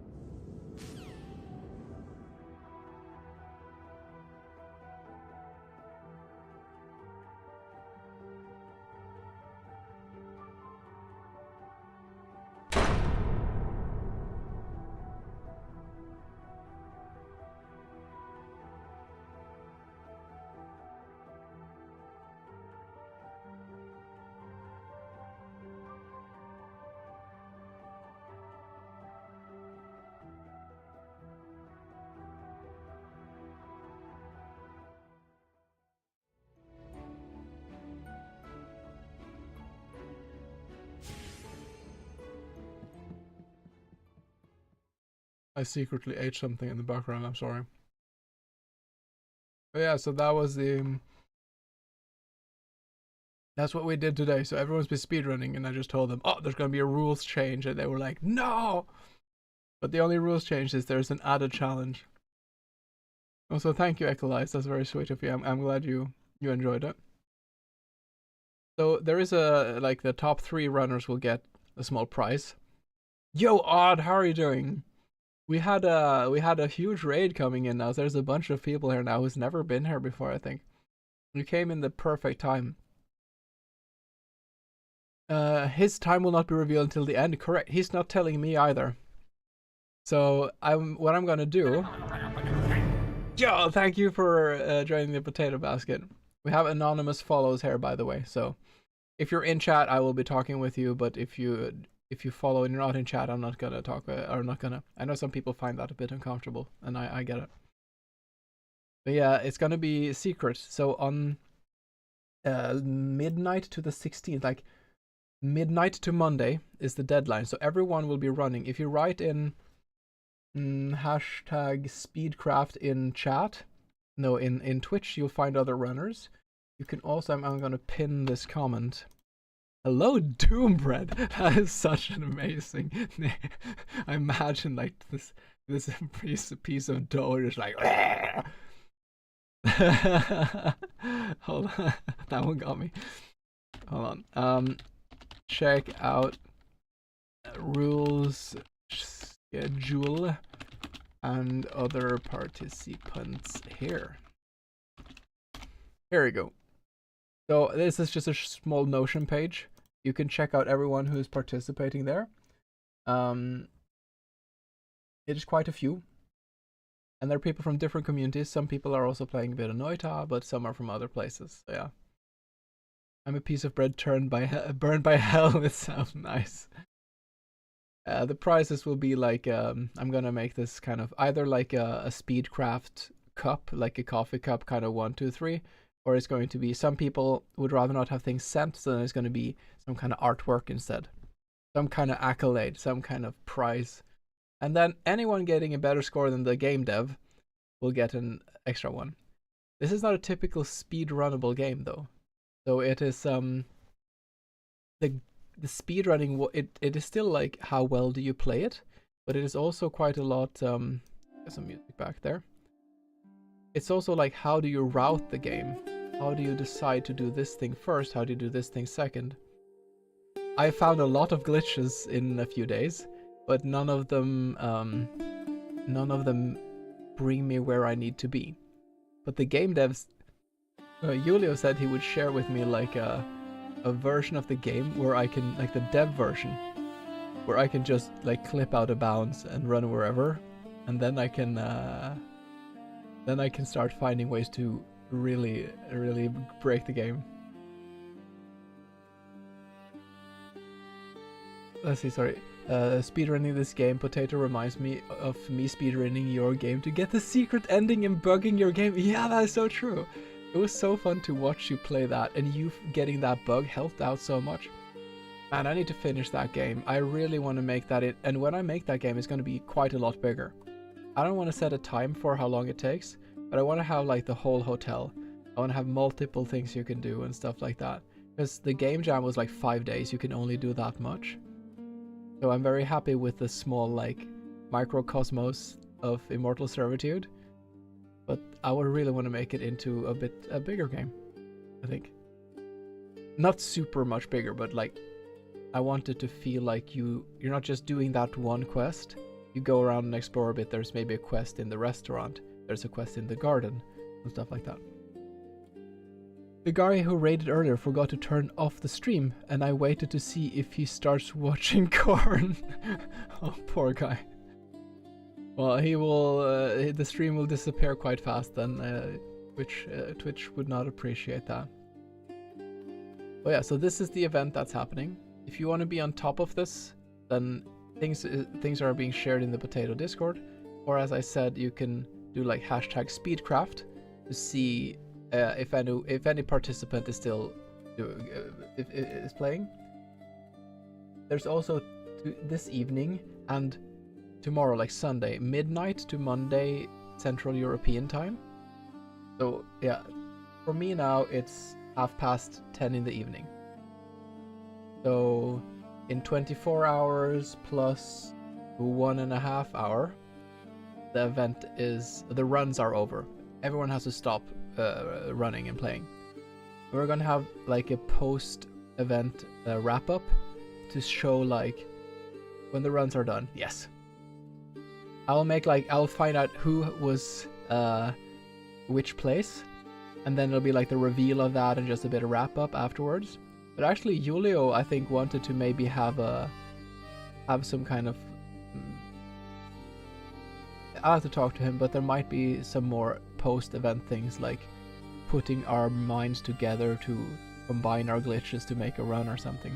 I secretly ate something in the background, I'm sorry. But yeah, so that was the... That's what we did today. So everyone's been speedrunning and I just told them, oh, there's going to be a rules change. And they were like, no! But the only rules change is there's an added challenge. Also, thank you, Ecolize. That's very sweet of you. I'm glad you enjoyed it. So there is a, like, the top 3 runners will get a small prize. Yo, Odd, how are you doing? We had a huge raid coming in now. There's a bunch of people here now who's never been here before, I think. You came in the perfect time. His time will not be revealed until the end. Correct. He's not telling me either. So what I'm gonna do. Yo, thank you for joining the potato basket. We have anonymous follows here, by the way. So if you're in chat, I will be talking with you. But if you follow and you're not in chat, I'm not gonna talk. I know some people find that a bit uncomfortable, and I get it. But yeah, it's gonna be secret. So on midnight to the 16th, like midnight to Monday is the deadline. So everyone will be running. If you write in hashtag Speedcraft in chat, no, in Twitch, you'll find other runners. You can also, I'm gonna pin this comment. Hello, Doombread. That is such an amazing name. I imagine like this piece of dough just like. Hold on, that one got me. Hold on. Check out rules schedule and other participants here. Here we go. So this is just a small Notion page. You can check out everyone who's participating there. It is quite a few. And there are people from different communities. Some people are also playing a bit of Noita, but some are from other places. So yeah. I'm a piece of bread burned by hell. It sounds nice. The prizes will be like, I'm gonna make this kind of either like a Speedcraft cup, like a coffee cup, kind of 1, 2, 3, or it's going to be, some people would rather not have things sent, so then it's going to be some kind of artwork instead, some kind of accolade, some kind of prize, and then anyone getting a better score than the game dev will get an extra one. This is not a typical speed runnable game though. So it is the speedrunning, it is still like how well do you play it, but it is also quite a lot. There's some music back there. it's also like, how do you route the game? How do you decide to do this thing first? How do you do this thing second? I found a lot of glitches in a few days, but none of them bring me where I need to be. But the game devs, Julio said he would share with me like a version of the game where I can, like the dev version, where I can just like clip out of bounds and run wherever, and then I can start finding ways to really break the game. Let's see, sorry. Speedrunning this game, Potato reminds me of me speedrunning your game to get the secret ending and bugging your game. Yeah, that is so true. It was so fun to watch you play that, and you getting that bug helped out so much. Man, I need to finish that game. I really want to make that it, and when I make that game, it's going to be quite a lot bigger. I don't want to set a time for how long it takes, but I want to have like the whole hotel. I want to have multiple things you can do and stuff like that. Because the game jam was like 5 days, you can only do that much. So I'm very happy with the small like microcosmos of Immortal Servitude. But I would really want to make it into a bigger game, I think. Not super much bigger, but like I want it to feel like you're not just doing that one quest. You go around and explore a bit. There's maybe a quest in the restaurant. There's a quest in the garden and stuff like that. The guy who raided earlier forgot to turn off the stream, and I waited to see if he starts watching Korn. Oh, poor guy. Well, he will. The stream will disappear quite fast then, which Twitch would not appreciate that. Oh yeah, so this is the event that's happening. If you want to be on top of this, then things are being shared in the Potato Discord, or as I said, you can do like hashtag Speedcraft to see if any participant is still is playing. There's also this evening and tomorrow, like Sunday, midnight to Monday Central European time. So yeah, for me now it's 10:30 in the evening. So in 24 hours plus 1.5 hours, the runs are over. Everyone has to stop running and playing. We're gonna have like a post-event wrap up to show like when the runs are done. Yes, I'll find out who was which place, and then it'll be like the reveal of that and just a bit of wrap up afterwards. But actually, Julio, I think, wanted to maybe have some kind of. I'll have to talk to him, but there might be some more post-event things like putting our minds together to combine our glitches to make a run or something.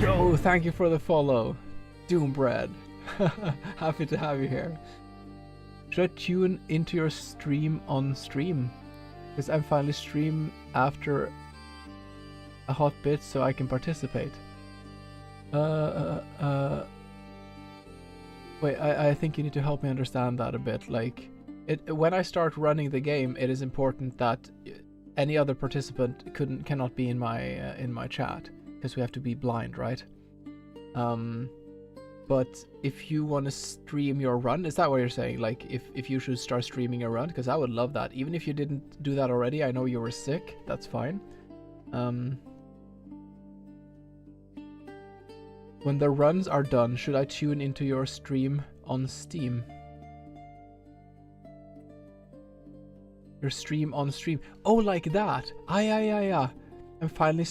Yo, thank you for the follow, Doombread. Happy to have you here. Should I tune into your stream on stream? Because I'm finally stream after a hot bit so I can participate. Wait, I think you need to help me understand that a bit. Like, when I start running the game, it is important that any other participant cannot be in my chat, because we have to be blind, right? But if you want to stream your run, is that what you're saying? Like, if you should start streaming a run? Because I would love that. Even if you didn't do that already, I know you were sick. That's fine. When the runs are done, should I tune into your stream on Steam? Your stream on stream. Oh, like that. Yeah. I'm finally.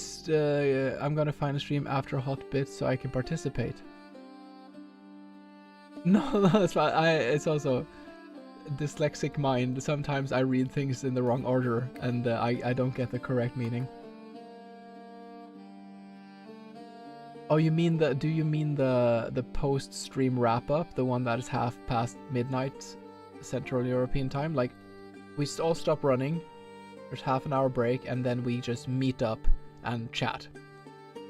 I'm gonna find a stream after a hot bit so I can participate. No, that's fine. It's also dyslexic mind. Sometimes I read things in the wrong order and I don't get the correct meaning. Oh, you mean do you mean the post-stream wrap-up, the one that is half past midnight Central European time? Like, we all stop running, there's half an hour break, and then we just meet up and chat.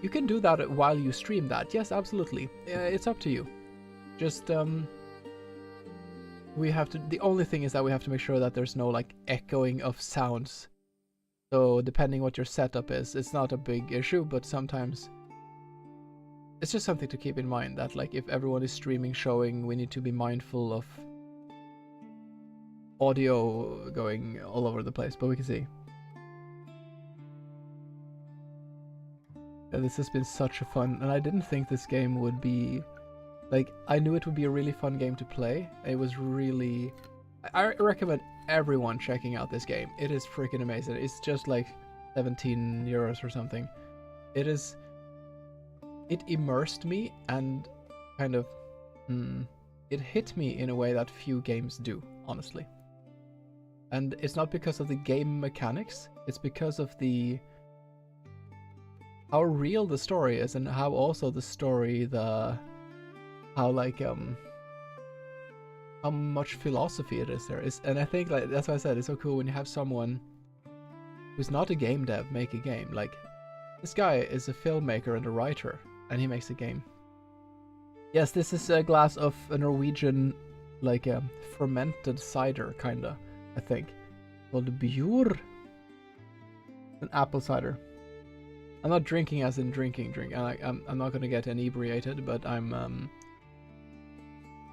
You can do that while you stream that. Yes, absolutely. It's up to you. Just we have to. The only thing is that we have to make sure that there's no like echoing of sounds. So depending what your setup is, it's not a big issue, but sometimes. It's just something to keep in mind that like if everyone is streaming showing, we need to be mindful of audio going all over the place, but we can see. Yeah, this has been such a fun, and I didn't think this game would be, like, I knew it would be a really fun game to play. It was really, I recommend everyone checking out this game. It is freaking amazing. It's just like 17 euros or something. It immersed me and kind of, it hit me in a way that few games do, honestly. And it's not because of the game mechanics, it's because of how real the story is, and how also the story, how much philosophy it is there. And I think, like, that's why I said it's so cool when you have someone who's not a game dev make a game. Like, this guy is a filmmaker and a writer, and he makes a game. Yes, this is a glass of a Norwegian, like, fermented cider, kinda, I think, called Bjur. An apple cider. I'm not drinking as in drinking. I'm not gonna get inebriated, but I'm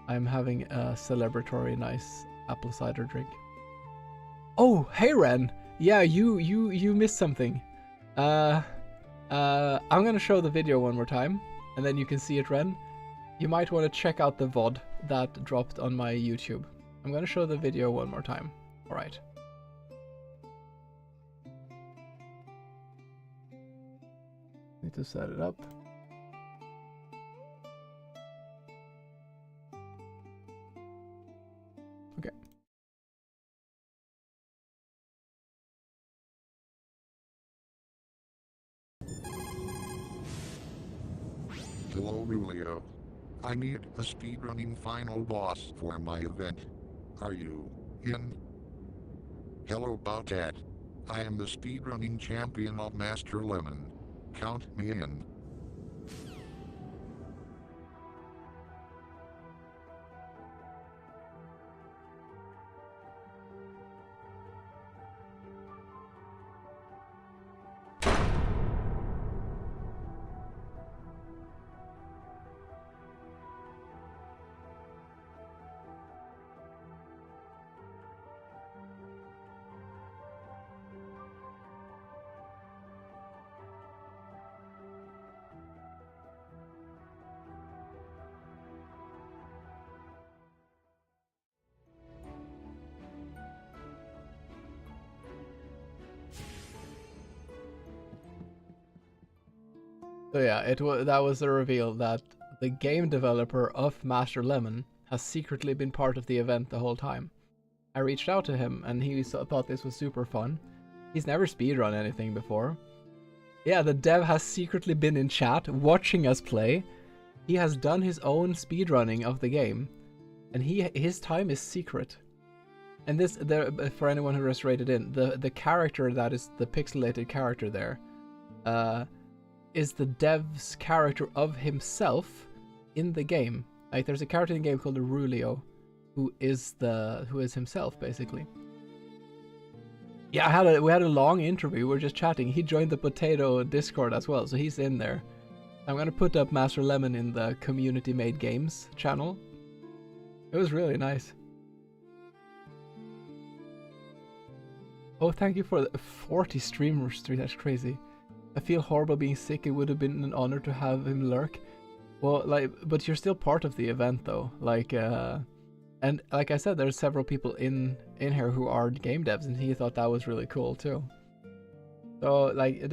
having a celebratory nice apple cider drink. Oh, hey Ren! Yeah, you missed something. I'm gonna show the video one more time, and then you can see it, Ren. You might want to check out the VOD that dropped on my YouTube. I'm gonna show the video one more time. Alright. Need to set it up. Okay. Hello, Julio. I need a speedrunning final boss for my event. Are you in? Hello, Bautat. I am the speedrunning champion of Master Lemon. Count me in. So yeah, that was the reveal that the game developer of Master Lemon has secretly been part of the event the whole time. I reached out to him and he thought this was super fun. He's never speedrun anything before. Yeah, the dev has secretly been in chat watching us play. He has done his own speedrunning of the game, and his time is secret. And this, for anyone who just rated in, the character that is the pixelated character there, is the dev's character of himself in the game. Like, there's a character in the game called Julio, who is himself basically. Yeah, we had a long interview. We were just chatting. He joined the Potato Discord as well, so he's in there. I'm gonna put up Master Lemon in the Community Made Games channel. It was really nice. Oh, thank you for the 40 streamers. That's crazy. I feel horrible being sick. It would have been an honor to have him lurk. Well, like, but you're still part of the event though. Like, and like I said, there's several people in here who are game devs, and he thought that was really cool too. So like,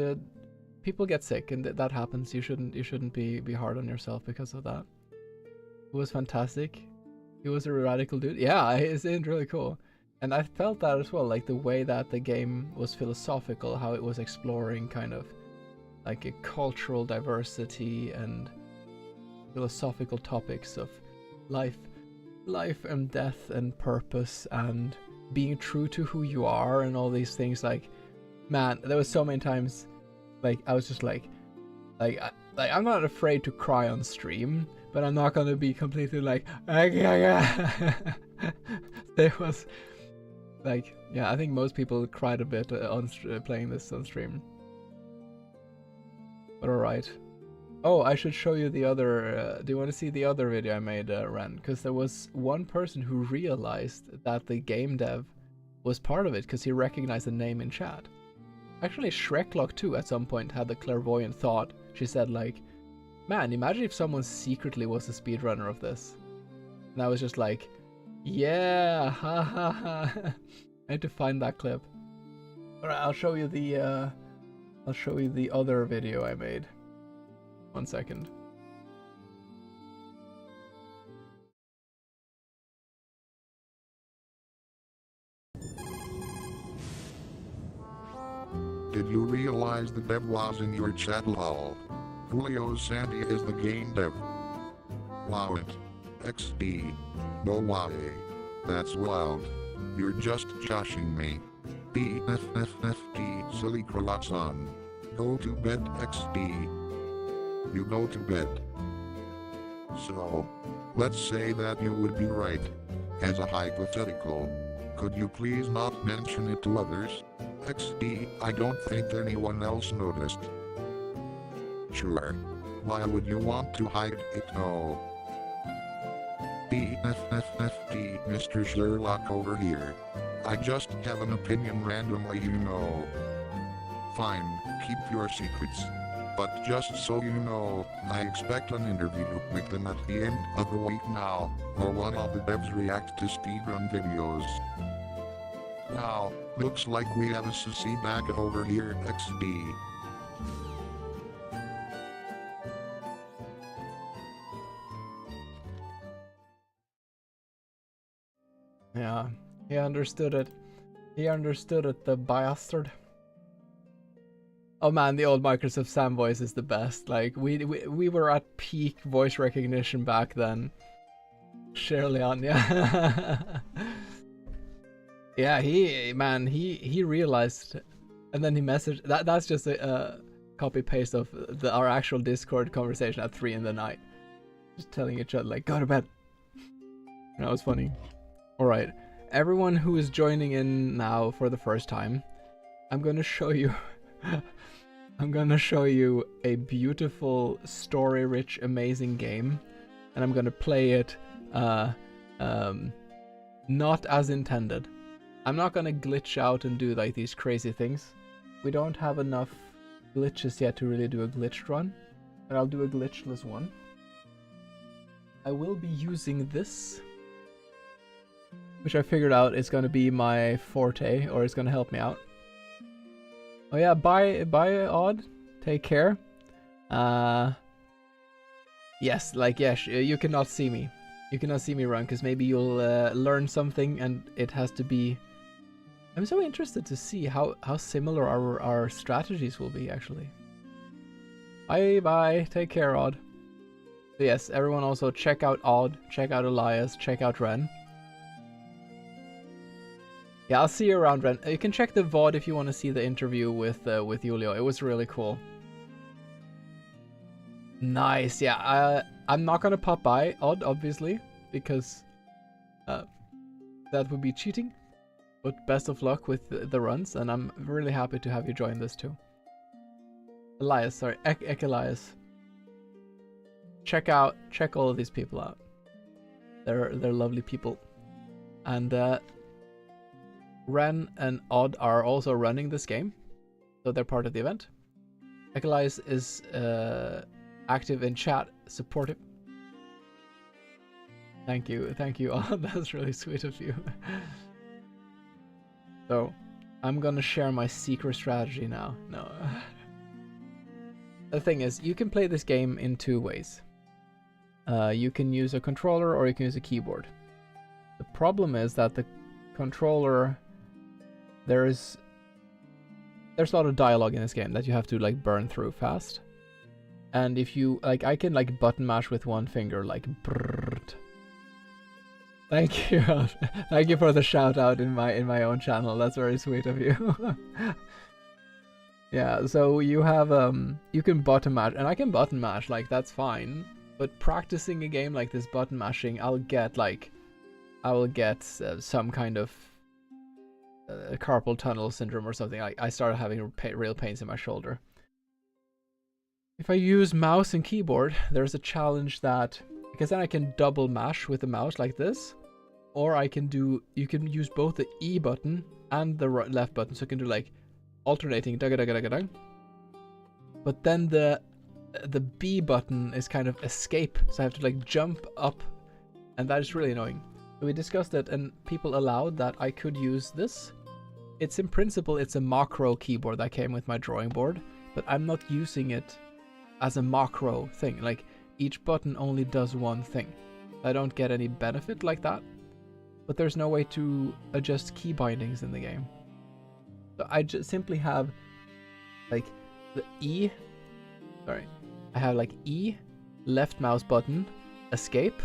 people get sick, and that happens. You shouldn't be hard on yourself because of that. It was fantastic. He was a radical dude. Yeah, it's really cool. And I felt that as well, like the way that the game was philosophical, how it was exploring kind of like a cultural diversity and philosophical topics of life and death and purpose and being true to who you are and all these things. Like, man, there was so many times, like, I was just like I'm not afraid to cry on stream, but I'm not gonna be completely like There was like, yeah, I think most people cried a bit on playing this on stream. But alright. Oh, I should show you the other. Do you want to see the other video I made, Ren? Because there was one person who realized that the game dev was part of it because he recognized the name in chat. Actually, Shreklock too at some point had the clairvoyant thought. She said like, man, imagine if someone secretly was a speedrunner of this. And I was just like, yeah, ha ha ha. I need to find that clip. Alright, I'll show you the other video I made. 1 second. Did you realize the dev was in your chat, lol? Julio Santi is the game dev. Wow it. XD. No way. That's wild. You're just joshing me. BFFFD silly croissant. Go to bed XD. You go to bed. So, let's say that you would be right. As a hypothetical, could you please not mention it to others? XD, I don't think anyone else noticed. Sure. Why would you want to hide it? No. BFFFD, Mr. Sherlock over here. I just have an opinion randomly, you know. Fine, keep your secrets. But just so you know, I expect an interview with them at the end of the week now, or one of the devs react to speedrun videos. Wow, looks like we have a sissy back over here, XD. Yeah, he understood it. He understood it, the bastard. Oh man, the old Microsoft Sam voice is the best. Like, we were at peak voice recognition back then. Surely on, yeah. Yeah, he realized, and then he messaged. That's just a copy paste of our actual Discord conversation at 3 in the night. Just telling each other like, go to bed. That was funny. All right, everyone who is joining in now for the first time, I'm gonna show you. I'm gonna show you a beautiful, story-rich, amazing game, and I'm gonna play it not as intended. I'm not gonna glitch out and do like these crazy things. We don't have enough glitches yet to really do a glitched run, but I'll do a glitchless one. I will be using this, which I figured out is gonna be my forte, or it's gonna help me out. Oh yeah, bye Odd. Take care. Yes, like yes, you cannot see me. You cannot see me run because maybe you'll learn something, and it has to be. I'm so interested to see how similar our strategies will be actually. Bye. Take care, Odd. So yes, everyone also check out Odd, check out Elias, check out Ren. Yeah, I'll see you around, Ren. You can check the VOD if you want to see the interview with Julio. It was really cool. Nice, yeah. I'm not gonna pop by Odd, obviously, because that would be cheating. But best of luck with the runs, and I'm really happy to have you join this too. Elias, sorry, Elias. Check all of these people out. They're lovely people, and Ren and Odd are also running this game, so they're part of the event. Elias is active in chat, supportive. Thank you, Odd. That's really sweet of you. So, I'm gonna share my secret strategy now. No. The thing is, you can play this game in 2 ways. You can use a controller or you can use a keyboard. The problem is that the controller, there's a lot of dialogue in this game that you have to like burn through fast. And if you like, I can like button mash with 1 finger, like brrrt. Thank you. Thank you for the shout out in my own channel. That's very sweet of you. Yeah, so you have you can button mash, and I can button mash, like that's fine. But practicing a game like this button mashing, I will get some kind of carpal tunnel syndrome or something. I started having real pains in my shoulder. if I use mouse and keyboard, there's a challenge that, because then I can double mash with the mouse like this, or I can do, you can use both the E button and the left button, so you can do like alternating, but then the B button is kind of escape, so I have to like jump up, and that is really annoying. So we discussed it, and people allowed that I could use this. It's in principle, it's a macro keyboard that came with my drawing board, but I'm not using it as a macro thing. Like, each button only does one thing. I don't get any benefit like that, but there's no way to adjust key bindings in the game. So I just simply have like the E, sorry, I have like E, left mouse button, escape,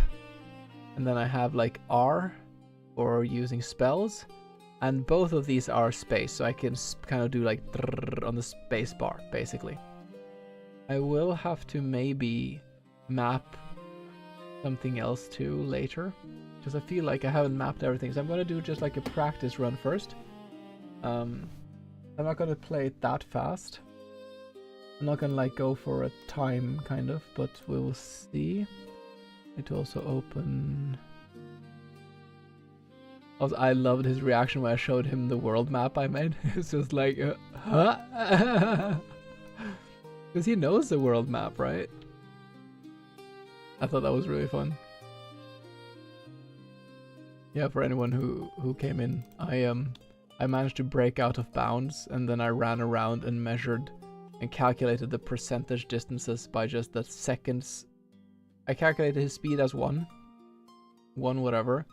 and then I have like R for using spells, and both of these are space, so I can kind of do like on the space bar, basically. I will have to maybe map something else too later, because I feel like I haven't mapped everything, so I'm going to do just like a practice run first. I'm not going to play it that fast. I'm not going to like go for a time kind of, but we'll see. It also open. Also, I loved his reaction when I showed him the world map I made. It's just like, huh? Because he knows the world map, right? I thought that was really fun. Yeah, for anyone who came in, I managed to break out of bounds, and then I ran around and measured and calculated the percentage distances by just the seconds. I calculated his speed as one whatever.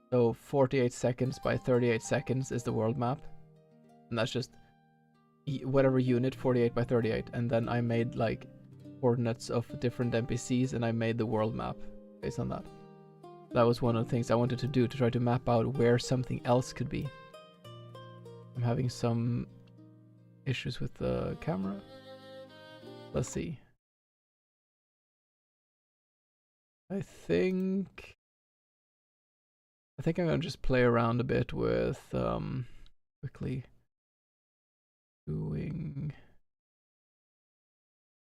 So 48 seconds by 38 seconds is the world map. And that's just whatever unit, 48 by 38. And then I made like coordinates of different NPCs, and I made the world map based on that. That was one of the things I wanted to do, to try to map out where something else could be. I'm having some issues with the camera. Let's see. I think I'm gonna just play around a bit with quickly doing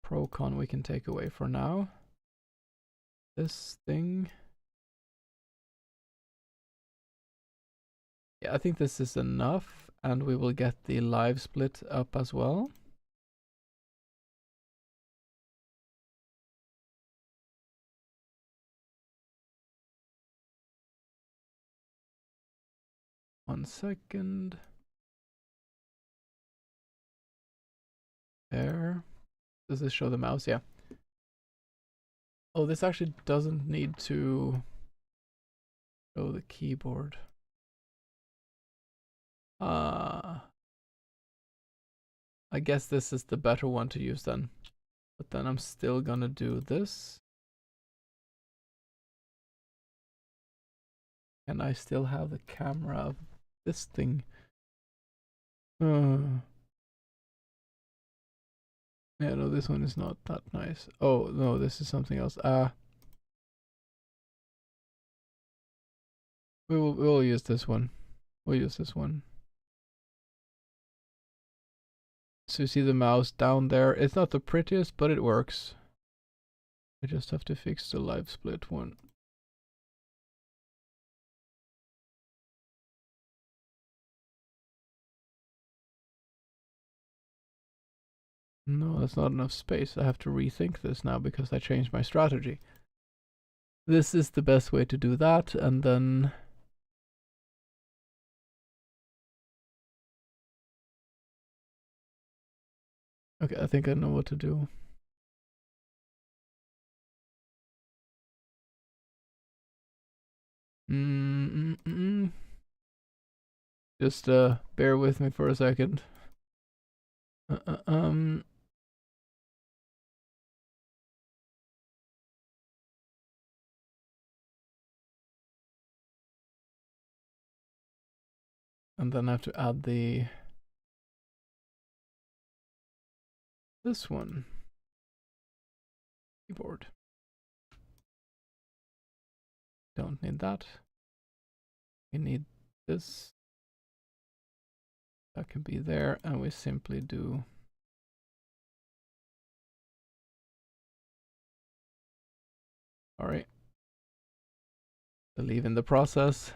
Procon. We can take away for now. This thing. Yeah, I think this is enough, and we will get the live split up as well. One second. There. Does this show the mouse? Yeah. Oh, this actually doesn't need to show the keyboard. I guess this is the better one to use then. But then I'm still gonna do this. And I still have the camera of this thing. Yeah, no, this one is not that nice. Oh, no, this is something else. We'll use this one. We'll use this one. So you see the mouse down there. It's not the prettiest, but it works. I just have to fix the live split one. No, that's not enough space. I have to rethink this now because I changed my strategy. This is the best way to do that, and then okay, I think I know what to do. Just bear with me for a second. And then I have to add this one. Keyboard. Don't need that. We need this. That can be there, and we simply do Sorry. Believe in the process.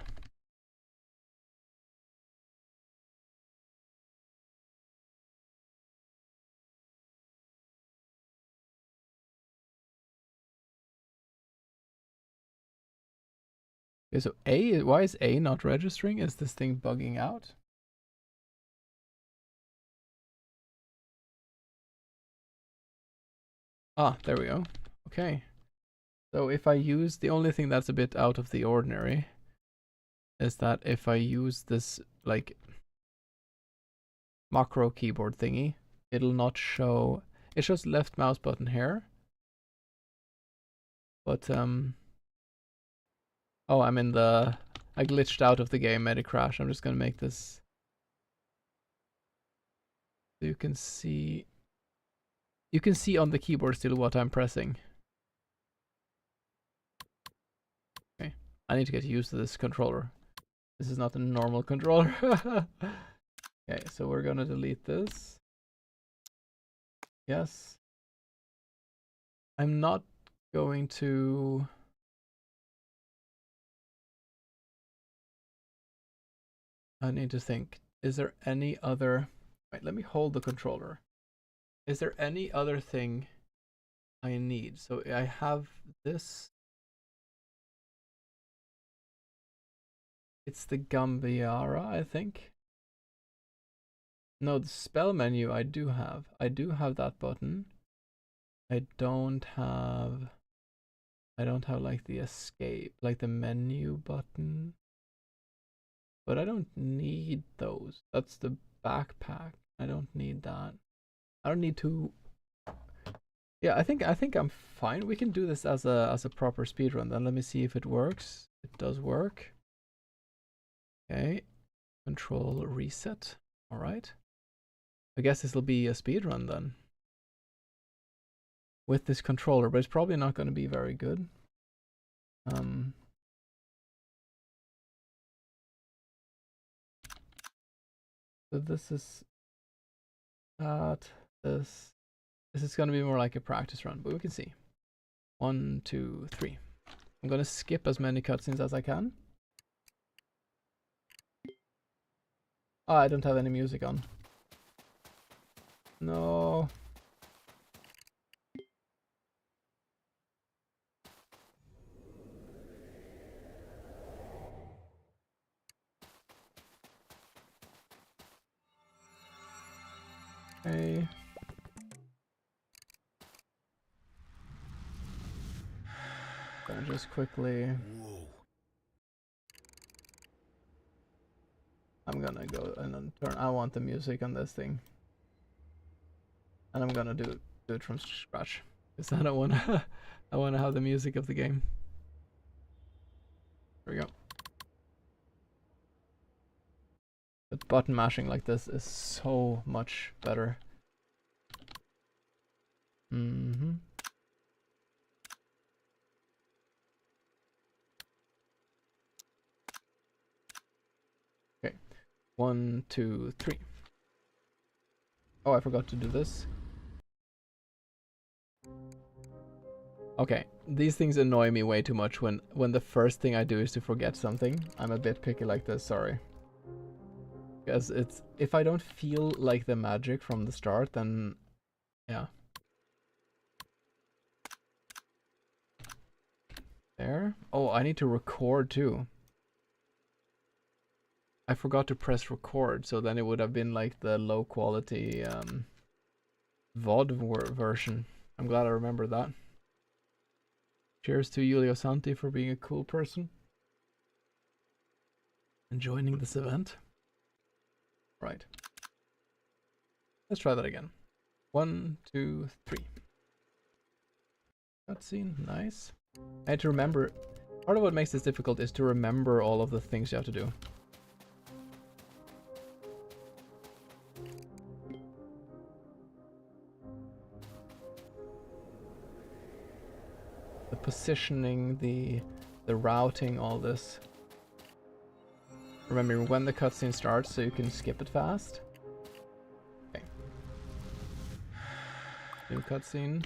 Okay, so A, why is A not registering? Is this thing bugging out? Ah, there we go. Okay. So if I use, the only thing that's a bit out of the ordinary is that if I use this like macro keyboard thingy, it'll not show, it shows left mouse button here. But oh, I glitched out of the game, made a crash. I'm just gonna make this so you can see on the keyboard still what I'm pressing. Okay, I need to get used to this controller. This is not a normal controller. Okay, so we're gonna delete this. Yes. I'm not going to... I need to think. Is there any other... Wait, let me hold the controller. Is there any other thing I need? So I have this. It's the Gambiara, I think. No, the spell menu I do have. I do have that button. I don't have like the escape, like the menu button. But I don't need those. That's the backpack. I don't need that. I don't need to. Yeah, I think I'm fine. We can do this as a proper speedrun. Then let me see if it works. It does work. Okay. Control reset. All right. I guess this will be a speedrun then. With this controller, but it's probably not going to be very good. So this is that. This is going to be more like a practice run, but we can see. 1, 2, 3. I'm going to skip as many cutscenes as I can. Oh, I don't have any music on. No. Okay. Gonna just quickly. I'm gonna go and then turn. I want the music on this thing, and I'm gonna do it from scratch because I don't wanna. I wanna have the music of the game. There we go. But button mashing like this is so much better. Okay. 1, 2, 3. Oh, I forgot to do this. Okay, these things annoy me way too much when the first thing I do is to forget something. I'm a bit picky like this, sorry. Because it's, if I don't feel like the magic from the start, then yeah. There. Oh, I need to record too. I forgot to press record, so then it would have been like the low quality VOD version. I'm glad I remembered that. Cheers to Julio Santi for being a cool person and joining this event. Right. Let's try that again. 1, 2, 3. Cutscene, nice. I had to remember. Part of what makes this difficult is to remember all of the things you have to do. The positioning, the routing, all this. Remember when the cutscene starts so you can skip it fast. Okay. New cutscene.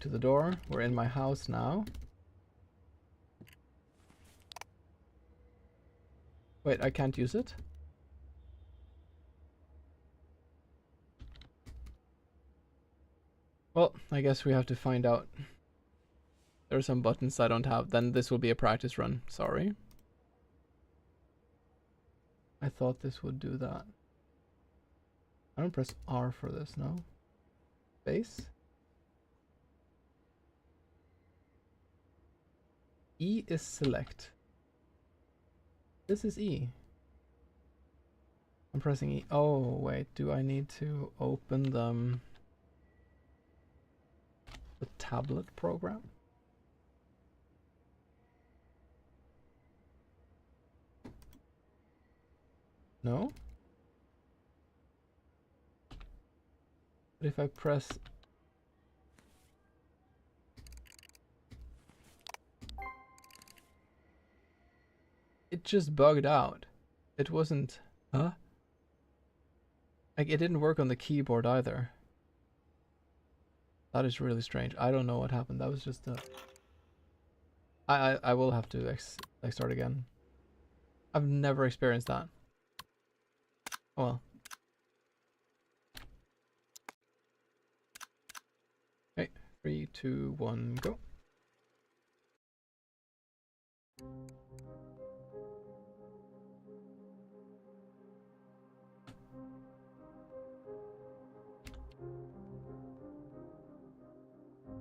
to the door. We're in my house now. Wait, I can't use it? Well, I guess we have to find out. There are some buttons I don't have. Then this will be a practice run. Sorry. I thought this would do that. I don't press R for this, no? Space? E is select. This is E. I'm pressing E. Oh, wait. Do I need to open the tablet program? No? But if I press... It just bugged out. It wasn't... Huh? Like, it didn't work on the keyboard either. That is really strange. I don't know what happened. That was just a... I will have to start again. I've never experienced that. Oh well. Okay, 3, 2, 1, go.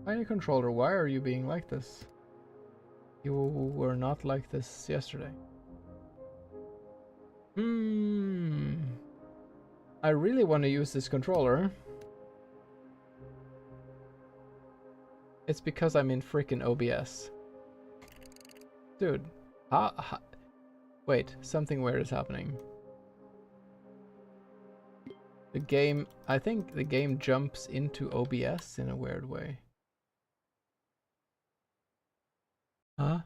Tiny controller, why are you being like this? You were not like this yesterday. I really want to use this controller. It's because I'm in freaking OBS. Dude, wait, something weird is happening. The game, I think the game jumps into OBS in a weird way. Huh?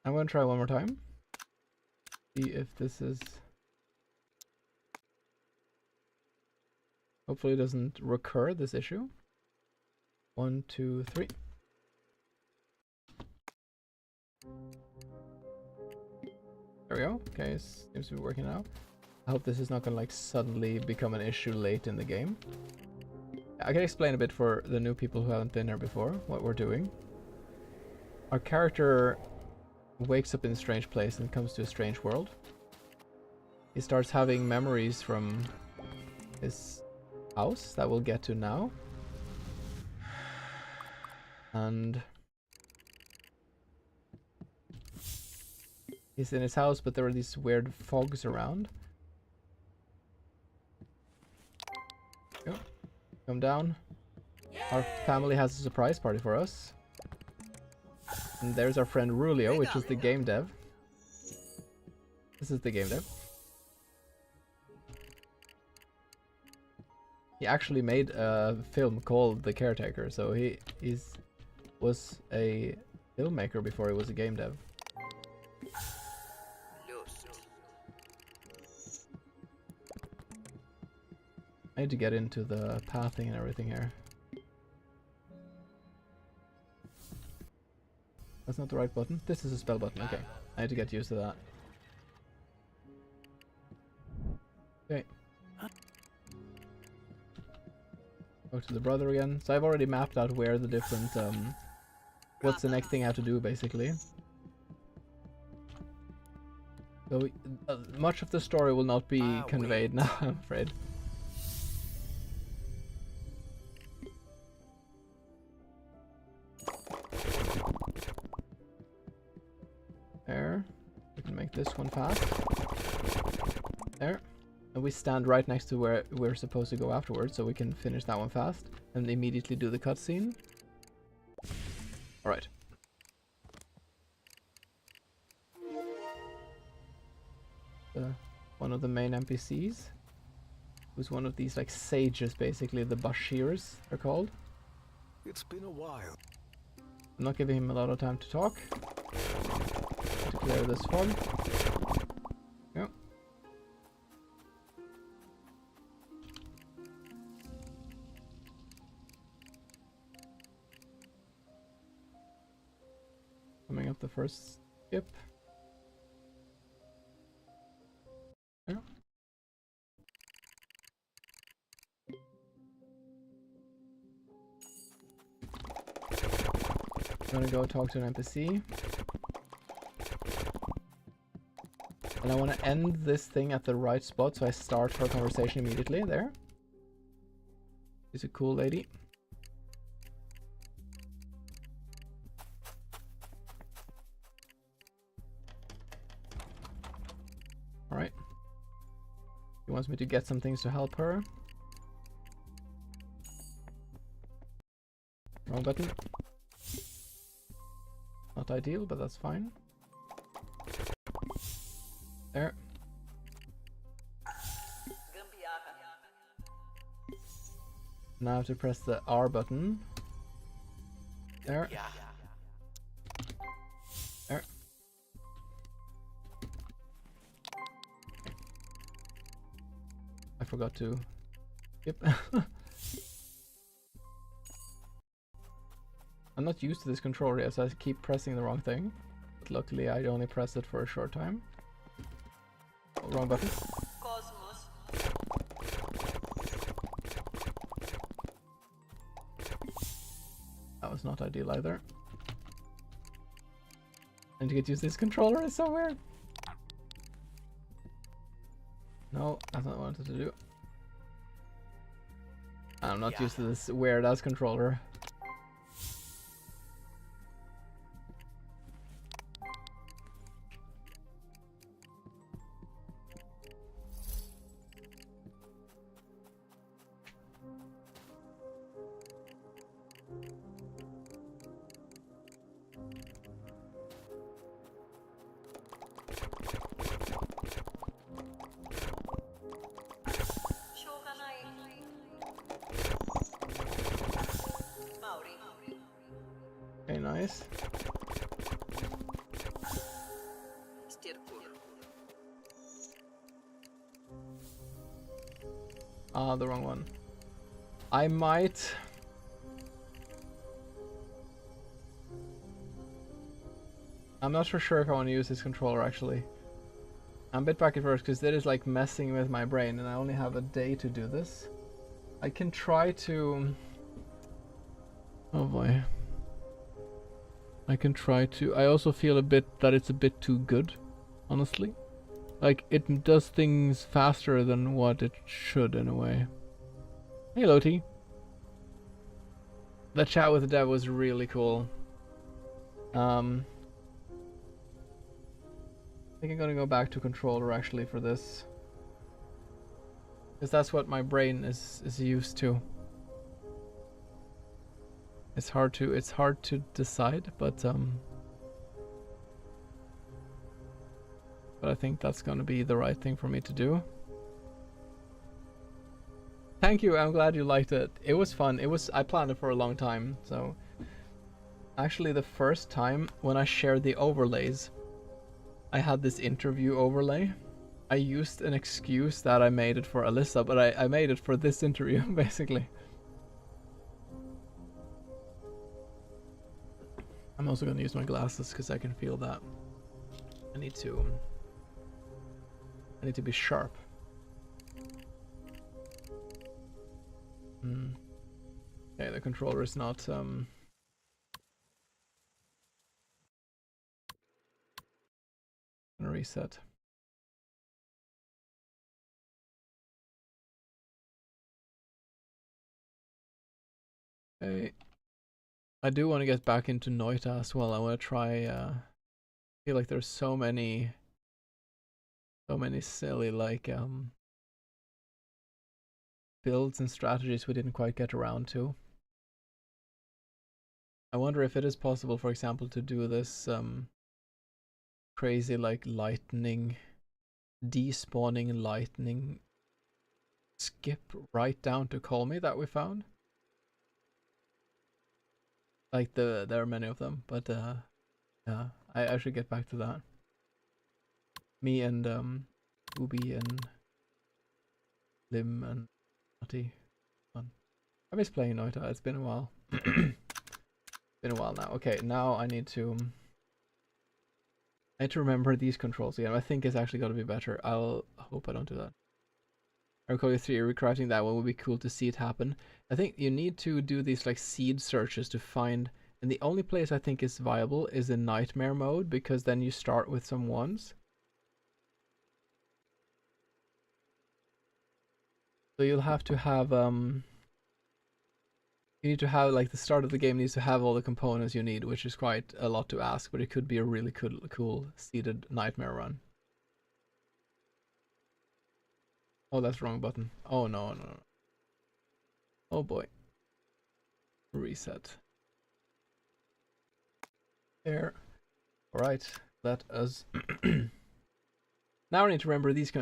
I'm gonna try one more time. See if this is... Hopefully it doesn't recur, this issue. 1, 2, 3. There we go. Okay, seems to be working now. I hope this is not gonna like suddenly become an issue late in the game. I can explain a bit for the new people who haven't been here before what we're doing. Our character wakes up in a strange place and comes to a strange world. He starts having memories from his house that we'll get to now. And he's in his house, but there are these weird fogs around. Go. Come down. Our family has a surprise party for us. And there's our friend Julio, which is the game dev. This is the game dev. He actually made a film called The Caretaker, so he was a filmmaker before he was a game dev. I need to get into the pathing and everything here. That's not the right button. This is a spell button. Okay. I need to get used to that. Okay. Go to the brother again. So I've already mapped out where the different, what's the next thing I have to do, basically. So much of the story will not be conveyed now, I'm afraid. There. We can make this one fast. There. And we stand right next to where we're supposed to go afterwards, so we can finish that one fast and immediately do the cutscene. Alright. One of the main NPCs, who's one of these like sages, basically, the Bashirs are called. It's been a while. I'm not giving him a lot of time to talk. To clear this fog. Yep. first skip. Yeah. I'm gonna go talk to an NPC. And I want to end this thing at the right spot, so I start her conversation immediately there. She's a cool lady. Alright. He wants me to get some things to help her. Wrong button. Not ideal, but that's fine. There. Now I have to press the R button. There. There. I forgot to skip. I'm not used to this controller yet, so I keep pressing the wrong thing. But luckily I only pressed it for a short time. Oh, wrong button. That was not ideal either. And to get used to this controller is so weird. No, that's not what I wanted to do. I'm not used to this weird ass controller. Okay, nice. Ah, the wrong one. I might... I'm not for sure if I want to use this controller actually. I'm a bit back and forth because that is like messing with my brain and I only have a day to do this. I can try to... Oh boy. I can try to... I also feel a bit that it's a bit too good, honestly. Like, it does things faster than what it should in a way. Hey Loti. The chat with the dev was really cool. I think I'm gonna go back to controller actually for this. Because that's what my brain is used to. It's hard to decide, but I think that's gonna be the right thing for me to do. Thank you, I'm glad you liked it. It was fun. I planned it for a long time, so actually the first time when I shared the overlays, I had this interview overlay. I used an excuse that I made it for Alyssa, but I made it for this interview basically. I'm also going to use my glasses because I can feel that. I need to be sharp. Okay, the controller is not gonna reset. Okay. I do want to get back into Noita as well. I want to try I feel like there's so many silly like builds and strategies we didn't quite get around to. I wonder if it is possible, for example, to do this crazy like lightning despawning lightning skip right down to Call Me that we found. Like there are many of them, but yeah, I should get back to that. Me and Ubi and Lim and Nutty. Fun. I miss playing Noita, it's been a while. Been a while now. Okay, now I need to I need to remember these controls again. I think it's actually gonna be better. I'll hope I don't do that. Arcolia 3, recrafting that one would be cool to see it happen. I think you need to do these like seed searches to find, and the only place I think is viable is in nightmare mode, because then you start with some ones. So you'll have to have you need to have like the start of the game needs to have all the components you need, which is quite a lot to ask, but it could be a really cool seeded nightmare run. Oh, that's the wrong button. Oh no. Oh boy. Reset. There. Alright, let us... Now I need to remember these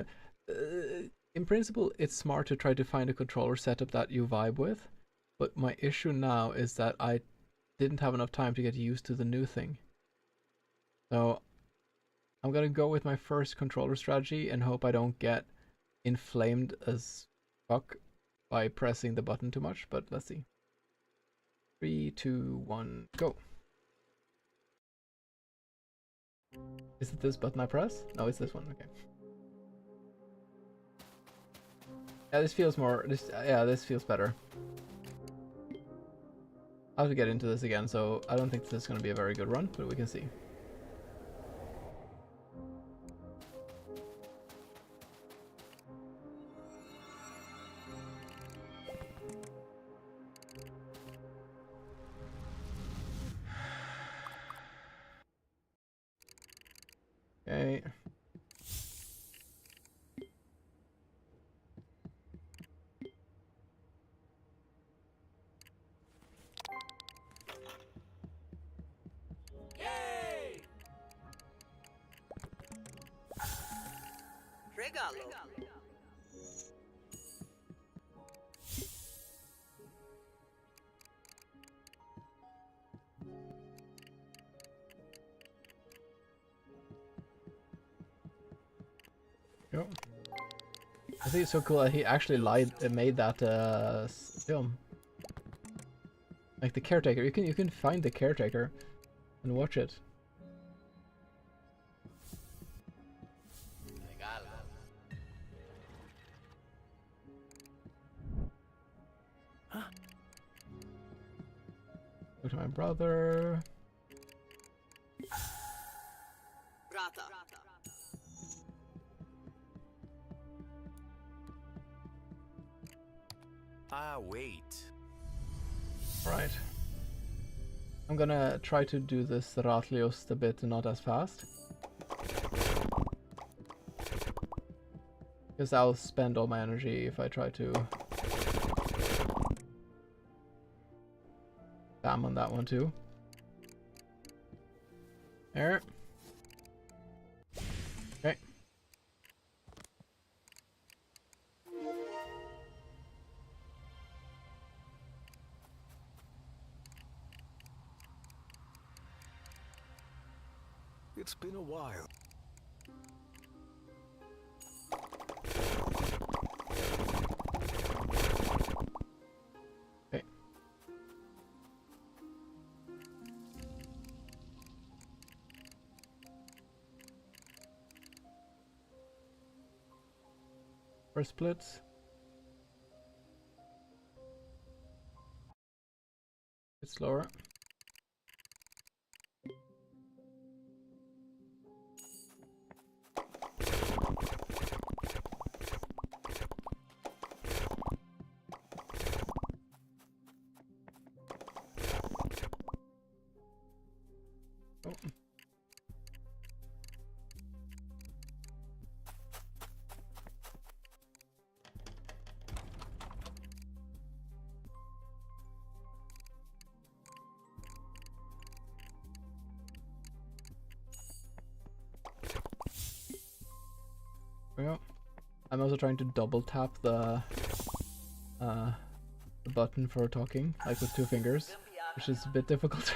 in principle, it's smart to try to find a controller setup that you vibe with, but my issue now is that I didn't have enough time to get used to the new thing. So I'm gonna go with my first controller strategy and hope I don't get inflamed as fuck by pressing the button too much, but let's see. 3, 2, 1, go. Is it this button I press? No, it's this one. Okay. Yeah, this feels more. This feels better. I'll have to get into this again, so I don't think this is going to be a very good run, but we can see. Okay. Yay! Regalo. Yep. I think it's so cool that he actually made that film. Like the caretaker, you can find the caretaker and watch it. Go to my brother. Rata. Ah, wait. Right. I'm gonna try to do this Ratlios a bit, not as fast. Because I'll spend all my energy if I try to spam on that one too. There. Okay. It's been a while. Okay. First splits. Bit slower. Oh. There we go. I'm also trying to double tap the button for talking, like with 2 fingers, which is a bit difficult.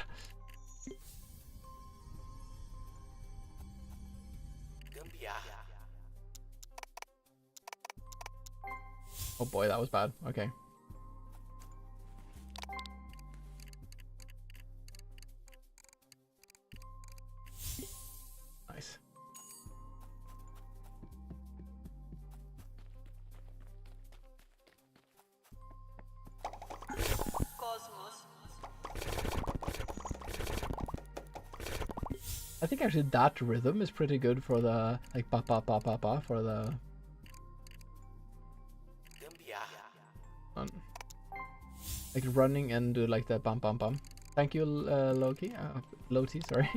Oh boy, that was bad. Okay. Nice. think actually that rhythm is pretty good for the like ba ba ba ba ba for the like running and do like the bum bum bum. Thank you, Loki. Loti, sorry.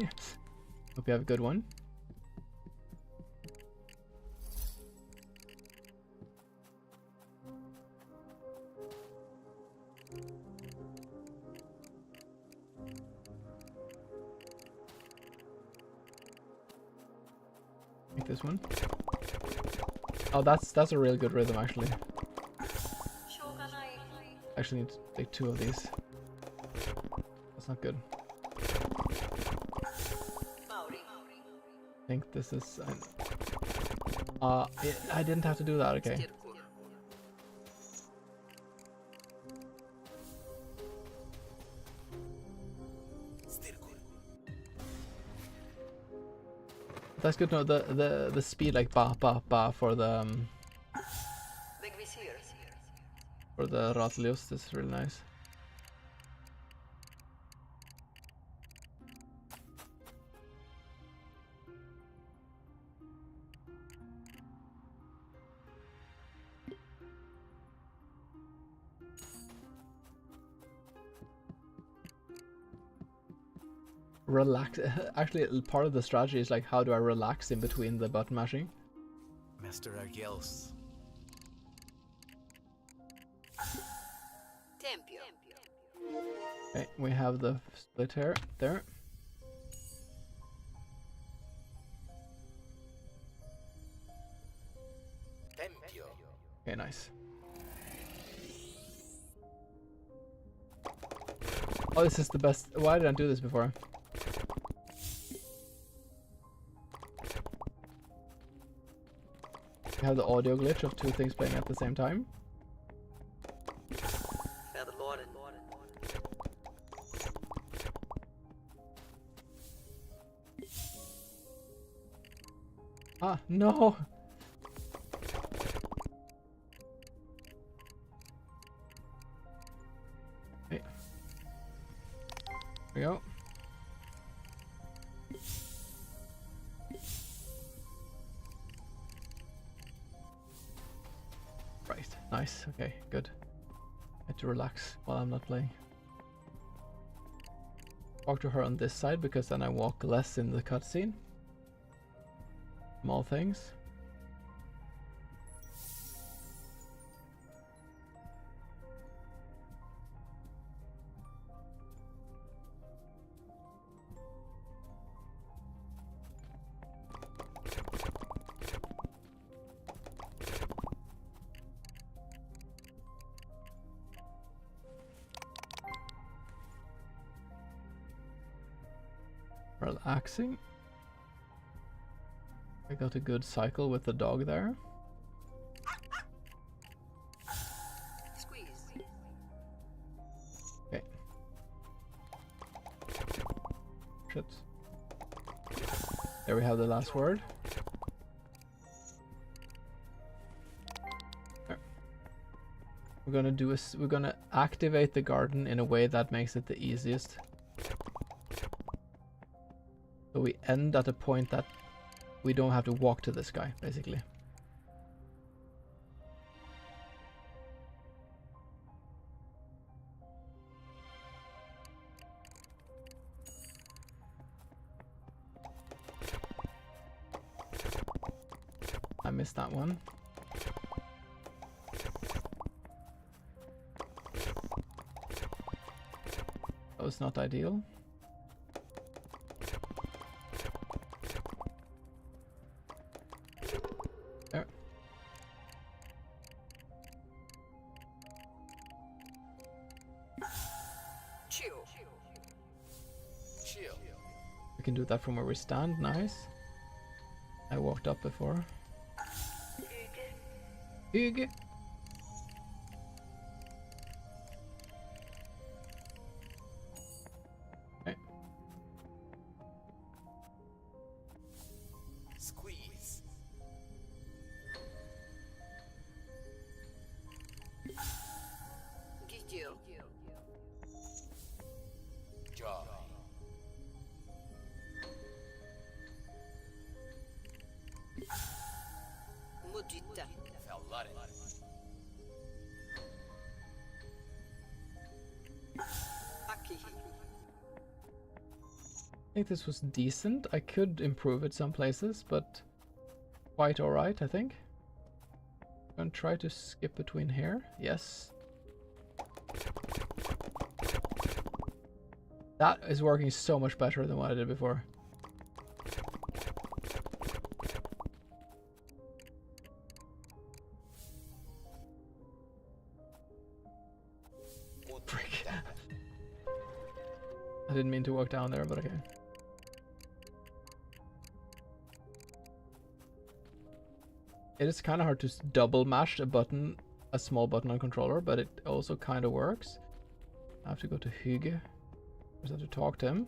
Hope you have a good one. Make this one. Oh, that's a really good rhythm actually. Actually need to take 2 of these. That's not good. I think this is I didn't have to do that, okay. That's good. No, the speed like ba ba ba for the Ratlius is really nice. Relax. Actually, part of the strategy is like, how do I relax in between the button mashing? Master Argels. Okay, we have the split here, there. Okay, nice. Oh, this is the best. Why didn't I do this before? We have the audio glitch of 2 things playing at the same time. Ah, no! Hey. There we go. Right, nice, okay, good. I have to relax while I'm not playing. Walk to her on this side because then I walk less in the cutscene. Small things. Relaxing. I got a good cycle with the dog there. Squeeze. Okay. Shit. There we have the last word. There. We're gonna activate the garden in a way that makes it the easiest. So we end at a point that we don't have to walk to this guy, basically. I missed that one. That was not ideal. There. Chill. We can do that from where we stand, nice. I walked up before. Hygge. Okay. Squeeze. Gidio. Jaw. Aqui. I think this was decent. I could improve it some places, but quite alright, I think. I'm gonna try to skip between here. Yes. That is working so much better than what I did before. Frick. I didn't mean to walk down there, but okay. It is kind of hard to double mash a small button on controller, but it also kind of works. I have to go to Hygge. I just have to talk to him.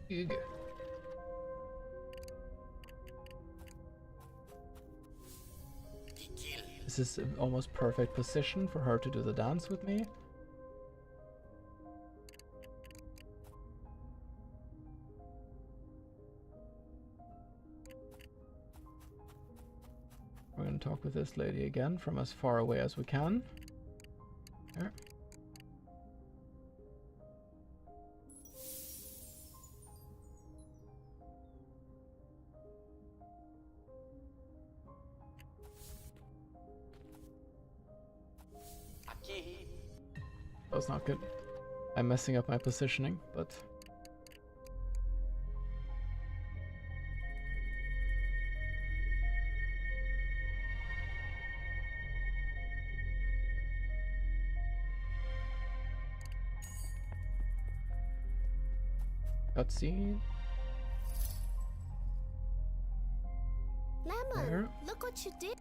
Hygge. This is an almost perfect position for her to do the dance with me. We're going to talk with this lady again from as far away as we can. Here. That was not good. I'm messing up my positioning, but... Cutscene. Lemon, There. look what you did.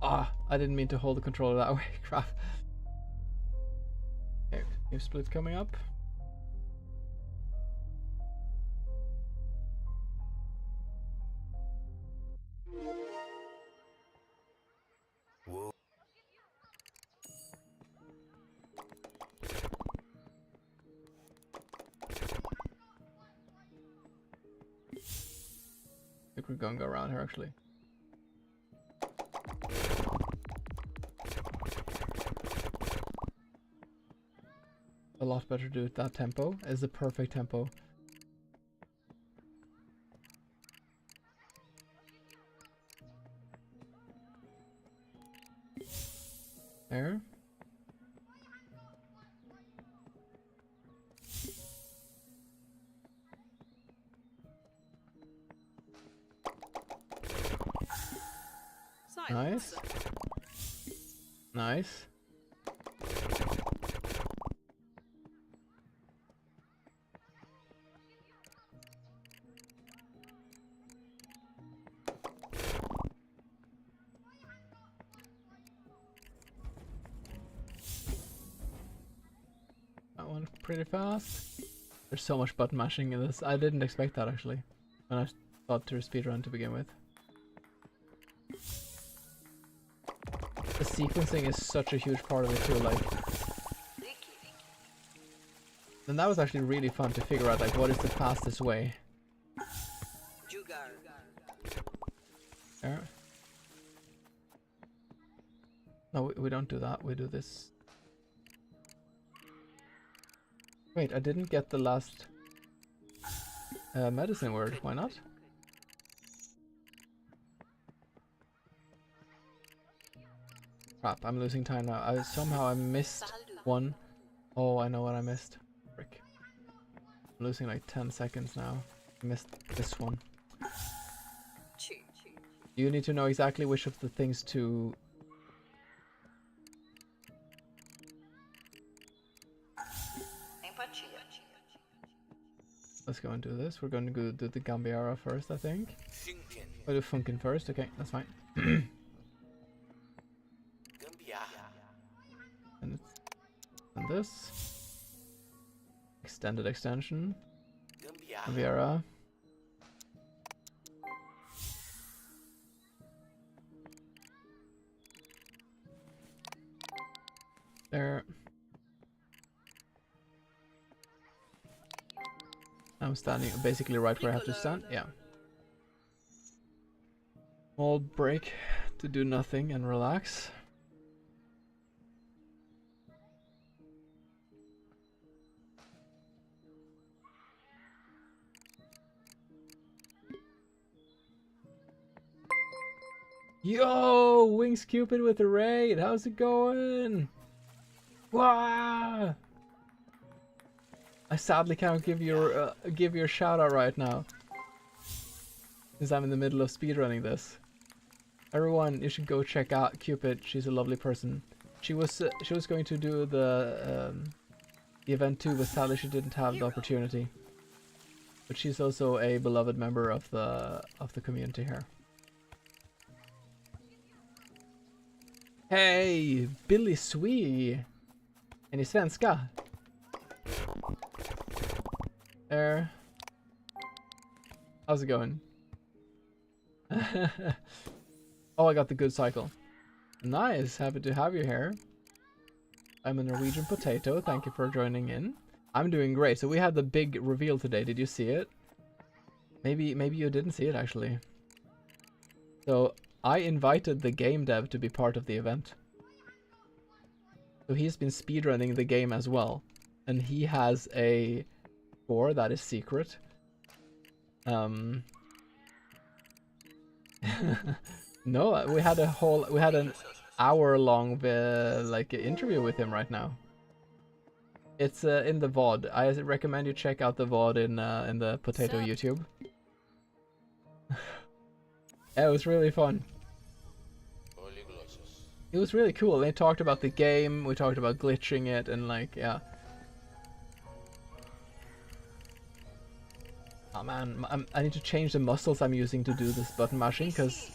Ah, I didn't mean to hold the controller that way. Crap. Okay, new split coming up. Whoa. I think we're going to go around here actually. A lot better to do it that tempo. Is the perfect tempo. There. Silence. Nice. Nice. That one pretty fast. There's so much button mashing in this. I didn't expect that actually when I thought to speedrun to begin with. The sequencing is such a huge part of it too, like. And that was actually really fun to figure out, like, what is the fastest way. Jugar. There. No, we don't do that. We do this. Wait, I didn't get the last medicine word. Why not? Crap, I'm losing time now. Somehow I missed one. Oh, I know what I missed. Frick. I'm losing like 10 seconds now. I missed this one. You need to know exactly which of the things to... Let's go and do this. We're going to go do the Gambiara first, I think. Or do Funkin first. Okay, that's fine. And this. Extended extension. Gambiara. There. I'm standing basically right where I have to stand. Yeah. Small break to do nothing and relax. Yo, Wings Cupid with the raid. How's it going? Wow. I sadly can't give you a shout out right now, since I'm in the middle of speedrunning this. Everyone, you should go check out Cupid. She's a lovely person. She was going to do the event too, but sadly she didn't have the opportunity. But she's also a beloved member of the community here. Hey, Billy Swee. Är ni svenska? How's it going? Oh, I got the good cycle. Nice, happy to have you here. I'm a Norwegian potato, thank you for joining in. I'm doing great. So we had the big reveal today, did you see it? Maybe you didn't see it actually. So I invited the game dev to be part of the event. So he's been speedrunning the game as well. And he has a score that is secret. No, we had an hour-long like interview with him right now. It's in the VOD. I recommend you check out the VOD in the Potato YouTube. Yeah, it was really fun. It was really cool. They talked about the game, we talked about glitching it, and like, yeah. Oh man, I need to change the muscles I'm using to do this button mashing, because...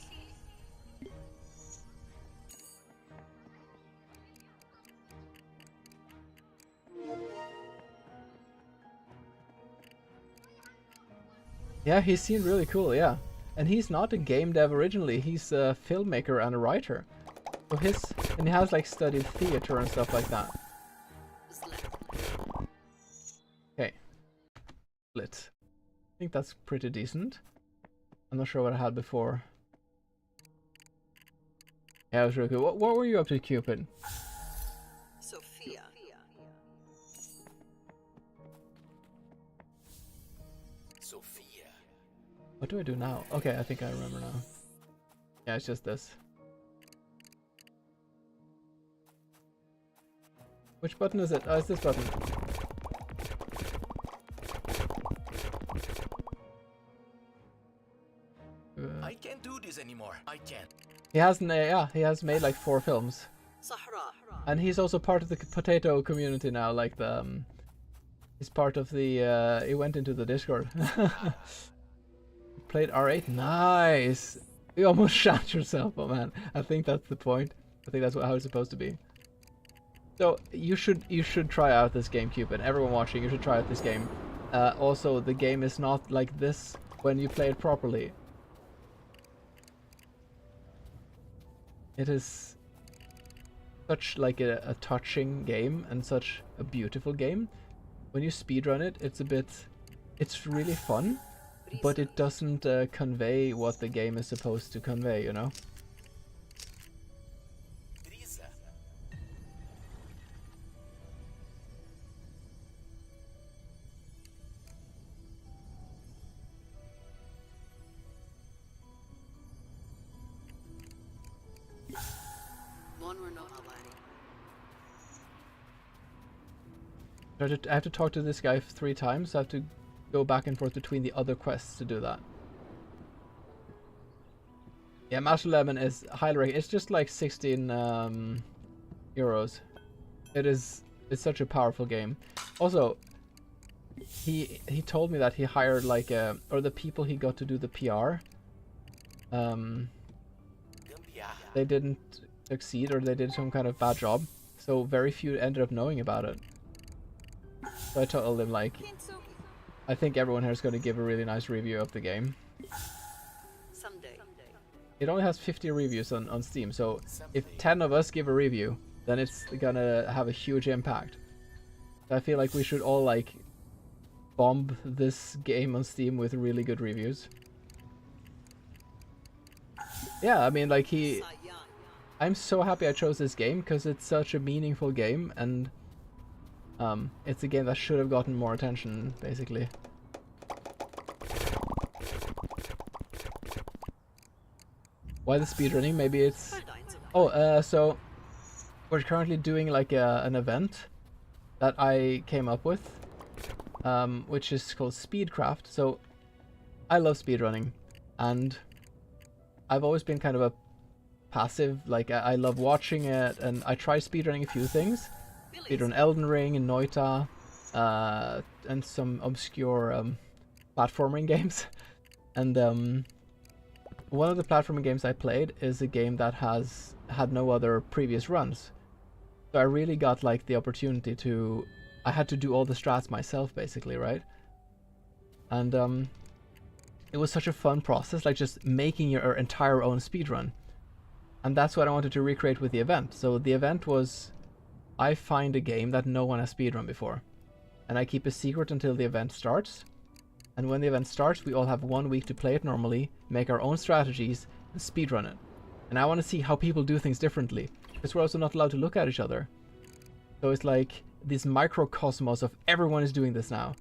Yeah, he seemed really cool, yeah. And he's not a game dev originally, he's a filmmaker and a writer. So and he has like studied theater and stuff like that. Okay. Split. I think that's pretty decent. I'm not sure what I had before. Yeah, it was really good. What were you up to, Cupid? Sophia. Sophia. What do I do now? Okay, I think I remember now. Yeah, it's just this. Which button is it? Oh, it's this button. I can't do this anymore. I can't. He has he has made like 4 films. Sahra. And he's also part of the potato community now, like the he's part of the he went into the Discord. Played R8. Nice. You almost shot yourself, oh man. I think that's the point. I think that's how it's supposed to be. So you should try out this game, Cupid. Everyone watching, you should try out this game. Also, the game is not like this when you play it properly. It is such like a touching game and such a beautiful game. When you speedrun it, it's really fun, but it doesn't convey what the game is supposed to convey, you know? I have to talk to this guy 3 times. So I have to go back and forth between the other quests to do that. Yeah, Master Lemon is highly recommended. It's just like 16 euros. It's such a powerful game. Also, he told me that he hired like or the people he got to do the PR. They didn't succeed, or they did some kind of bad job. So very few ended up knowing about it. So I told him, like, I think everyone here is going to give a really nice review of the game. Someday. It only has 50 reviews on Steam, so if 10 of us give a review, then it's gonna have a huge impact. So I feel like we should all bomb this game on Steam with really good reviews. Yeah, I mean, like I'm so happy I chose this game because it's such a meaningful game, and it's a game that should have gotten more attention, basically. Why the speedrunning? Maybe it's... Oh, so we're currently doing like an event that I came up with, which is called Speedcraft. So I love speedrunning, and I've always been kind of a passive, like I love watching it, and I try speedrunning a few things. Speedrun Elden Ring and Noita, and some obscure platforming games. And one of the platforming games I played is a game that has had no other previous runs. So I really got like the opportunity to... I had to do all the strats myself, basically, right? And it was such a fun process, like just making your entire own speedrun. And that's what I wanted to recreate with the event. So the event was, I find a game that no one has speedrun before, and I keep a secret until the event starts. And when the event starts, we all have 1 week to play it normally, make our own strategies, and speedrun it. And I want to see how people do things differently, because we're also not allowed to look at each other. So it's like this microcosmos of everyone is doing this now.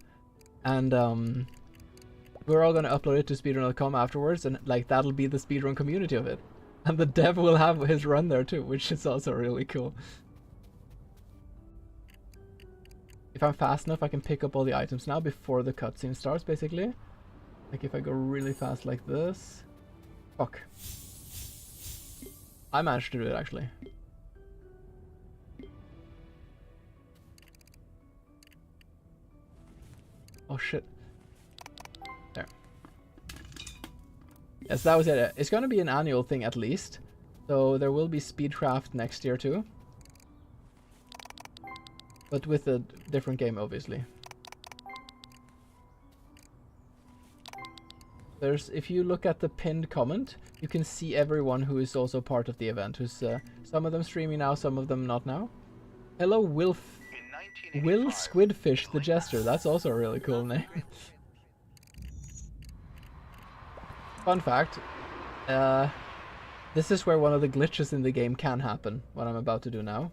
And we're all going to upload it to speedrun.com afterwards, and like that'll be the speedrun community of it. And the dev will have his run there too, which is also really cool. If I'm fast enough, I can pick up all the items now before the cutscene starts, basically. Like if I go really fast like this... Fuck. I managed to do it, actually. Oh shit. There. Yes, that was it. It's gonna be an annual thing at least. So there will be Speedcraft next year too. But with a different game, obviously. There's, if you look at the pinned comment, you can see everyone who is also part of the event. Who's some of them streaming now, some of them not now. Hello, Will Squidfish the Jester. That's also a really cool name. Fun fact, this is where one of the glitches in the game can happen, what I'm about to do now.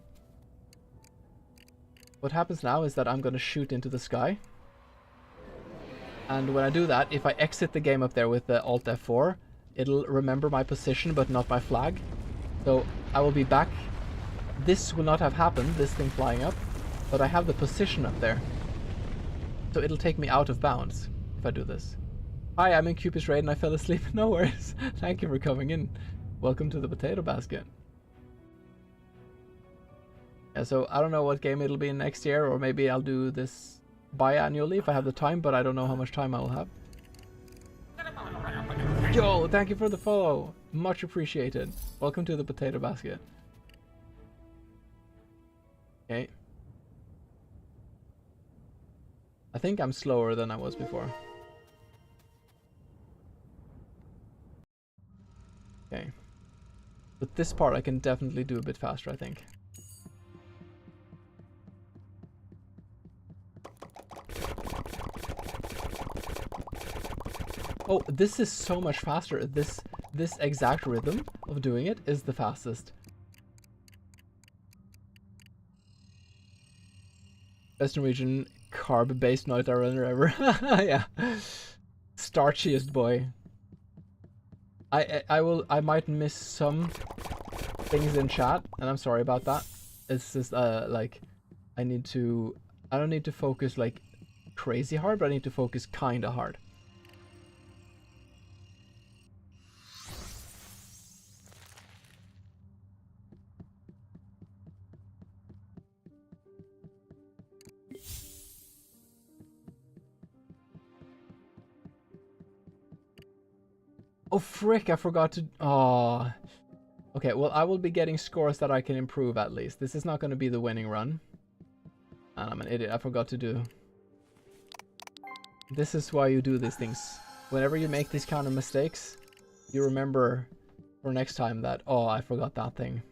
What happens now is that I'm going to shoot into the sky. And when I do that, if I exit the game up there with the Alt F4, it'll remember my position but not my flag. So I will be back. This will not have happened, this thing flying up, but I have the position up there. So it'll take me out of bounds if I do this. Hi, I'm in Cupid's Raid and I fell asleep. No worries. Thank you for coming in. Welcome to the potato basket. Yeah, so I don't know what game it'll be in next year, or maybe I'll do this biannually if I have the time, but I don't know how much time I will have. Yo, thank you for the follow. Much appreciated. Welcome to the potato basket. Okay. I think I'm slower than I was before. Okay. But this part I can definitely do a bit faster, I think. Oh, this is so much faster. This exact rhythm of doing it is the fastest. Best Norwegian carb-based night runner ever. Yeah. Starchiest boy. I might miss some things in chat, and I'm sorry about that. It's just like I don't need to focus like crazy hard, but I need to focus kinda hard. Oh frick, I forgot to... Oh. Okay, well I will be getting scores that I can improve at least. This is not going to be the winning run. And I'm an idiot, I forgot to do... This is why you do these things. Whenever you make these kind of mistakes, you remember for next time that, oh, I forgot that thing.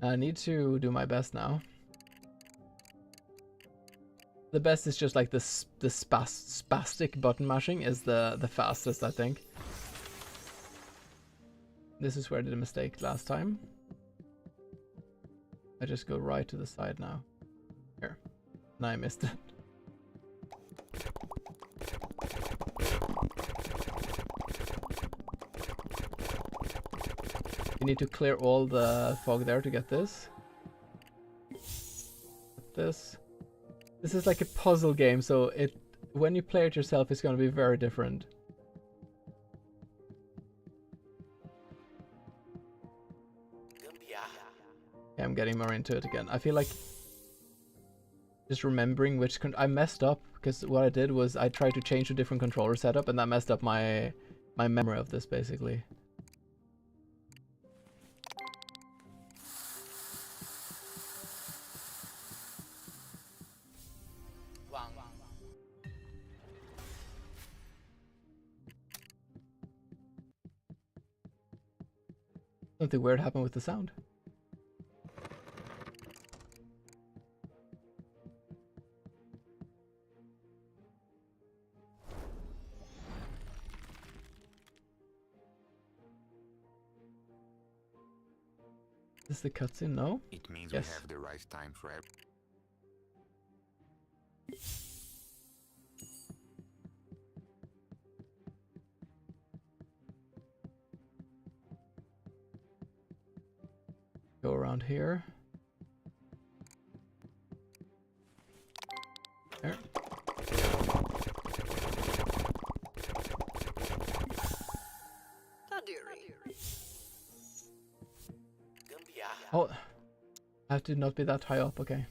I need to do my best now. The best is just like the spastic button mashing is the fastest, I think. This is where I did a mistake last time. I just go right to the side now. Here. And I missed it. You need to clear all the fog there to get this. This is like a puzzle game, so when you play it yourself, it's going to be very different. Okay, I'm getting more into it again. I feel like just remembering which I messed up because what I did was I tried to change a different controller setup, and that messed up my memory of this basically. Something weird happened with the sound. Is this the cutscene? No? It means Yes. we have the right time for every... Go around here. There. Oh, I have to not be that high up, okay.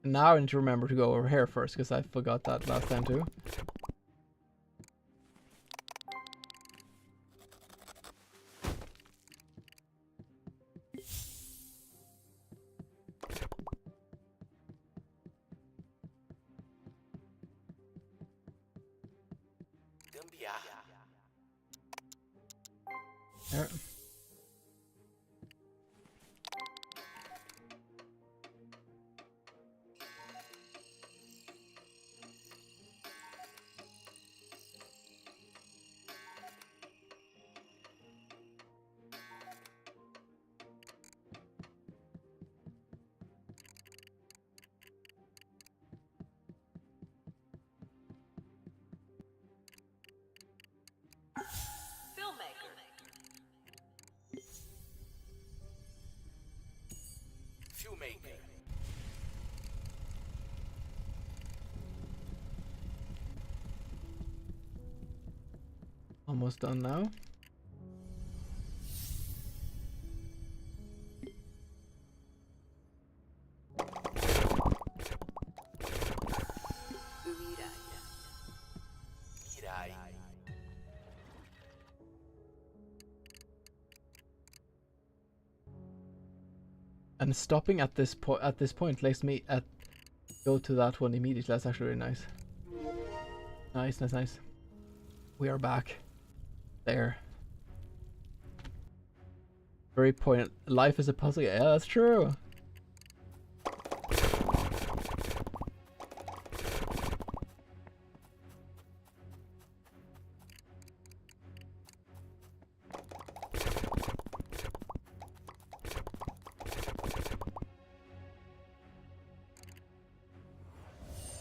Now I need to remember to go over here first, because I forgot that last time too. There. Almost done now. And stopping at this point lets me go to that one immediately. That's actually really nice. Nice, nice, nice. We are back. There. Very point. Life is a puzzle. Yeah, that's true.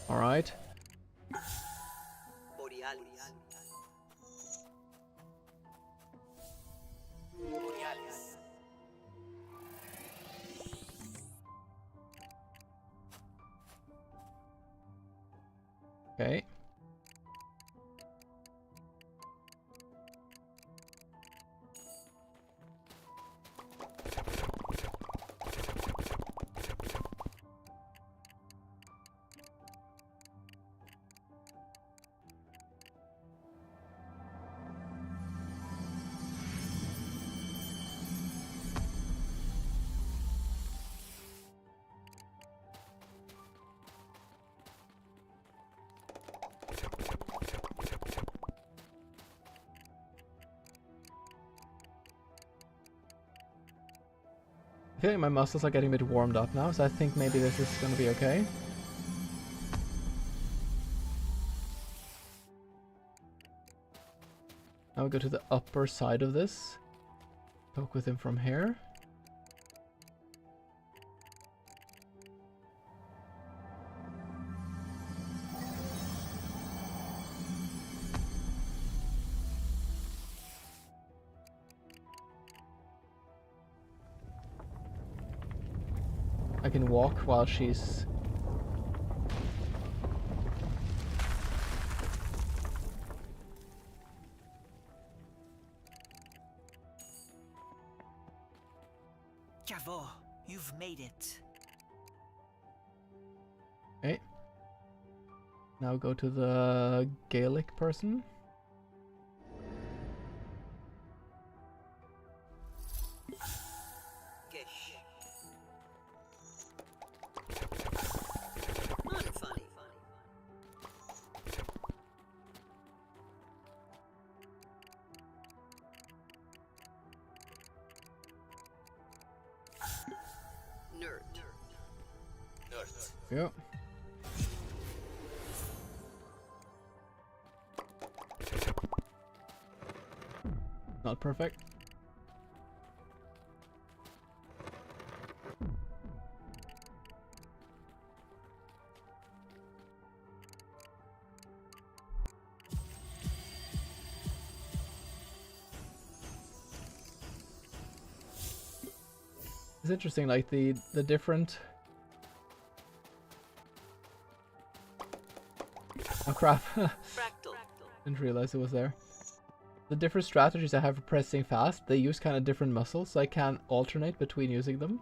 All right. Okay. Okay, my muscles are getting a bit warmed up now, so I think maybe this is gonna be okay. Now we go to the upper side of this. Talk with him from here. I can walk while she's... Bravo, you've made it. Okay. Now go to the Gaelic person. Gish. Unfunny. Nerd. Nerd. Yeah. Not perfect. It's interesting, like the different... Oh crap. Fractal. Didn't realize it was there. The different strategies I have for pressing fast, they use kind of different muscles, so I can alternate between using them.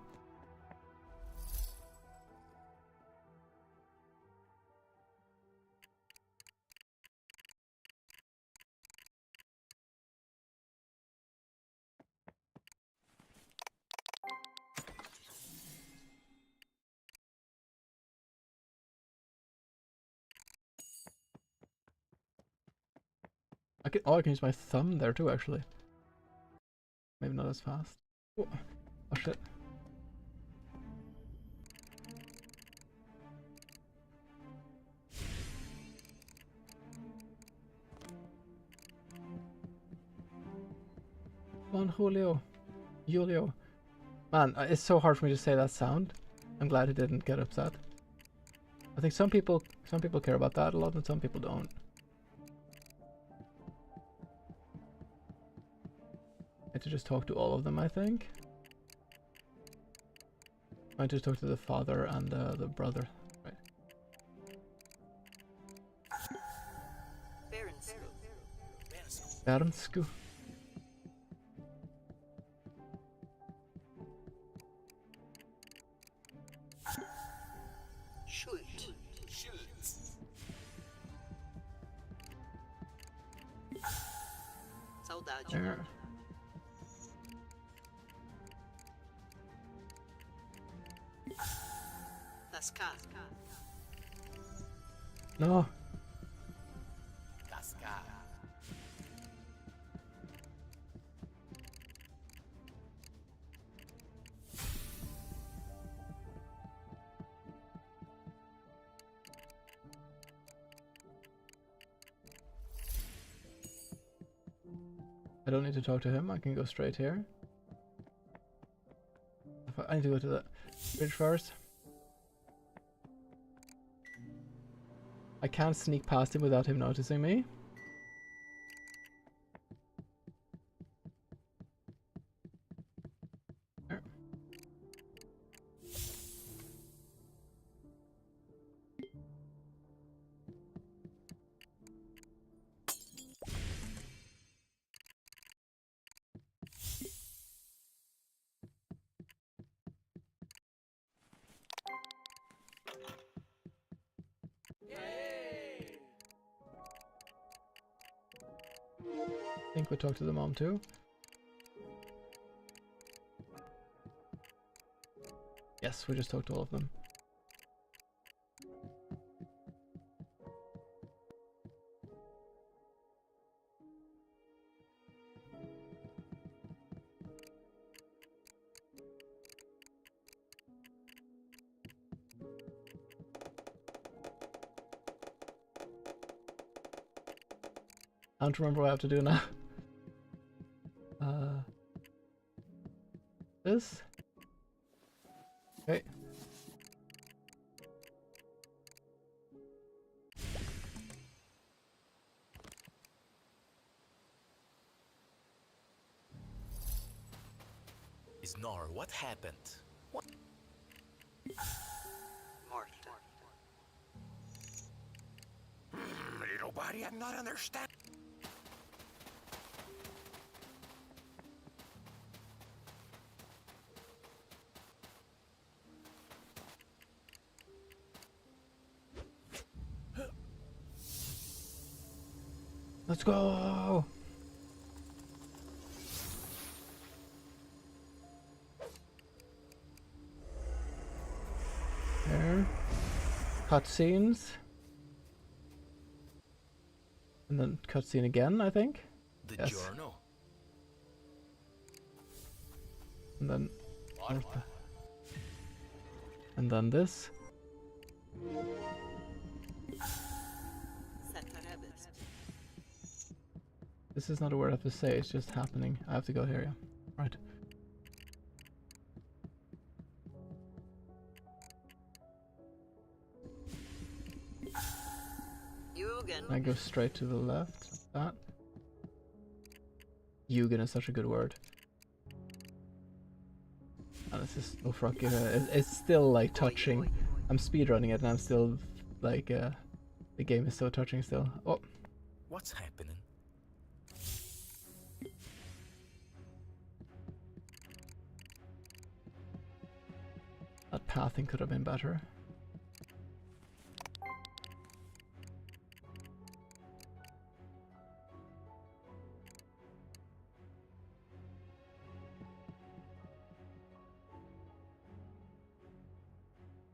I can use my thumb there too, actually. Maybe not as fast. Oh, oh shit. Come on, Julio. Man, it's so hard for me to say that sound. I'm glad he didn't get upset. I think some people care about that a lot, and some people don't. I had to just talk to all of them, I think. I just talk to the father and the brother, right? Bernsku. Shoot. Saudade. There. Lascar. No. Cascar. I don't need to talk to him, I can go straight here. I need to go to the bridge first. I can't sneak past him without him noticing me. There. I think we talked to the mom too. Yes, we just talked to all of them. I don't remember what I have to do now. This. Okay. Snore, what happened? What? Marta. Little buddy, I'm not understand. Let's go. There. Cutscenes. And then cutscene again, I think. The Yes. journal. And then this. Satarabist. This is not a word I have to say, it's just happening. I have to go here, yeah. Right. Yugen. I go straight to the left, like that. Yugen is such a good word. And this is so fucking. It's still like touching. I'm speedrunning it and I'm still like. The game is so touching still. Oh. What's happening? That pathing could have been better.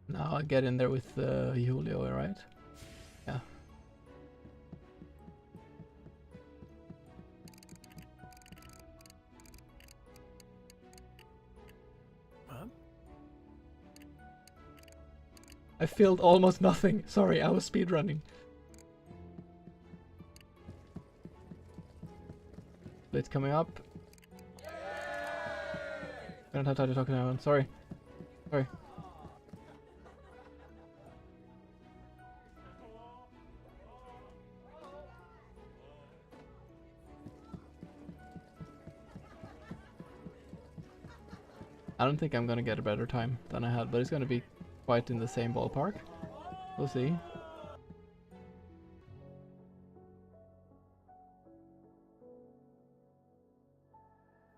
Now I get in there with Julio, right? Yeah. Huh? I filled almost nothing. Sorry, I was speedrunning. Blitz coming up. I don't have time to talk now. I'm sorry. Sorry. I don't think I'm gonna get a better time than I had, but it's gonna be quite in the same ballpark. We'll see.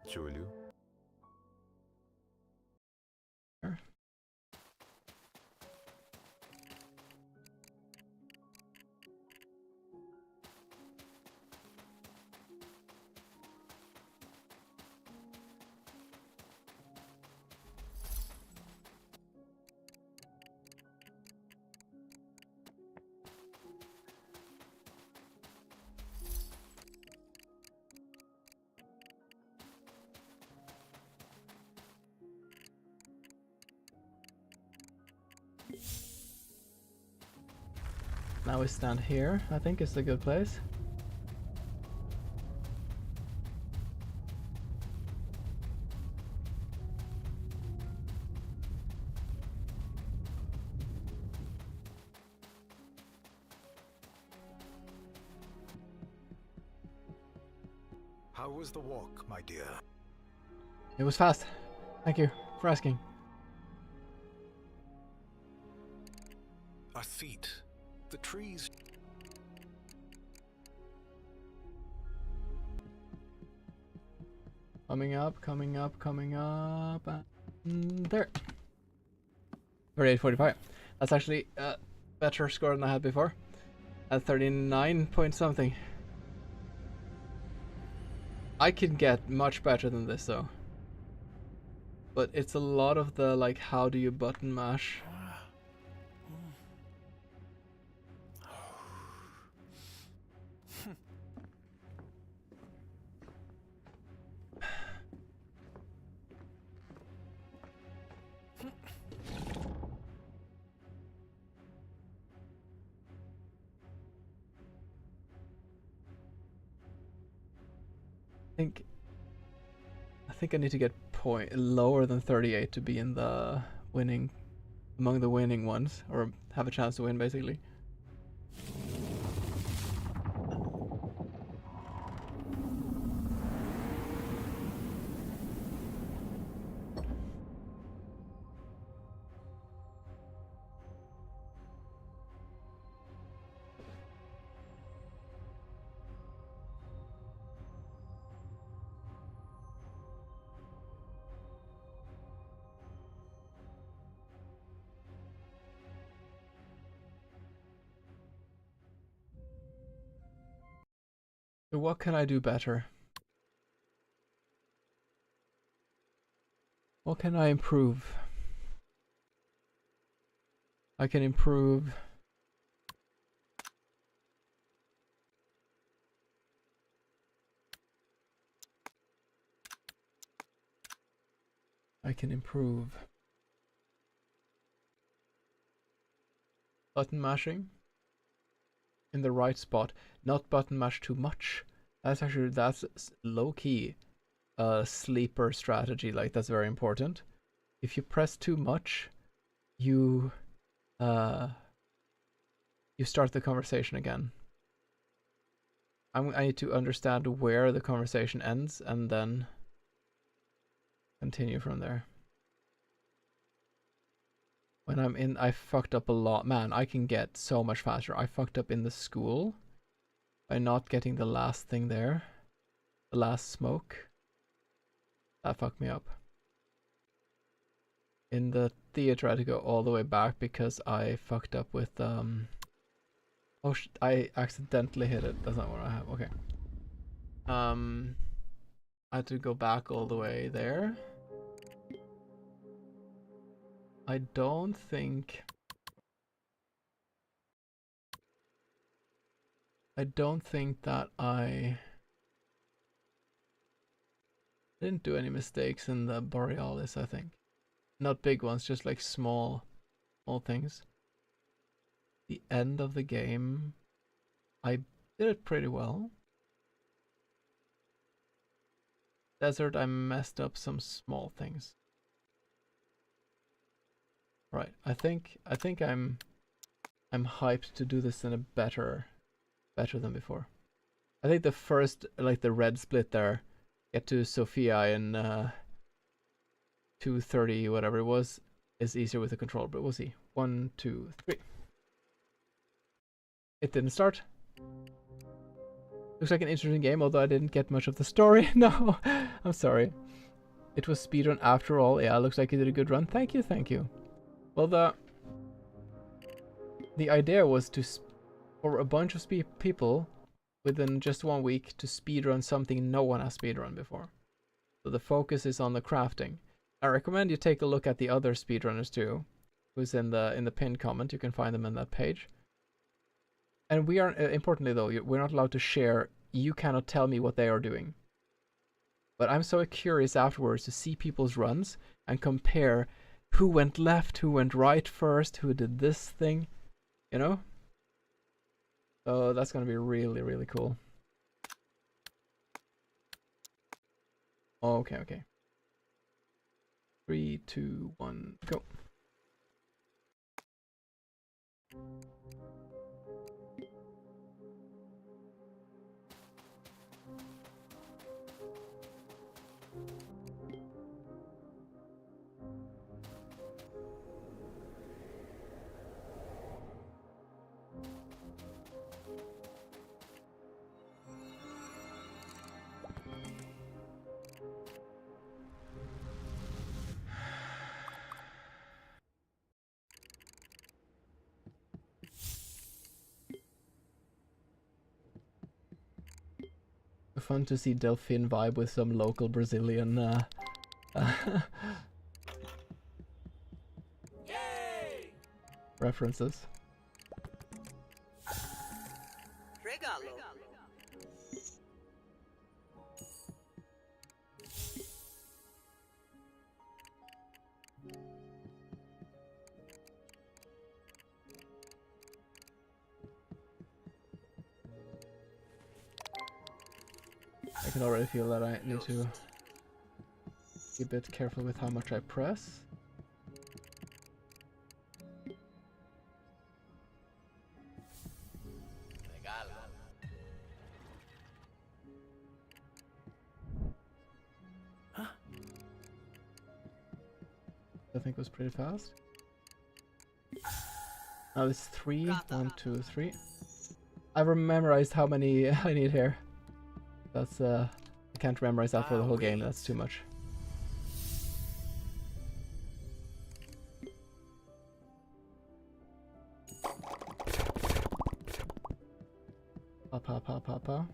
Julio. Sure. Now we stand here. I think it's a good place. How was the walk, my dear? It was fast. Thank you for asking. Our feet, the trees. Coming up, coming up, coming up. There. 38.45. That's actually a better score than I had before. At 39 point something. I can get much better than this though. But it's a lot of the like, how do you button mash? think I need to get point lower than 38 to be in the winning, among the winning ones, or have a chance to win basically. So what can I do better? What can I improve? I can improve button mashing in the right spot, not button mash too much. That's low key sleeper strategy. Like, that's very important. If you press too much, you start the conversation again. I need to understand where the conversation ends and then continue from there. When I'm in, I fucked up a lot. Man, I can get so much faster. I fucked up in the school by not getting the last thing there. The last smoke. That fucked me up. In the theater, I had to go all the way back because I fucked up with oh shit, I accidentally hit it. That's not what I have. Okay. I had to go back all the way there. I don't think that I didn't do any mistakes in the Borealis, I think. Not big ones, just like small things. The end of the game, I did it pretty well. Desert, I messed up some small things. Right, I think I'm hyped to do this in a better than before. I think the first, like the red split there, get to Sophia in 2:30, whatever it was, is easier with the controller, but we'll see. 1, 2, 3. It didn't start. Looks like an interesting game, although I didn't get much of the story. No, I'm sorry. It was speedrun after all. Yeah, looks like you did a good run. Thank you. Well, the idea was for a bunch of people within just 1 week to speedrun something no one has speedrun before. So the focus is on the crafting. I recommend you take a look at the other speedrunners too, who's in the pinned comment. You can find them on that page. And we are, importantly though, we're not allowed to share. You cannot tell me what they are doing. But I'm so curious afterwards to see people's runs and compare who went left, who went right first, who did this thing, you know? So that's gonna be really, really cool. Okay. 3, 2, 1, go. Fun to see Delphine vibe with some local Brazilian references. Regalo. I can already feel that I need to be a bit careful with how much I press. I think it was pretty fast. Now it's 3, 1, 2, 3. I've memorized how many I need here. That's I can't memorize that for the whole game. That's too much. Pa.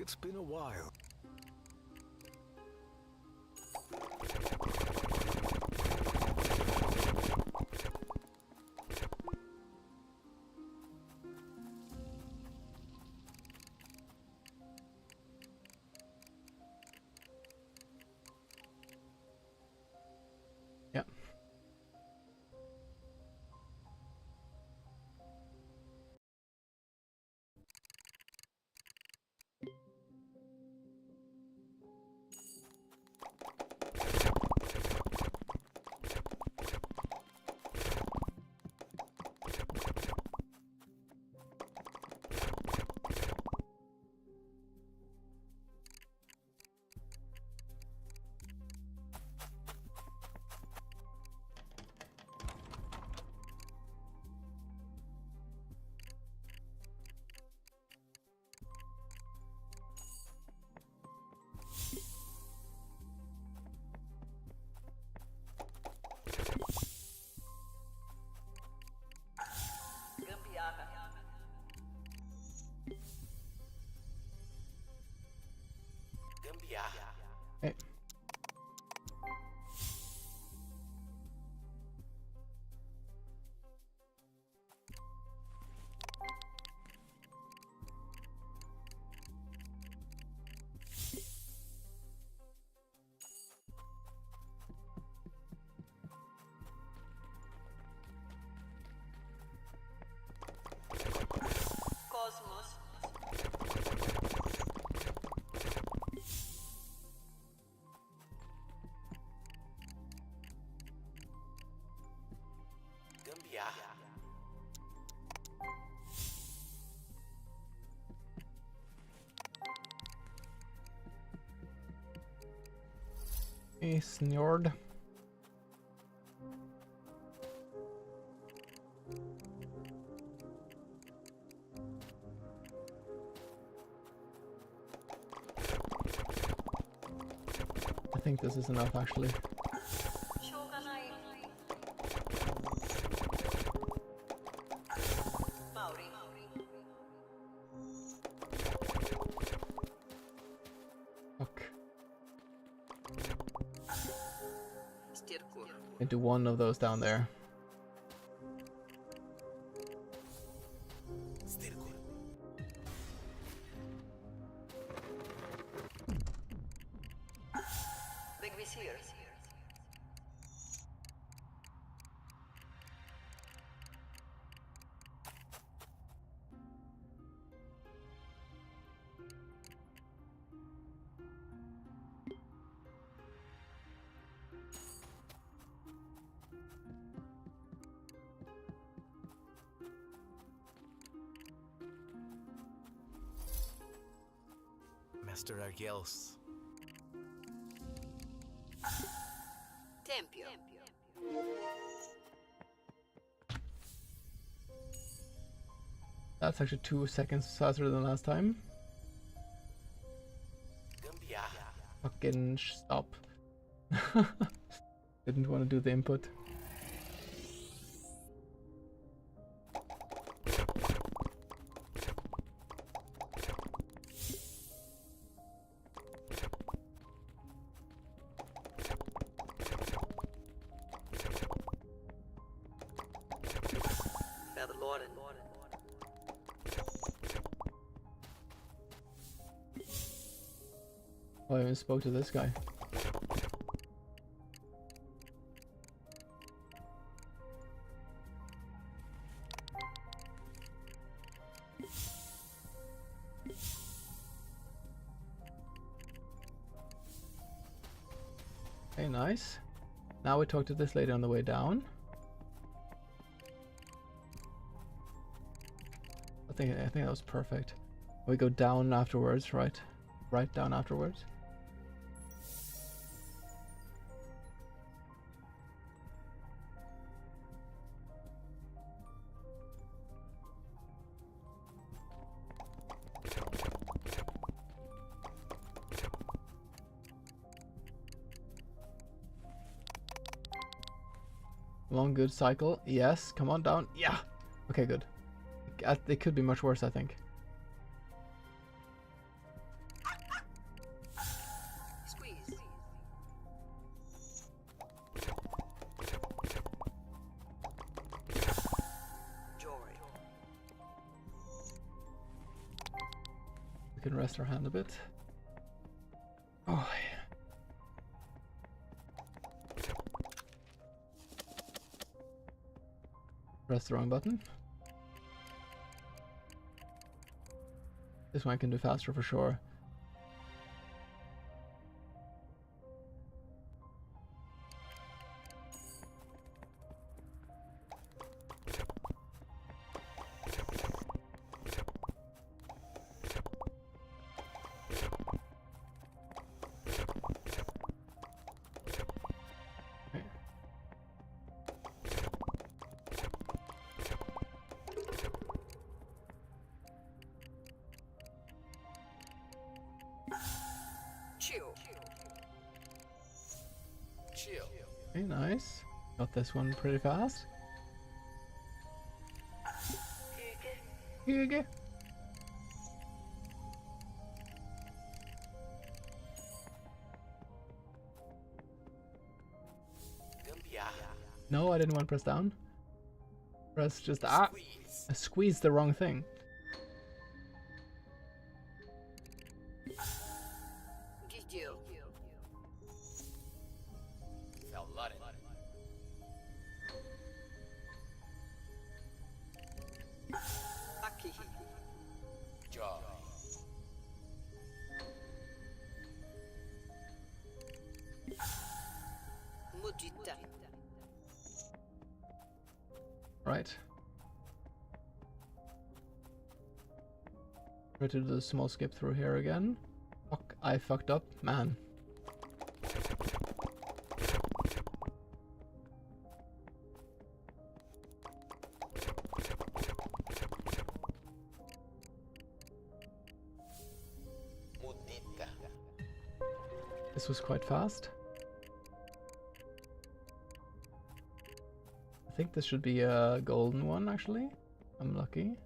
It's been a while. Yeah. Hey. Cosmos. Hey, Snord. I think this is enough, actually. Fuck. Into one of those down there. Big Vizier. Master Argels. Tempio. That's actually 2 seconds faster than last time. Fucking stop. Didn't want to do the input. Oh, I even spoke to this guy. Okay, nice. Now we talk to this lady on the way down. I think that was perfect. We go down afterwards, right? Right down afterwards. Long good cycle. Yes, come on down. Yeah. Okay, good. It could be much worse, I think. Squeeze. Joy. We can rest our hand a bit. Oh, yeah. Press the wrong button. This one I can do faster for sure. Chill. Okay, nice. Got this one pretty fast. Hygge. No, I didn't want to press down. Press just I squeezed the wrong thing. Gidil. Aqui. Mudita. Right. Try to do the small skip through here again. Fuck, I fucked up, man. This was quite fast. I think this should be a golden one, actually. I'm lucky.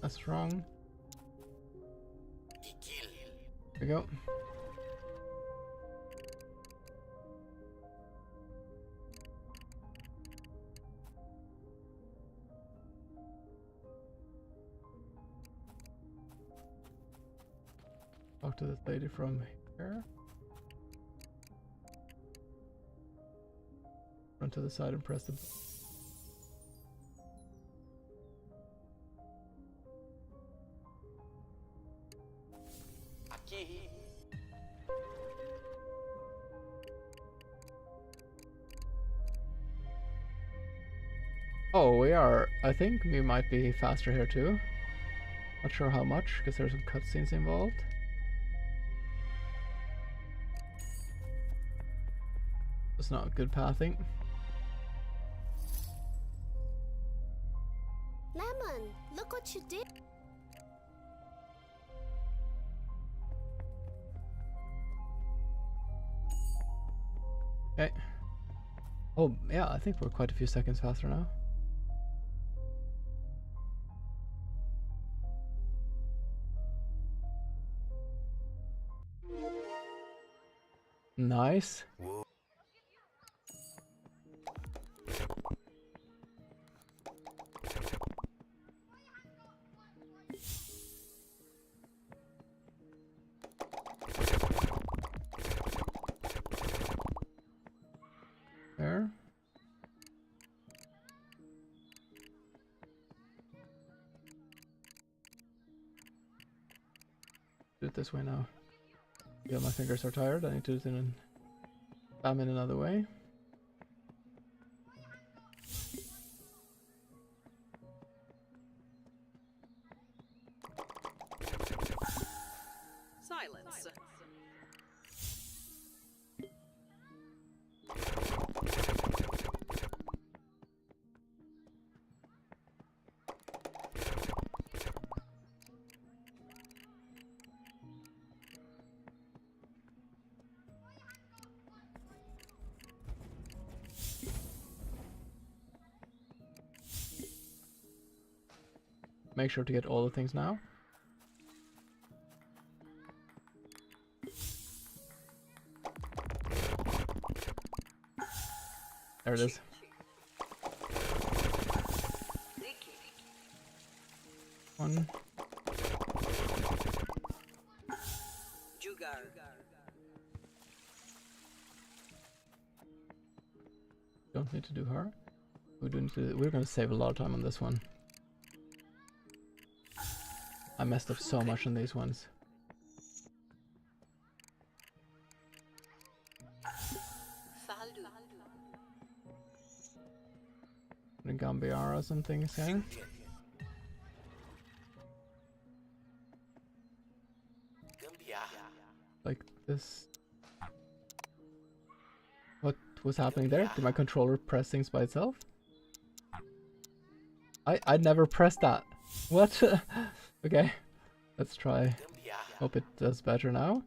That's wrong. There we go. Talk to this lady from here. Run to the side and press the button. Oh, we are. I think we might be faster here too. Not sure how much, because there's some cutscenes involved. It's not good pathing. Lemon, look what you did. Okay. Oh, yeah, I think we're quite a few seconds faster now. Nice. Whoa. There. Do it this way now. Yeah, my fingers are tired. I need to do it in another way. Silence. Make sure to get all the things now. There it is. One. Jugar. Don't need to do her. We're going to save a lot of time on this one. I messed up so much on these ones. The Gambiaras and things here. Like this. What was happening there? Did my controller press things by itself? I never pressed that. What? Okay, let's try. Hope it does better now.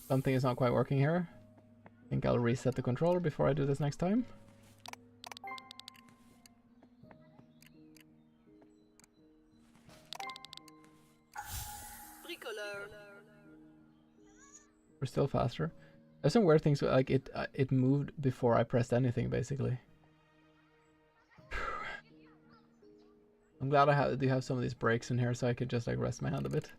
Something is not quite working here. I think I'll reset the controller before I do this next time. We're still faster. There's some weird things like it moved before I pressed anything basically. I'm glad I do have some of these breaks in here so I could just like rest my hand a bit.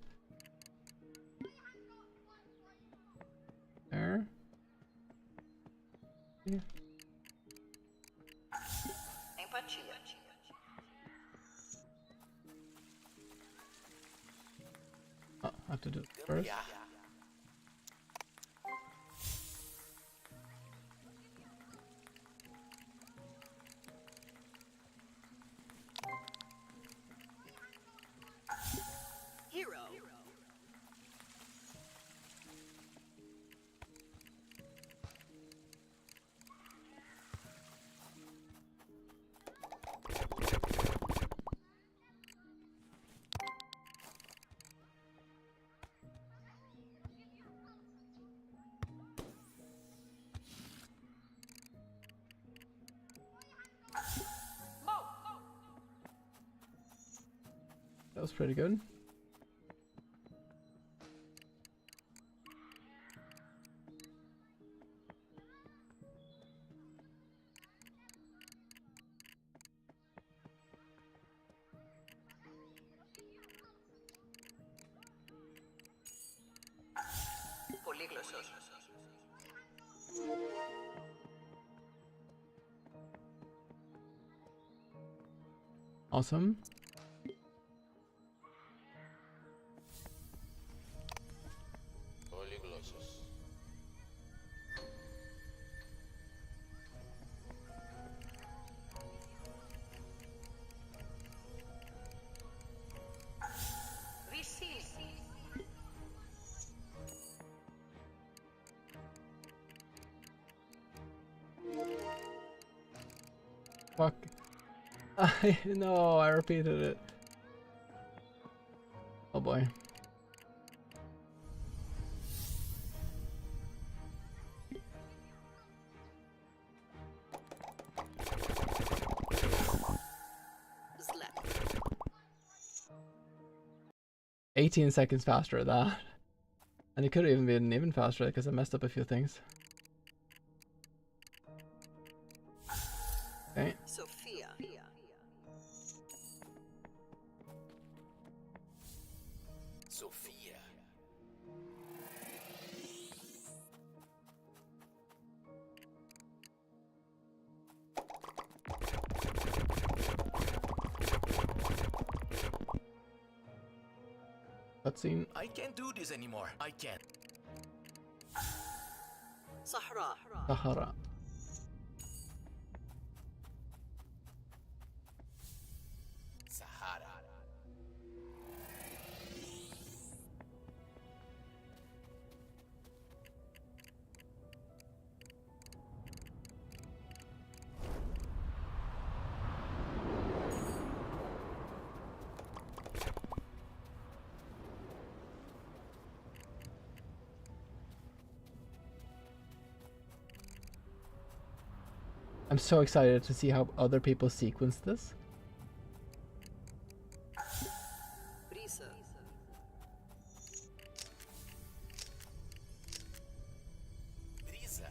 There. Yeah. Oh, I have to do it first. That was pretty good. Awesome. Fuck. I know, I repeated it. Oh boy. Slap. 18 seconds faster at that. And it could have even been even faster because I messed up a few things. Okay. Sophia. Sophia. Cutscene. I can't do this anymore. I can't. Sahra. Sahara. Sahara. I'm so excited to see how other people sequence this. Brisa. Brisa.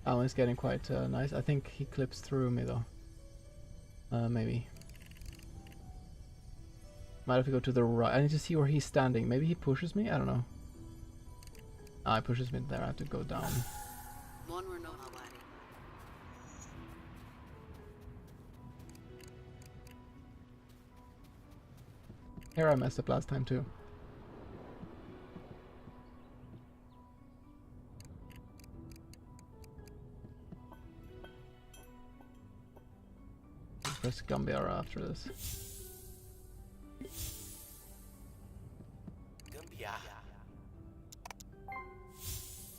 Alan's getting quite nice. I think he clips through me though. Maybe. Might have to go to the right. I need to see where he's standing. Maybe he pushes me? I don't know. Ah, he pushes me there. I have to go down. Here I messed up last time too. Press Gambiara after this. Gambia.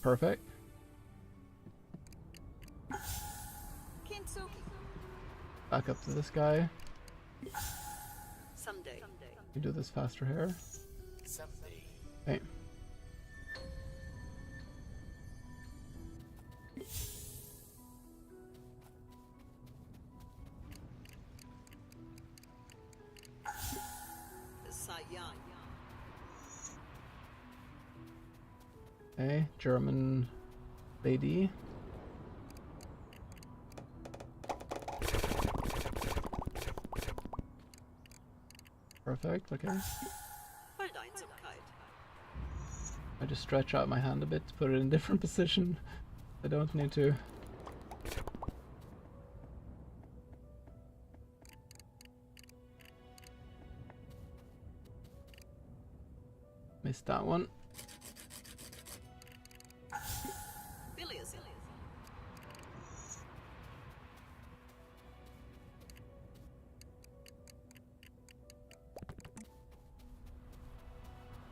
Perfect. Kintsugi. Back up to this guy. Someday. We do this faster here. Someday. Okay. Sayan. Okay, German lady. Perfect, okay. I just stretch out my hand a bit to put it in a different position. I don't need to. Missed that one.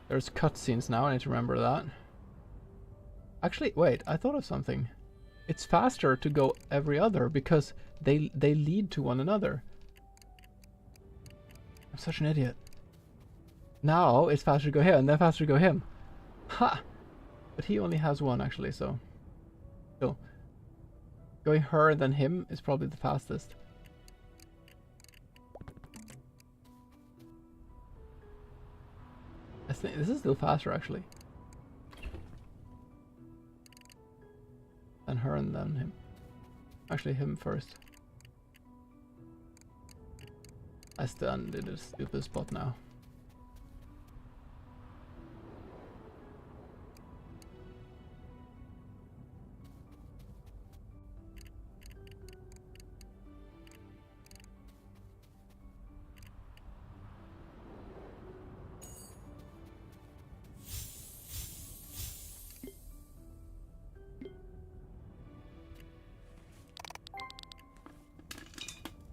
There's cutscenes now, I need to remember that. Actually, wait, I thought of something. It's faster to go every other because they lead to one another. I'm such an idiot. Now it's faster to go here and then faster to go him. Ha! But he only has one actually, so. So going her and then him is probably the fastest. I think this is still faster actually. Then her and then him. Actually him first. I stand in a stupid spot now.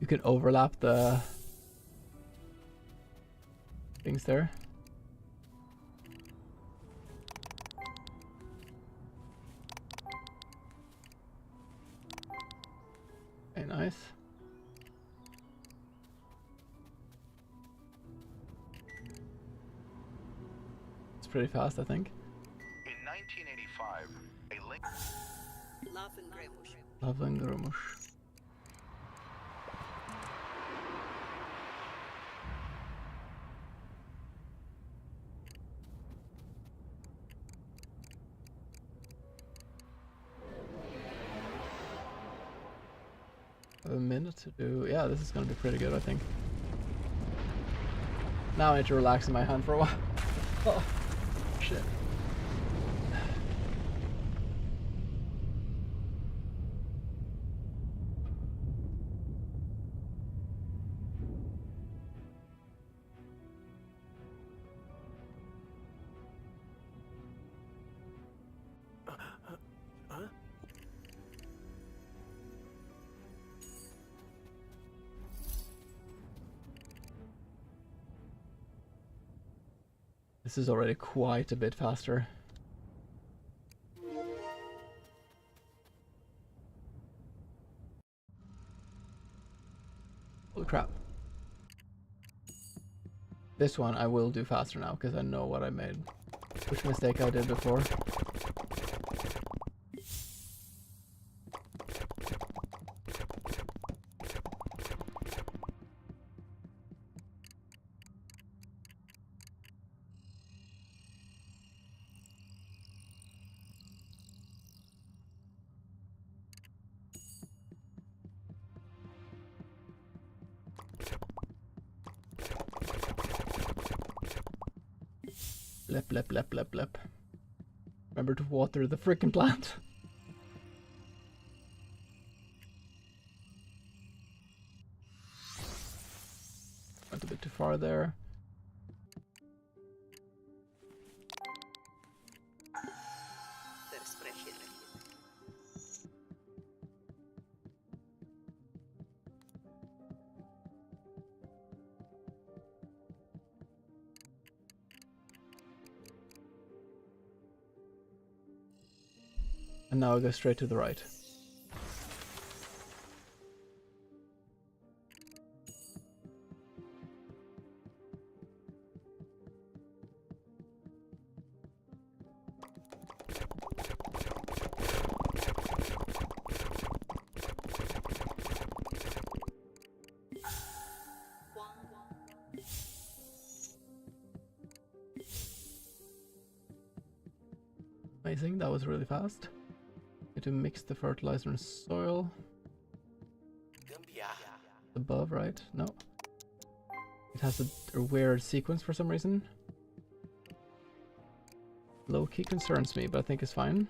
You can overlap the things there. Okay, nice. It's pretty fast, I think. In 1985, a link. Laven Grumush. I have a minute to do. Yeah, this is gonna be pretty good, I think. Now I need to relax in my hand for a while. Oh, shit. This is already quite a bit faster. Holy crap. This one I will do faster now because I know what I made. Which mistake I did before. Lep, lep, lep, lep, lep. Remember to water the freaking plant. Went a bit too far there. And now I go straight to the right. Amazing, that was really fast. Need to mix the fertilizer and soil. Above, right? No. It has a weird sequence for some reason. Low key concerns me, but I think it's fine.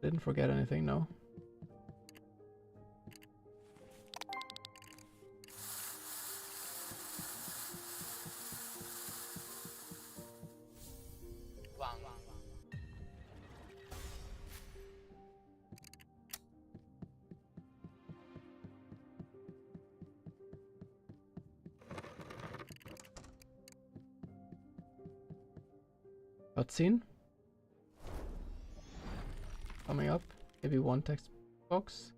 Didn't forget anything, no. Cutscene. Coming up. Maybe one text box.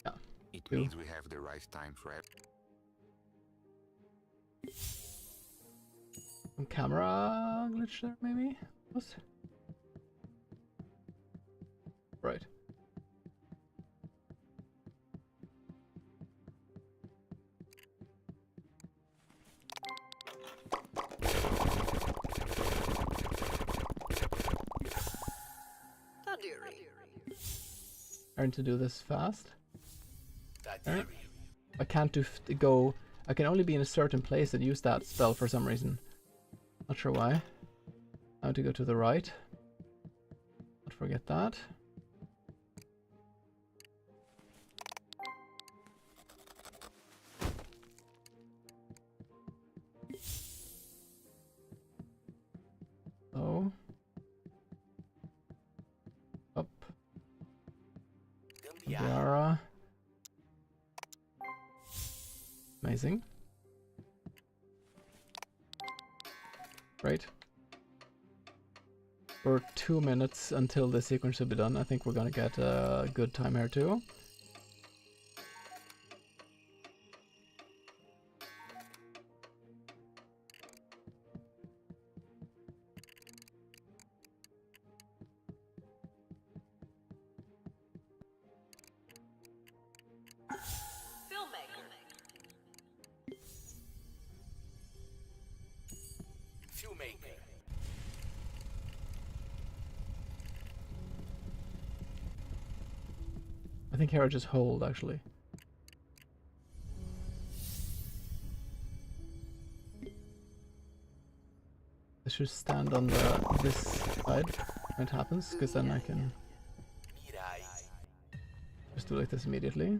Yeah. It means we have the right time for it. Some camera glitch there, maybe? What? Right. Trying to do this fast. Right. I can't go. I can only be in a certain place and use that spell for some reason. Not sure why. I have to go to the right. Don't forget that. So. Up. Yara. Amazing. Great. For 2 minutes until the sequence should be done. I think we're gonna get a good time here too. I think here I just hold actually. I should stand on this side when it happens, because then I can just do like this immediately.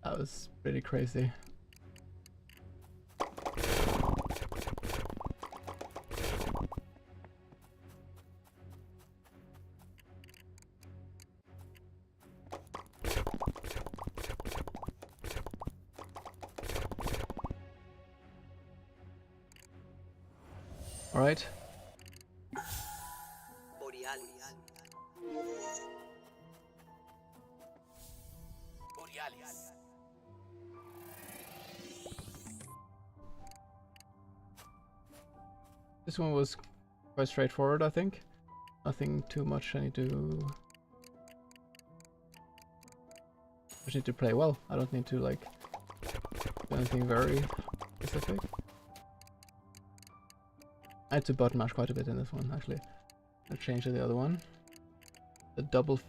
That was pretty crazy. All right. Borealis. This one was quite straightforward, I think. Nothing too much I need to... I just need to play well. I don't need to like do anything very specific. I had to button mash quite a bit in this one, actually. I changed the other one. The double,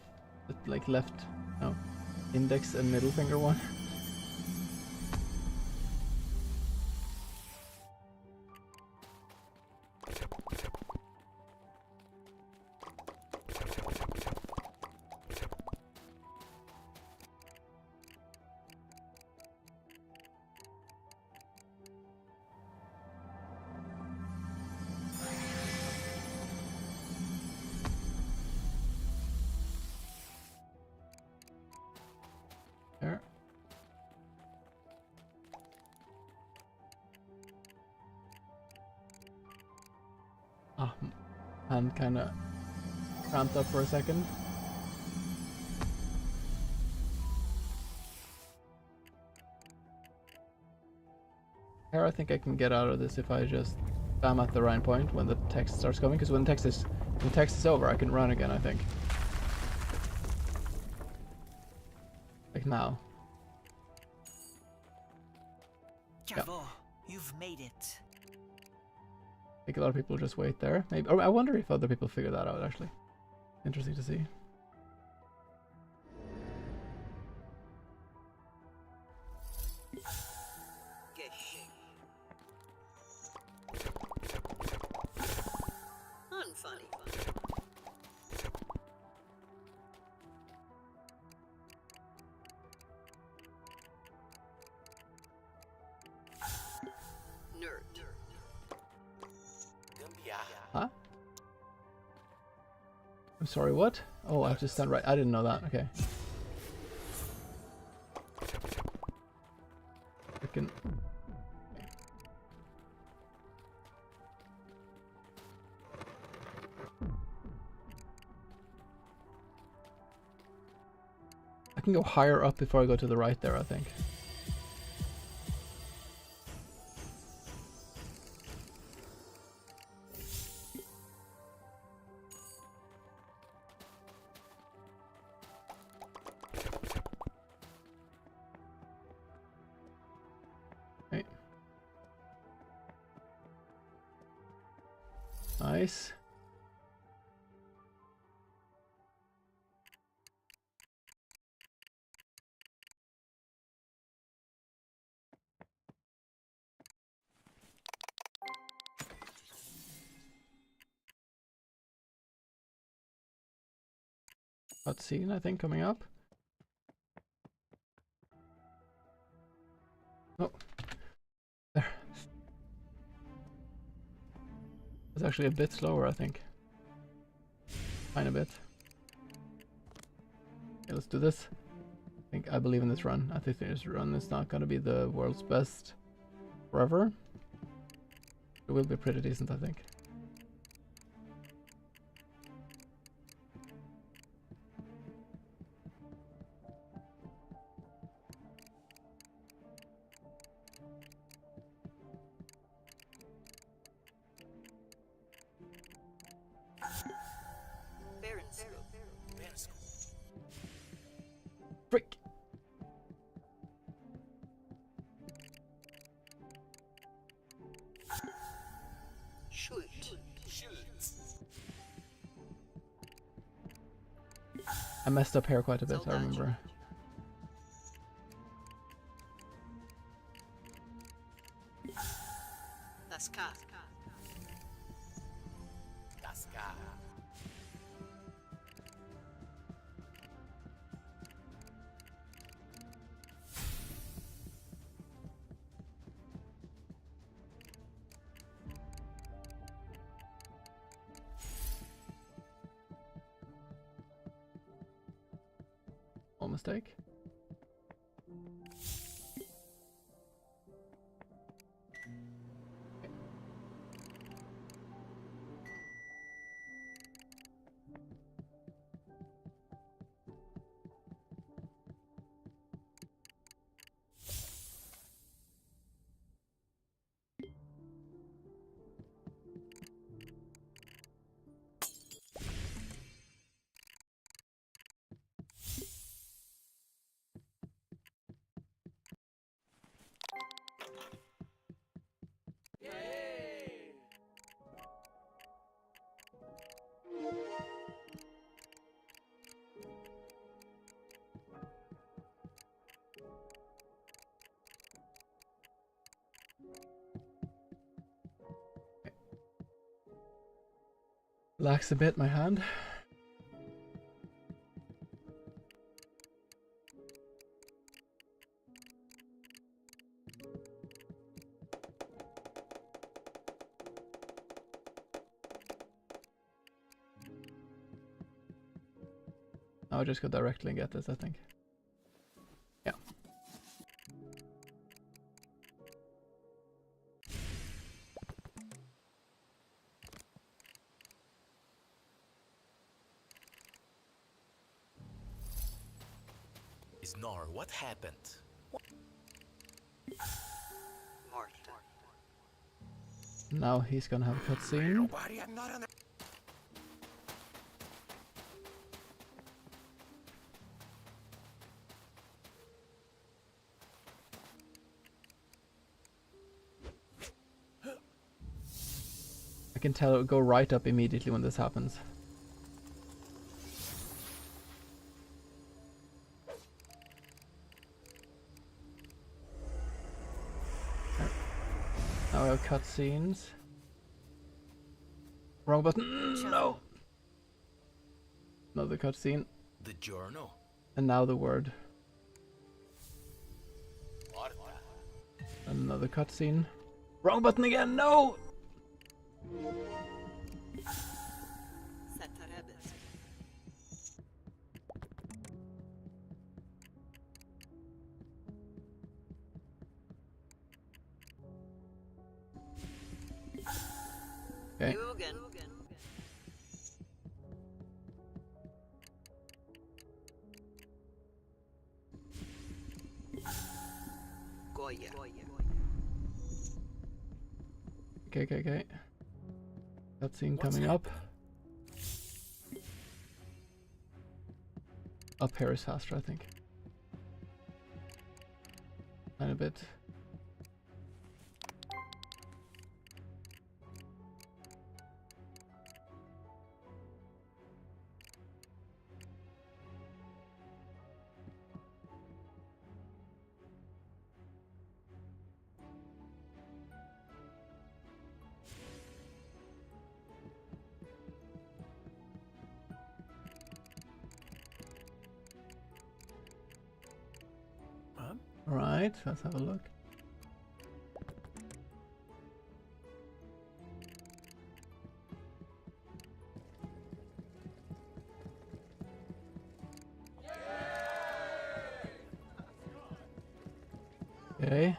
like left, no, index and middle finger one. There. Ah, hand kind of cramped up for a second. Here I think I can get out of this if I just spam at the right point when the text starts coming, because when the text is over I can run again, I think. Like now. Javo, you've made it. I think a lot of people just wait there. Maybe, or I wonder if other people figure that out actually. Interesting to see. Unfunny. Nerd. Huh? I'm sorry, what? Oh, I have to stand right. I didn't know that. Okay. I can... I can go higher up before I go to the right there, I think. Okay. Nice. Cutscene, I think, coming up. Oh, there. It's actually a bit slower, I think. Tiny bit. Okay, let's do this. I believe in this run. I think this run is not gonna be the world's best forever. It will be pretty decent, I think. Baron I messed up here quite a bit, I remember. Lascar. All mistake. Relax a bit, my hand. I'll just go directly and get this, I think. Yeah. Snor, what happened? Morton. Now he's gonna have a cutscene. Nobody, I'm not under. I can tell it will go right up immediately when this happens. Now we have cutscenes. Wrong button. No. Another cutscene. The journal? And now the word. Marta. Another cutscene. Wrong button again. No. Satarebes. Okay. Yugen. Goya. Okay. Cutscene coming up. Up here is faster, I think. And a bit. Alright, let's have a look. Okay.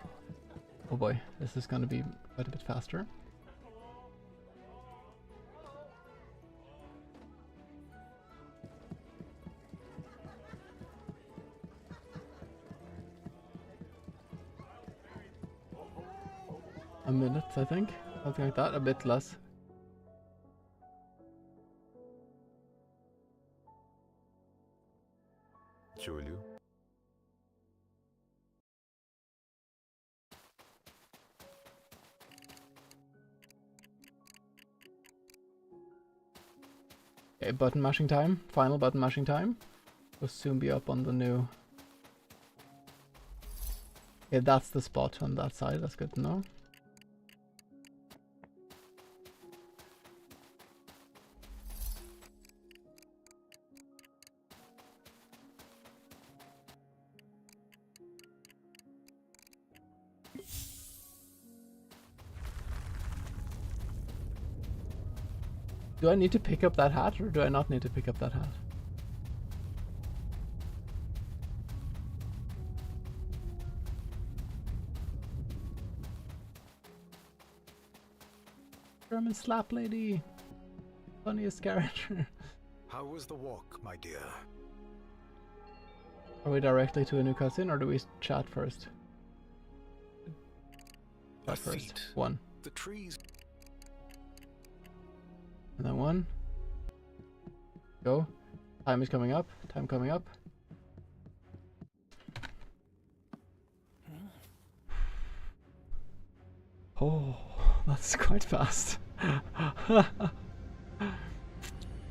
Oh boy, this is gonna be quite a bit faster. A minute, I think. Something like that, a bit less. Julio. Okay, button mashing time. Final button mashing time. We'll soon be up on the new. Okay, that's the spot on that side. That's good to know. Do I need to pick up that hat, or do I not need to pick up that hat? German slap lady. Funniest character. How was the walk, my dear? Are we directly to a new cutscene, or do we chat first? Chat first. Feet. One. The trees. And then one. Go. Time is coming up. Time coming up. Oh, that's quite fast. I'm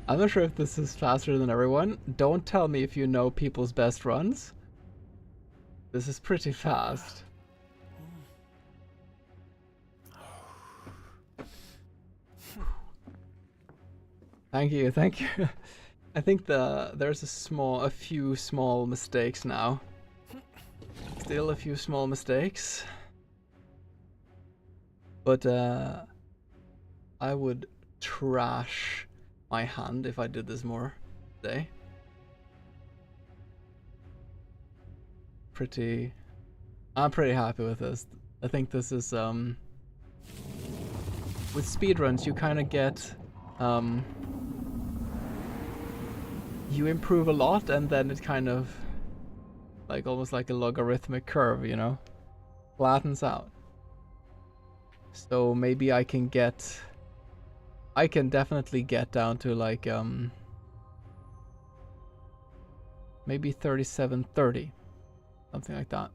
not sure if this is faster than everyone. Don't tell me if you know people's best runs. This is pretty fast. Thank you, thank you. I think there's a few small mistakes now. Still a few small mistakes. But I would trash my hand if I did this more today. I'm pretty happy with this. I think this is with speedruns you kind of get you improve a lot, and then it kind of like almost like a logarithmic curve, you know, flattens out. So maybe I can definitely get down to like maybe 37:30, something like that.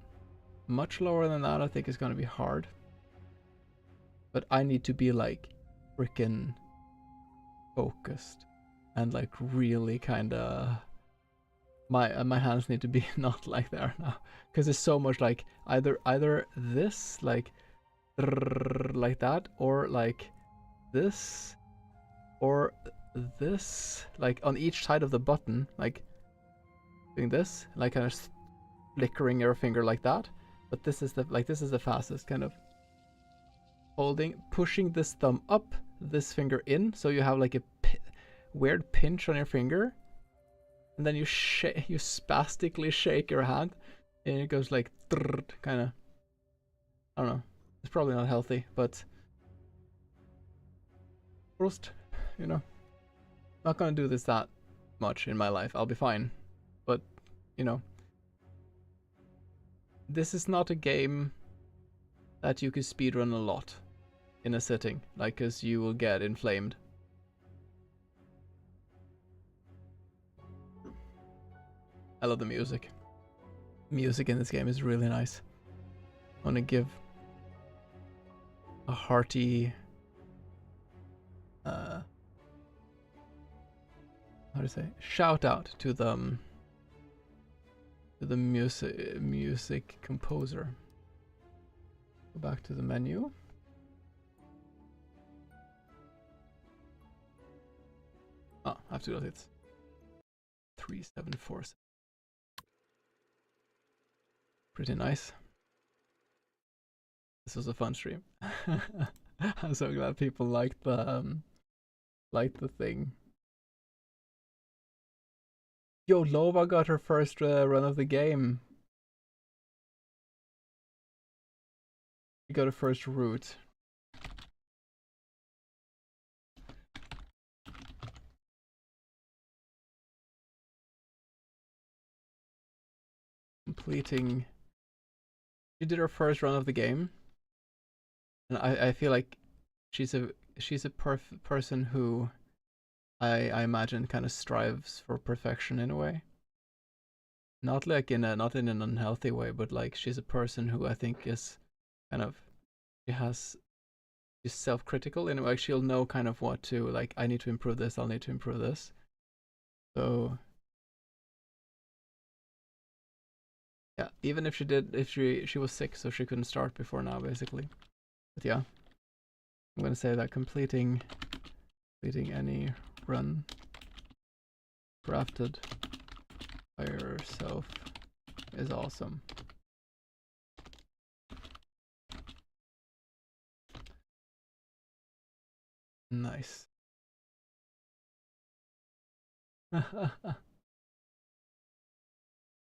Much lower than that I think is going to be hard, but I need to be like freaking focused and like really kind of my hands need to be not like there now, because there's so much like either this like that, or like this, or this, like on each side of the button, like doing this, like kind of flickering your finger like that. But this is the fastest, kind of pushing this thumb up, this finger in, so you have like a weird pinch on your finger, and then you spastically shake your hand, and it goes like kind of. I don't know. It's probably not healthy, but first, you know, not gonna do this that much in my life. I'll be fine, but you know, this is not a game that you can speedrun a lot in a sitting, like, cause you will get inflamed. I love the music. Music in this game is really nice. I want to give a hearty how to say, shout out to the music composer. Go back to the menu. Oh, I have to do it. 3747. Pretty nice. This was a fun stream. I'm so glad people liked the thing. Yo, Lova got her first run of the game. She got her first route. Completing. She did her first run of the game, and I feel like she's a person who I imagine kind of strives for perfection in a way. Not like not in an unhealthy way, but like she's a person who I think is kind of, she's self-critical in a way. She'll know kind of what to, like, I need to improve this, I'll need to improve this. So Yeah, even if she was sick, so she couldn't start before now, basically. But yeah, I'm gonna say that completing any run crafted by yourself is awesome. Nice.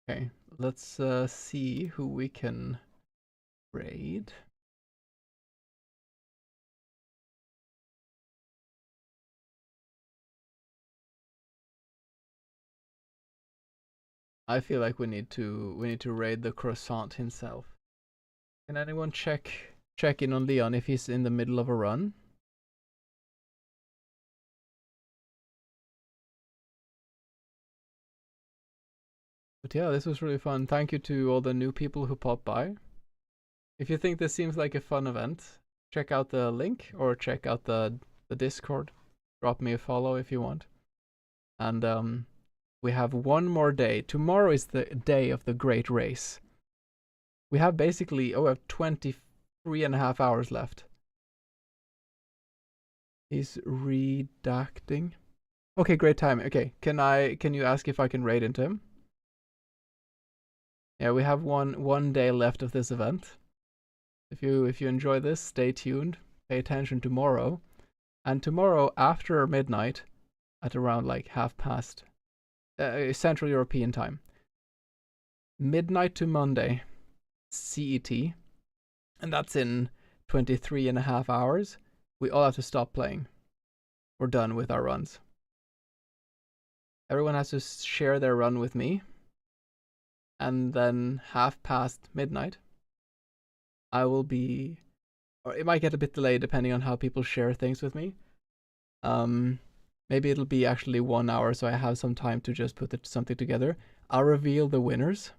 Okay, let's see who we can raid. I feel like we need to raid the croissant himself. Can anyone check in on Leon if he's in the middle of a run? But yeah, this was really fun. Thank you to all the new people who popped by. If you think this seems like a fun event, check out the link or check out the Discord. Drop me a follow if you want. And we have one more day. Tomorrow is the day of the great race. We have basically, we have 23.5 hours left. He's redacting. Okay, great time. Okay, can you ask if I can raid into him? Yeah, we have one day left of this event. If you enjoy this, stay tuned. Pay attention tomorrow. And tomorrow after midnight, at around like 1:30 Central European time, midnight to Monday CET, and that's in 23.5 hours, we all have to stop playing. We're done with our runs. Everyone has to share their run with me, and then 1:30 midnight, I will be, or it might get a bit delayed depending on how people share things with me. Maybe it'll be actually 1 hour, so I have some time to just put something together. I'll reveal the winners,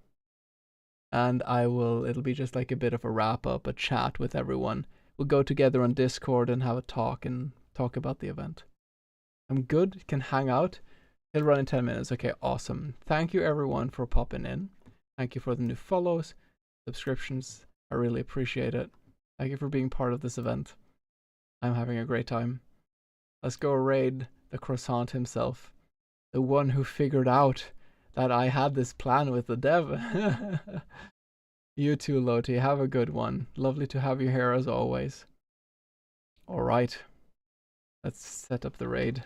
and it'll be just like a bit of a wrap up, a chat with everyone. We'll go together on Discord and have a talk about the event. I'm good, can hang out. It'll run in 10 minutes. Okay, awesome. Thank you everyone for popping in. Thank you for the new follows, subscriptions. I really appreciate it. Thank you for being part of this event. I'm having a great time. Let's go raid the croissant himself. The one who figured out that I had this plan with the dev. You too, Loti. Have a good one. Lovely to have you here as always. Alright. Let's set up the raid.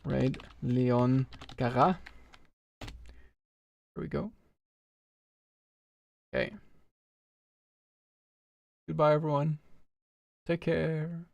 Raid Leon Gara. Here we go. Okay. Goodbye, everyone. Take care.